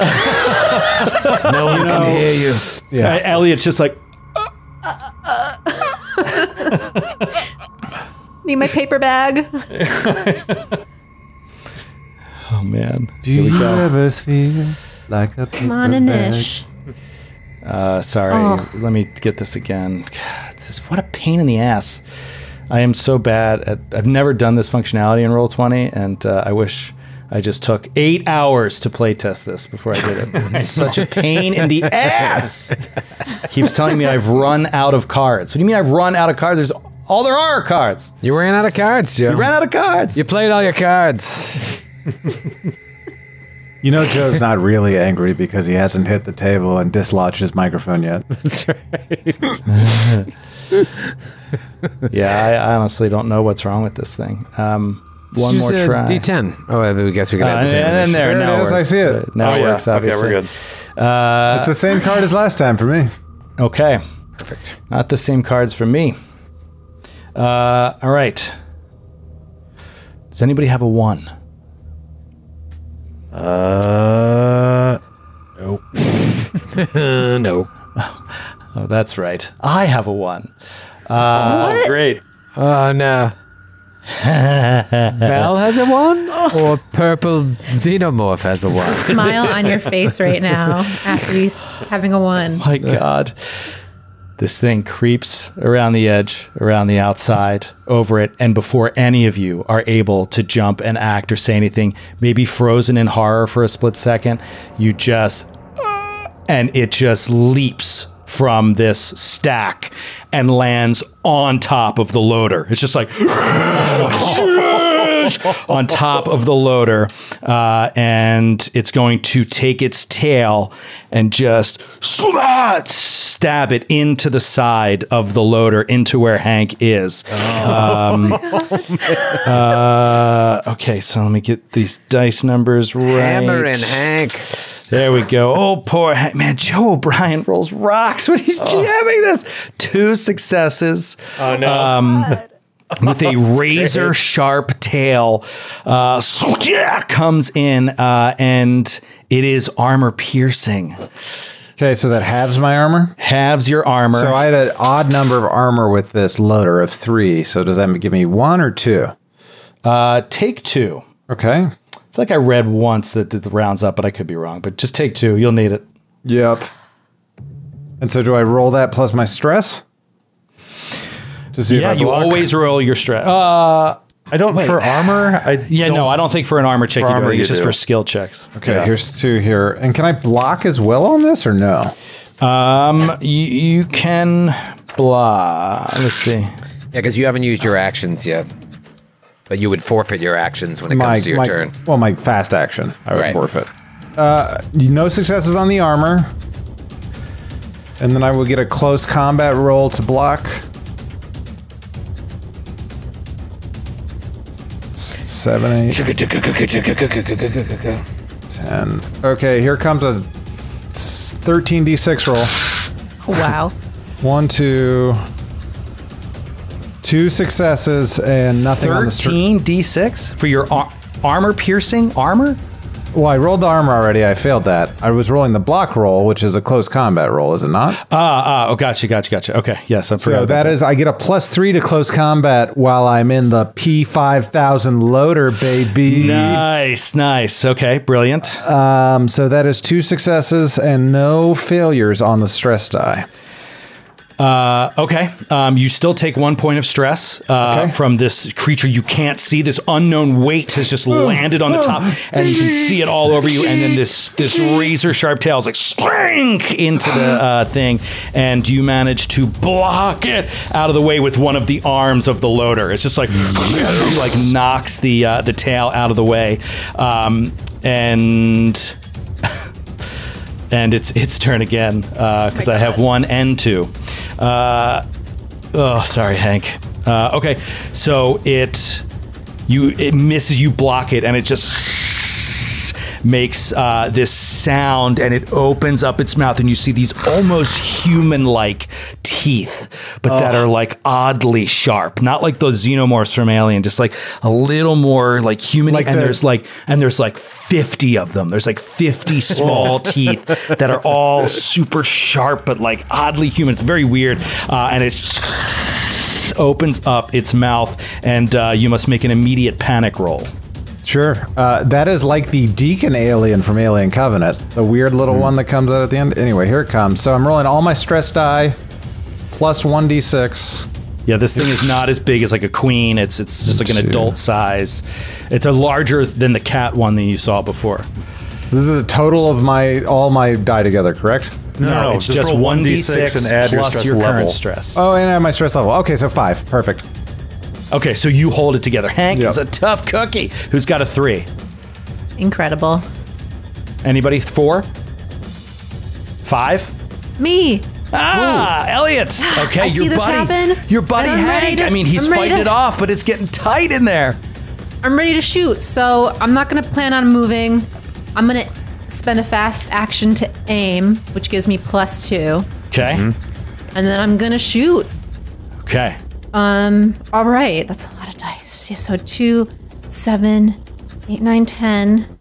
No one can hear you. Yeah. Elliot's just like, Need my paper bag. oh man. Do you ever feel like a Come on, Naish. Sorry, let me get this again. God, what a pain in the ass. I am so bad at. I've never done this functionality in Roll20, and I wish I just took 8 hours to play test this before I did it. It's such a pain in the ass. Keeps telling me I've run out of cards. What do you mean I've run out of cards? There are cards. You ran out of cards, Joe. You ran out of cards. You played all your cards. Joe's not really angry because he hasn't hit the table and dislodged his microphone yet. That's right. Yeah, I honestly don't know what's wrong with this thing. One more try. D10. Oh, I guess we could add the same. And there it now is. I see it. Now Oh, it yeah. works, obviously. Okay, we're good. It's the same card as last time for me. Okay. Perfect. Not the same cards for me. All right. Does anybody have a 1? Nope. No. Oh, that's right. I have a 1. Oh, great. Oh, no. Belle has a 1? Or Purple Xenomorph has a 1? Smile on your face right now after you having a 1. My God. This thing creeps around the edge, around the outside, over it, and before any of you are able to jump and act or say anything, maybe frozen in horror for a split second, you just... and it just leaps from this stack and lands on top of the loader. It's just like... on top of the loader, and it's going to take its tail and just stab it into the side of the loader, into where Hank is. Okay, so let me get these dice numbers right. Hammering Hank. There we go. Oh, poor Hank. Man, Joe O'Brien rolls rocks when he's jamming this. 2 successes. Oh, no. with a razor sharp tail comes in, and it is armor piercing. Okay, so that halves my armor? Halves your armor. So I had an odd number of armor with this loader of 3. So does that give me 1 or 2? Take 2. Okay. I feel like I read once that the rounds up, but I could be wrong. But just take 2. You'll need it. Yep. And so do I roll that plus my stress? To see if I you block? always roll your stress. I don't for armor. I don't think for an armor check you do it. It's just for skill chechecks. Okay, here's 2 here. And can I block as well on this or no? You can block. Let's see. Yeah, because you haven't used your actions yet. But you would forfeit your actions when it comes to your turn. Well, my fast action, I would forfeit. No successes on the armor. And then I will get a close combat roll to block. 7, 8, 10. Okay, here comes a 13d6 roll. Wow. 1, 2, 2 successes and nothing on the 13d6 for your armor piercing armor? Well, I rolled the armor already. I failed that. I was rolling the block roll, which is a close combat roll, is it not? Gotcha. Okay, yes, I forgot. So that is, I get a +3 to close combat while I'm in the P5000 loader, baby. Nice. Okay, brilliant. So that is 2 successes and no failures on the stress die. Okay. You still take 1 point of stress from this creature you can't see. This unknown weight has just landed on the top, and you can see it all over you. And then this razor sharp tail is like strink into the thing, and you manage to block it out of the way with one of the arms of the loader. It's just like knocks the tail out of the way, and it's turn again because I have 1 and 2. Sorry, Hank. Okay, so it misses, you block it, and it just makes this sound, and it opens up its mouth, and you see these almost human-like teeth, but that are like oddly sharp, not like those xenomorphs from Alien, just like a little more like human. Like there's like 50 of them. There's like 50 small teeth that are all super sharp, but like oddly human. It's very weird, and it opens up its mouth, and you must make an immediate panic roll. Sure. That is like the Deacon alien from Alien Covenant, the weird little one that comes out at the end. Anyway, here it comes. So I'm rolling all my stress die plus 1d6. Yeah, this thing is not as big as like a queen. It's just like an adult size. It's a larger than the cat one that you saw before. So this is a total of all my die together, correct? No, it's just 1d6 and add plus your current stress. Oh, and add my stress level. Okay, so 5. Perfect. Okay, so you hold it together. Hank is a tough cookie. Who's got a 3? Incredible. Anybody? 4? 5? Me. Elliot. Okay, I see this happen. Your buddy Hank. I mean, he's fighting it off, but it's getting tight in there. I'm ready to shoot, so I'm not going to plan on moving. I'm going to spend a fast action to aim, which gives me +2. Okay. And then I'm going to shoot. Okay. All right. That's a lot of dice. Yeah, so 2, 7, 8, 9, 10,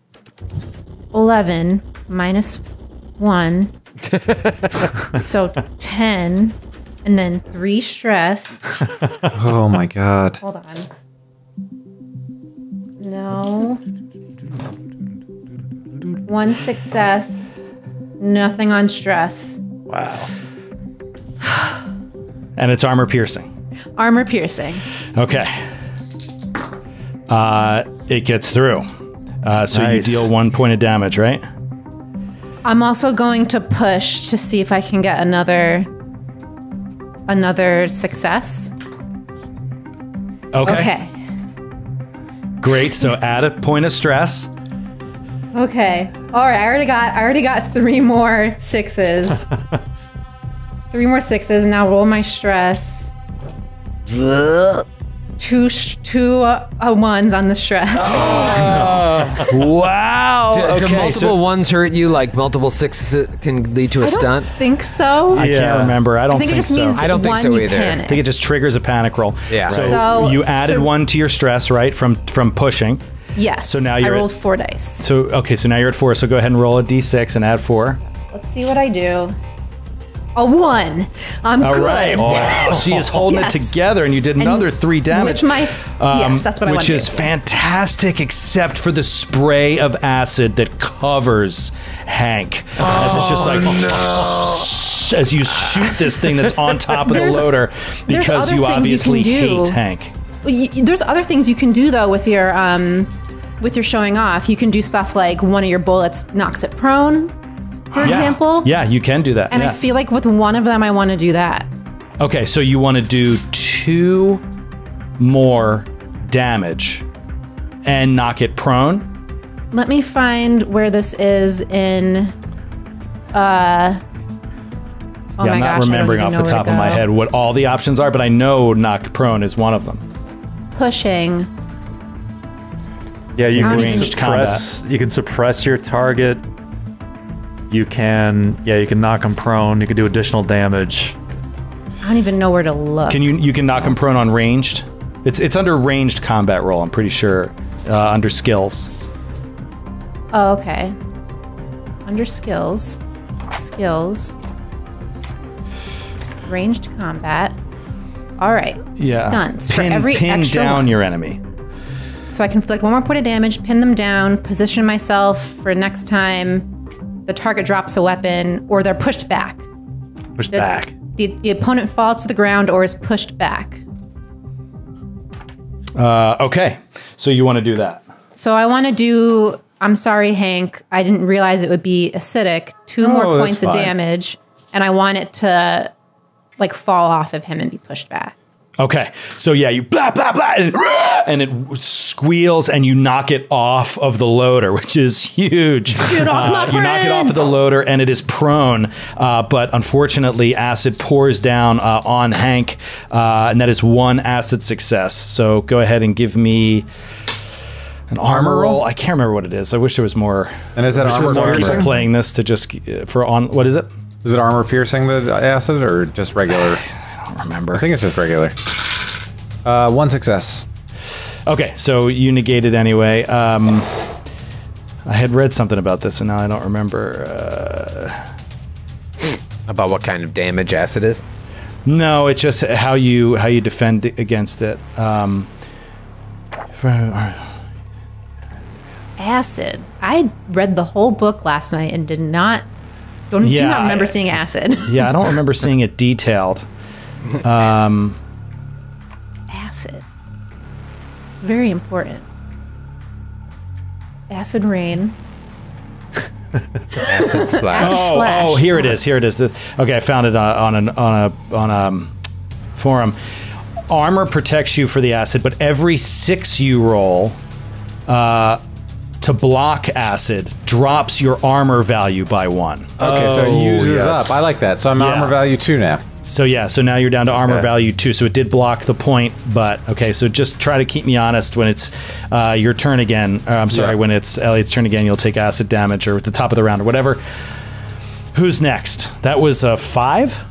11, -1. So 10, and then 3 stress. Oh my god. Hold on. No. 1 success. Nothing on stress. Wow. And it's armor piercing. Armor piercing. Okay. It gets through. So Nice. you deal 1 point of damage, right? I'm also going to push to see if I can get another success. Okay. Great. So add a point of stress. Okay. All right. I already got 3 more 6s. 3 more 6s. Now roll my stress. Two 2 ones on the stress. Wow. Do multiple ones hurt you like multiple 6s can lead to a stunt? I don't think so. I can't remember. I don't think it just so. means I don't think one so you either. panic. I think it just triggers a panic roll. Yeah. So you added 1 to your stress, right? From pushing. Yes. So now I you're rolled 4 dice. So now you're at 4. So go ahead and roll a d6 and add 4. Let's see what I do. A 1. I'm All good. right. Wow. She is holding it Yes. together, and you did another 3 damage. Yes, that's what I want Which to is do. fantastic, except for the spray of acid that covers Hank. As it's just like as you shoot this thing that's on top of the There's- loader, there's because other you things you obviously can do. hate Hank. There's other things you can do though with your showing off. You can do stuff like one of your bullets knocks it prone, for example. Yeah, you can do that. And I feel like with one of them, I want to do that. Okay, so you want to do 2 more damage and knock it prone. Let me find where this is in. Oh I'm my not gosh, remembering I off don't the even know top where of to my go. head what all the options are, but I know knock prone is one of them. Pushing. Yeah, you can Ranged suppress. You can suppress your target. You can knock them prone. You can do additional damage. I don't even know where to look. You can knock him prone on ranged. It's under ranged combat roll. I'm pretty sure under skills. Oh, okay. Under skills. Ranged combat. All right. Yeah. Stunts. Pin, for every pin extra down one. your enemy. So I can inflict 1 more point of damage, pin them down, position myself for next time the target drops a weapon or they're pushed back. Push back. The opponent falls to the ground or is pushed back. Okay, so you want to do that. So I want to do, I'm sorry, Hank, I didn't realize it would be acidic. 2 more that's points of fine. damage, and I want it to like fall off of him and be pushed back. Okay, so yeah, you blah blah blah, and it squeals, and you knock it off of the loader, which is huge. Get off my You knock it off of the loader, and it is prone. But unfortunately, acid pours down on Hank, and that is 1 acid success. So go ahead and give me an armor roll. I can't remember what it is. I wish there was more. And is that There's armor more people piercing? playing this to just for on. What is it? Is it armor piercing the acid or just regular? I don't remember. I think it's just regular. 1 success. Okay, so you negate it anyway. I had read something about this, and now I don't remember. About what kind of damage acid is? No, it's just how you defend against it. Acid. I read the whole book last night and do not remember seeing acid. Yeah, I don't remember seeing it detailed. Acid. Very important. Acid rain. Acid splash. Acid splash. Oh, here it is. Okay, I found it on a forum. Armor protects you for the acid, but every 6 you roll to block acid drops your armor value by 1. Okay, so it uses yes. up. I like that. So I'm armor value 2 now. So yeah, so now you're down to armor Okay. value 2. So it did block the point, but okay. So just try to keep me honest when it's your turn again. I'm sorry, Yeah. when it's Elliot's turn again, you'll take acid damage or at the top of the round or whatever. Who's next? That was a 5.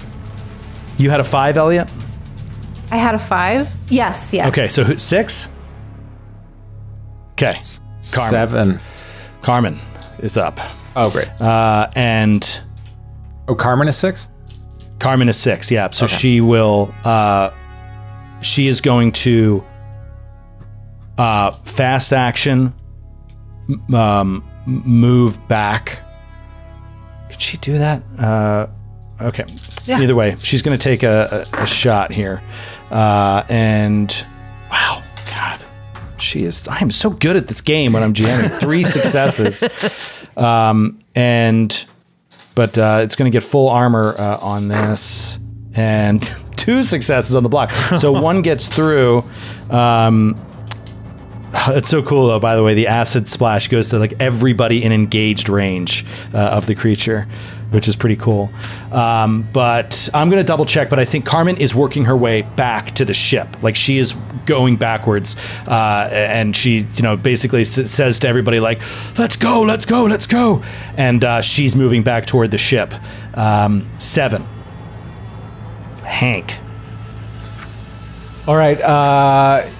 You had a 5, Elliot. I had a 5. Yes, yeah. Okay, so 6. Okay, Carmen. 7. Carmen is up, Oh, great. and Oh, Carmen is 6? Carmen is 6. Yeah, so she will. She is going to fast action, move back. Could she do that? Okay. Yeah. Either way, she's going to take a shot here, and wow, God, she is. I am so good at this game when I'm GMing. 3 successes, But it's going to get full armor on this, and 2 successes on the block. So 1 gets through, It's so cool, though, by the way. The acid splash goes to like everybody in engaged range of the creature, which is pretty cool. But I'm going to double check, but I think Carmen is working her way back to the ship. Like, she is going backwards, and she, basically says to everybody, like, let's go, let's go, let's go. And she's moving back toward the ship. 7. Hank. All right.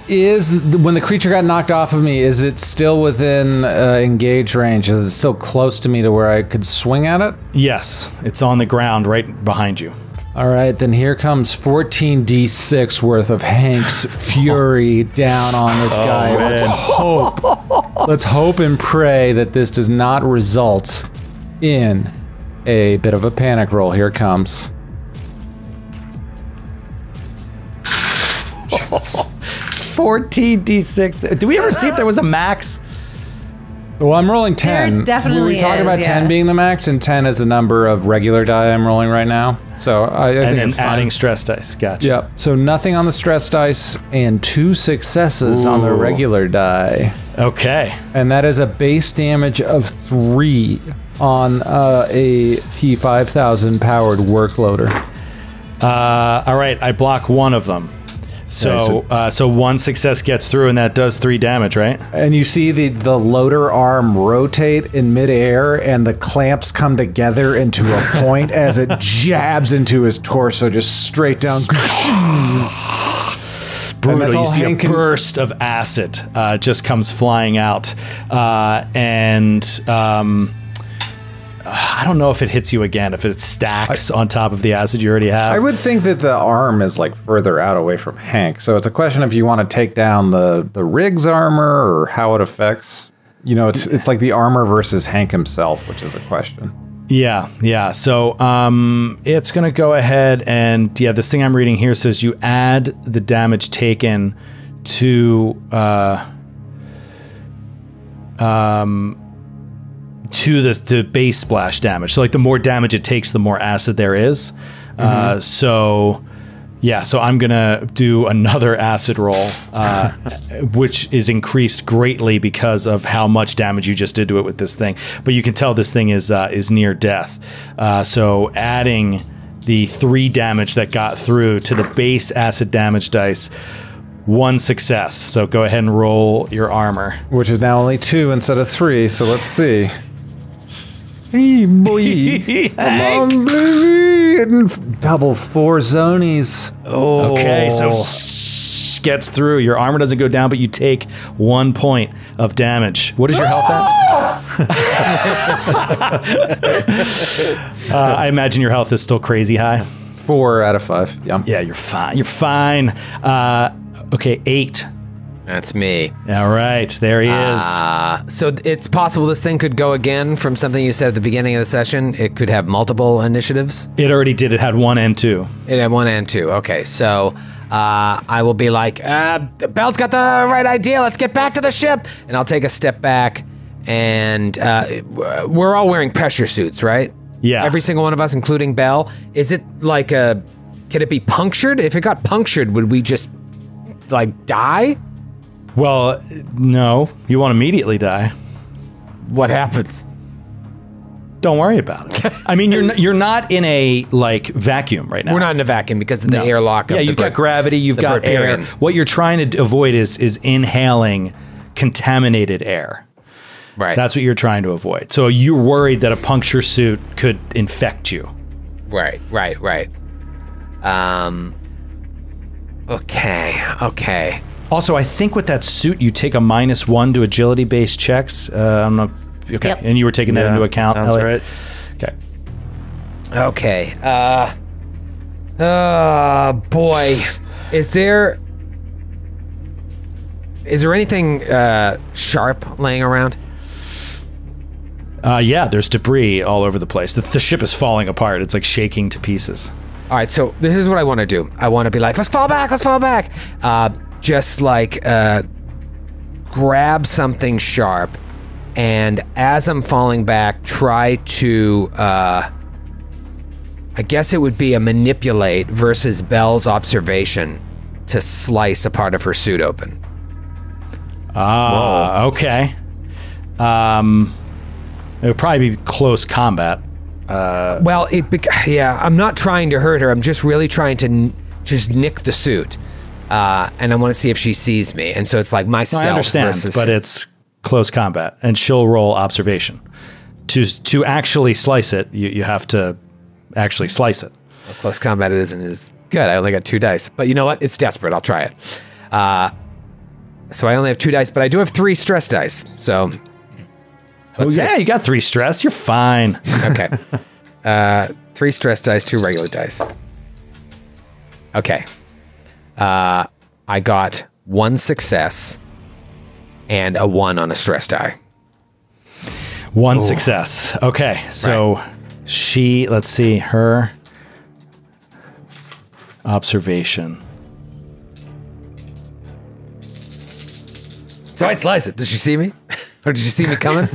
When the creature got knocked off of me, is it still within engage range? Is it still close to me to where I could swing at it? Yes, it's on the ground right behind you. All right, then here comes 14d6 worth of Hank's fury down on this guy. Let's hope and pray that this does not result in a bit of a panic roll. Here it comes. 14d6. Do we ever see if there was a max? Well, I'm rolling 10. There definitely we talked about 10 being the max, and 10 is the number of regular die I'm rolling right now. So I think it's fine. Adding stress dice. Gotcha. Yep. So nothing on the stress dice and 2 successes on the regular die. Okay. And that is a base damage of 3 on a P5000 powered workloader. All right, I block one of them. So, so one success gets through, and that does 3 damage, right? And you see the loader arm rotate in midair, and the clamps come together into a point as it jabs into his torso, just straight down. Brutal. You see a burst of acid just comes flying out, I don't know if it hits you again, if it stacks on top of the acid you already have. I would think that the arm is like further out away from Hank. So it's a question if you want to take down the rig's armor or how it affects. It's like the armor versus Hank himself, which is a question. Yeah. So it's going to go ahead and, this thing I'm reading here says you add the damage taken to the base splash damage. So like the more damage it takes, the more acid there is. So I'm gonna do another acid roll, which is increased greatly because of how much damage you just did to it with this thing. But you can tell this thing is near death. So adding the 3 damage that got through to the base acid damage dice, 1 success. So go ahead and roll your armor, which is now only 2 instead of 3. So let's see. Hey, boy. Come on, baby. Double 4 zonies. Okay, so gets through. Your armor doesn't go down, but you take 1 point of damage. What is your health at? I imagine your health is still crazy high. 4 out of 5. Yeah, you're fine. You're fine. Okay, 8. That's me. All right, there he is. So it's possible this thing could go again from something you said at the beginning of the session. It could have multiple initiatives. It already did. It had 1 and 2. It had 1 and 2. Okay, so I will be like, Belle's got the right idea. Let's get back to the ship. And I'll take a step back, and we're all wearing pressure suits, right? Yeah. Every single one of us, including Belle. Is it like can it be punctured? If it got punctured, would we just like die? Well, no. You won't immediately die. What happens? Don't worry about it. I mean, you're not in a like vacuum right now. We're not in a vacuum because of the airlock. Yeah, you've got gravity. You've got air. What you're trying to avoid is inhaling contaminated air. Right. That's what you're trying to avoid. So you're worried that a puncture suit could infect you. Right. Okay. Also, I think with that suit, you take a -1 to agility-based checks. I'm not okay, Yep. and you were taking that into account. Sounds right. Okay. Boy, is there anything sharp laying around? Yeah, there's debris all over the place. The ship is falling apart. It's like shaking to pieces. All right, so this is what I want to do. I want to be like, let's fall back. Just like grab something sharp, and as I'm falling back, try to, I guess it would be a manipulate versus Belle's observation to slice a part of her suit open. Okay. It would probably be close combat. Well, I'm not trying to hurt her. I'm just really trying to just nick the suit. And I want to see if she sees me. And so it's like my stealth I understand, versus... but it's close combat, and she'll roll observation. To actually slice it, you have to actually slice it. Well, close combat it isn't as good. I only got 2 dice. But you know what? It's desperate. I'll try it. So I only have 2 dice, but I do have 3 stress dice. So... yeah, you got 3 stress. You're fine. Okay. 3 stress dice, 2 regular dice. Okay. I got 1 success and a 1 on a stress die. 1 success. Okay, so she, let's see, her observation. So I slice it. Does she see me? Or did she see me coming?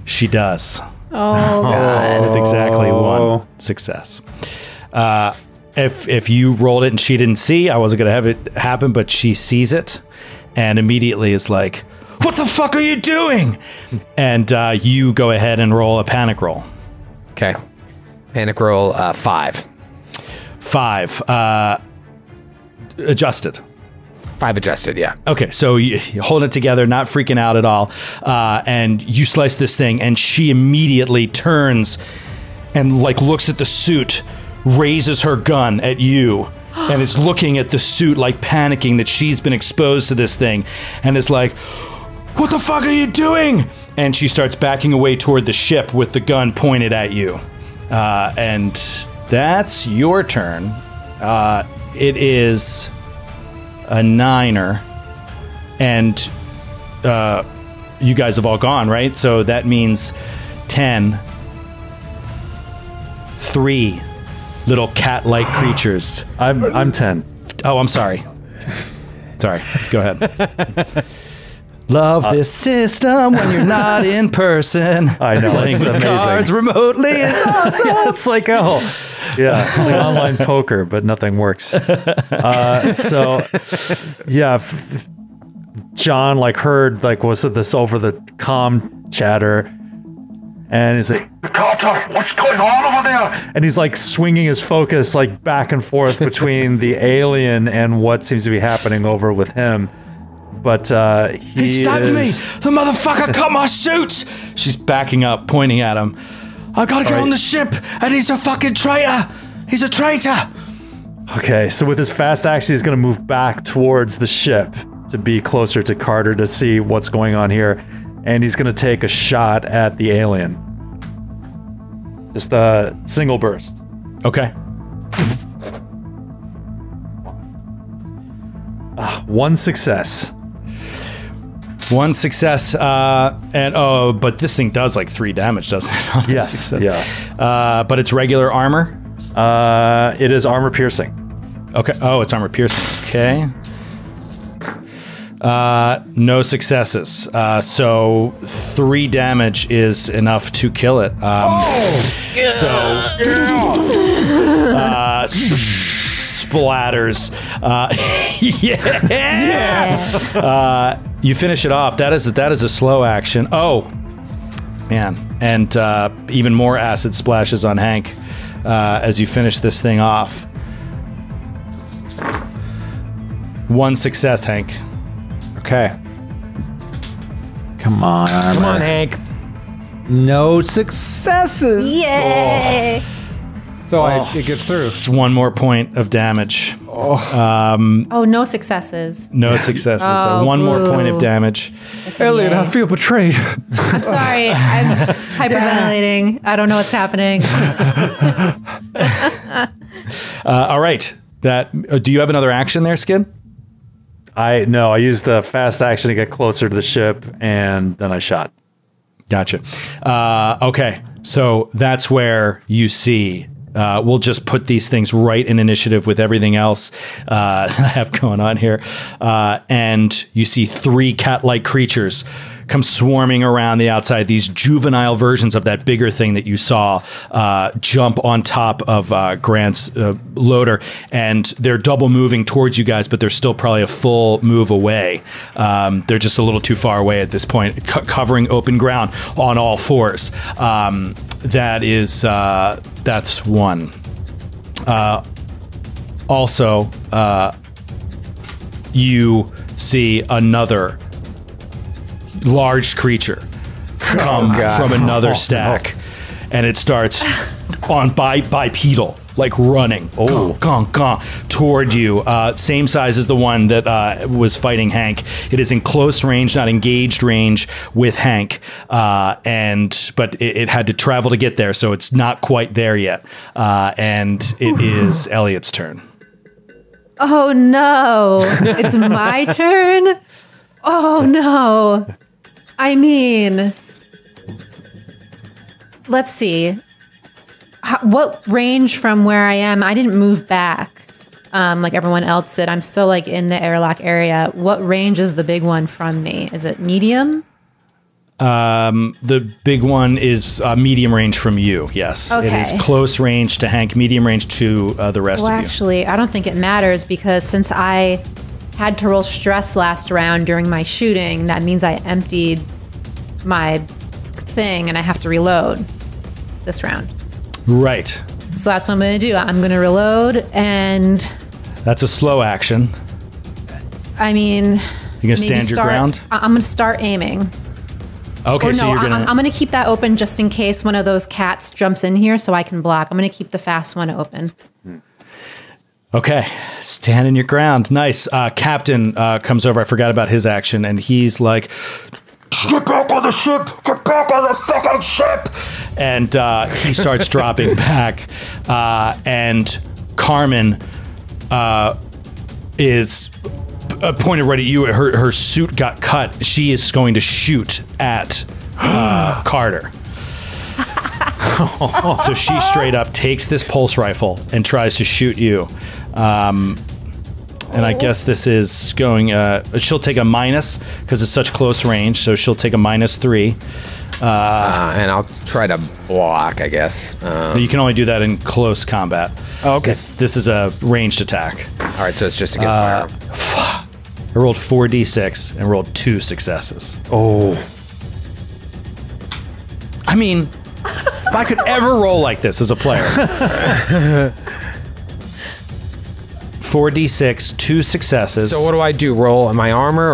She does. Oh, God. With exactly 1 success. If you rolled it and she didn't see, I wasn't going to have it happen, but she sees it and immediately is like, "What the fuck are you doing?" And you go ahead and roll a panic roll. Okay. Panic roll 5. 5. Adjusted. 5 adjusted, yeah. Okay, so you hold it together, not freaking out at all, and you slice this thing, and she immediately turns and like looks at the suit, raises her gun at you, and is looking at the suit like panicking that she's been exposed to this thing, and is like, "What the fuck are you doing?" And she starts backing away toward the ship with the gun pointed at you. And that's your turn. It is a 9er, and you guys have all gone, right? So that means 10. 3 little cat-like creatures. I'm 10. Oh, I'm sorry. Sorry. Go ahead. Love this system when you're not in person. I know. Playing It's with amazing. cards remotely is awesome. It's like, like online poker, but nothing works. John like heard like was it this over the comm chatter, and he's like, Carter, what's going on over there? and he's like swinging his focus like back and forth between the alien and what seems to be happening over with him. But He stabbed me! The motherfucker cut my suit! She's backing up, pointing at him. I gotta get on the ship, and he's a fucking traitor! He's a traitor! Okay, so with his fast action, he's gonna move back towards the ship to be closer to Carter to see what's going on here, and he's gonna take a shot at the alien. Just a single burst. Okay. 1 success. 1 success, but this thing does like 3 damage, doesn't it? On a Yes, success? yeah. But it's regular armor? It is armor piercing. Okay. Oh, it's armor piercing. Okay. No successes. So 3 damage is enough to kill it. Splatters. You finish it off. That is a slow action. Oh, man. And even more acid splashes on Hank as you finish this thing off. 1 success, Hank. Okay. Come on, armor. Come on, Hank. No successes. Yay! So it gets through. It's 1 more point of damage. Oh, no successes. No successes. So Oh, 1 more boo. point of damage. I said Elliot, yay. I feel betrayed. I'm sorry. I'm hyperventilating. I don't know what's happening. All right. Do you have another action there, Skid? I used the fast action to get closer to the ship, and then I shot. Gotcha. Okay. So that's where you see. We'll just put these things right in initiative with everything else that I have going on here. And you see 3 cat-like creatures come swarming around the outside. These juvenile versions of that bigger thing that you saw jump on top of Grant's loader, and they're double moving towards you guys, but they're still probably a full move away. They're just a little too far away at this point, covering open ground on all fours. That's one. Also, you see another large creature come from another stack, and it starts on bipedal, like running toward you. Same size as the one that was fighting Hank. It is in close range, not engaged range with Hank, but it had to travel to get there, so it's not quite there yet. And it is Elliot's turn. Oh no, it's my turn? Oh no. I mean, let's see. What range from where I am? I didn't move back like everyone else did. I'm still like in the airlock area. What range is the big one from me? Is it medium? The big one is medium range from you, yes. Okay. It is close range to Hank, medium range to the rest of you. Actually, I don't think it matters because since I had to roll stress last round during my shooting, that means I emptied my thing and I have to reload this round. Right. So that's what I'm going to do. I'm going to reload, and that's a slow action. I mean, you're going to stand your ground? I'm going to start aiming. Okay, or so no, you're going to... I'm going to keep that open just in case one of those cats jumps in here so I can block. I'm going to keep the fast one open. Okay, standing your ground. Nice. Captain comes over. I forgot about his action, and he's like, "Get back on the ship! Get back on the fucking ship!" And he starts dropping back. And Carmen is pointed right at you. Her suit got cut. She is going to shoot at Carter. So she straight up takes this pulse rifle and tries to shoot you. And I guess this is going, she'll take a minus because it's such close range. So she'll take a -3. And I'll try to block, I guess. You can only do that in close combat. Oh, okay. This is a ranged attack. All right, so it's just against fire. I rolled 4d6 and rolled 2 successes. Oh. I mean, if I could ever roll like this as a player. 4d6, 2 successes. So what do I do? Roll my armor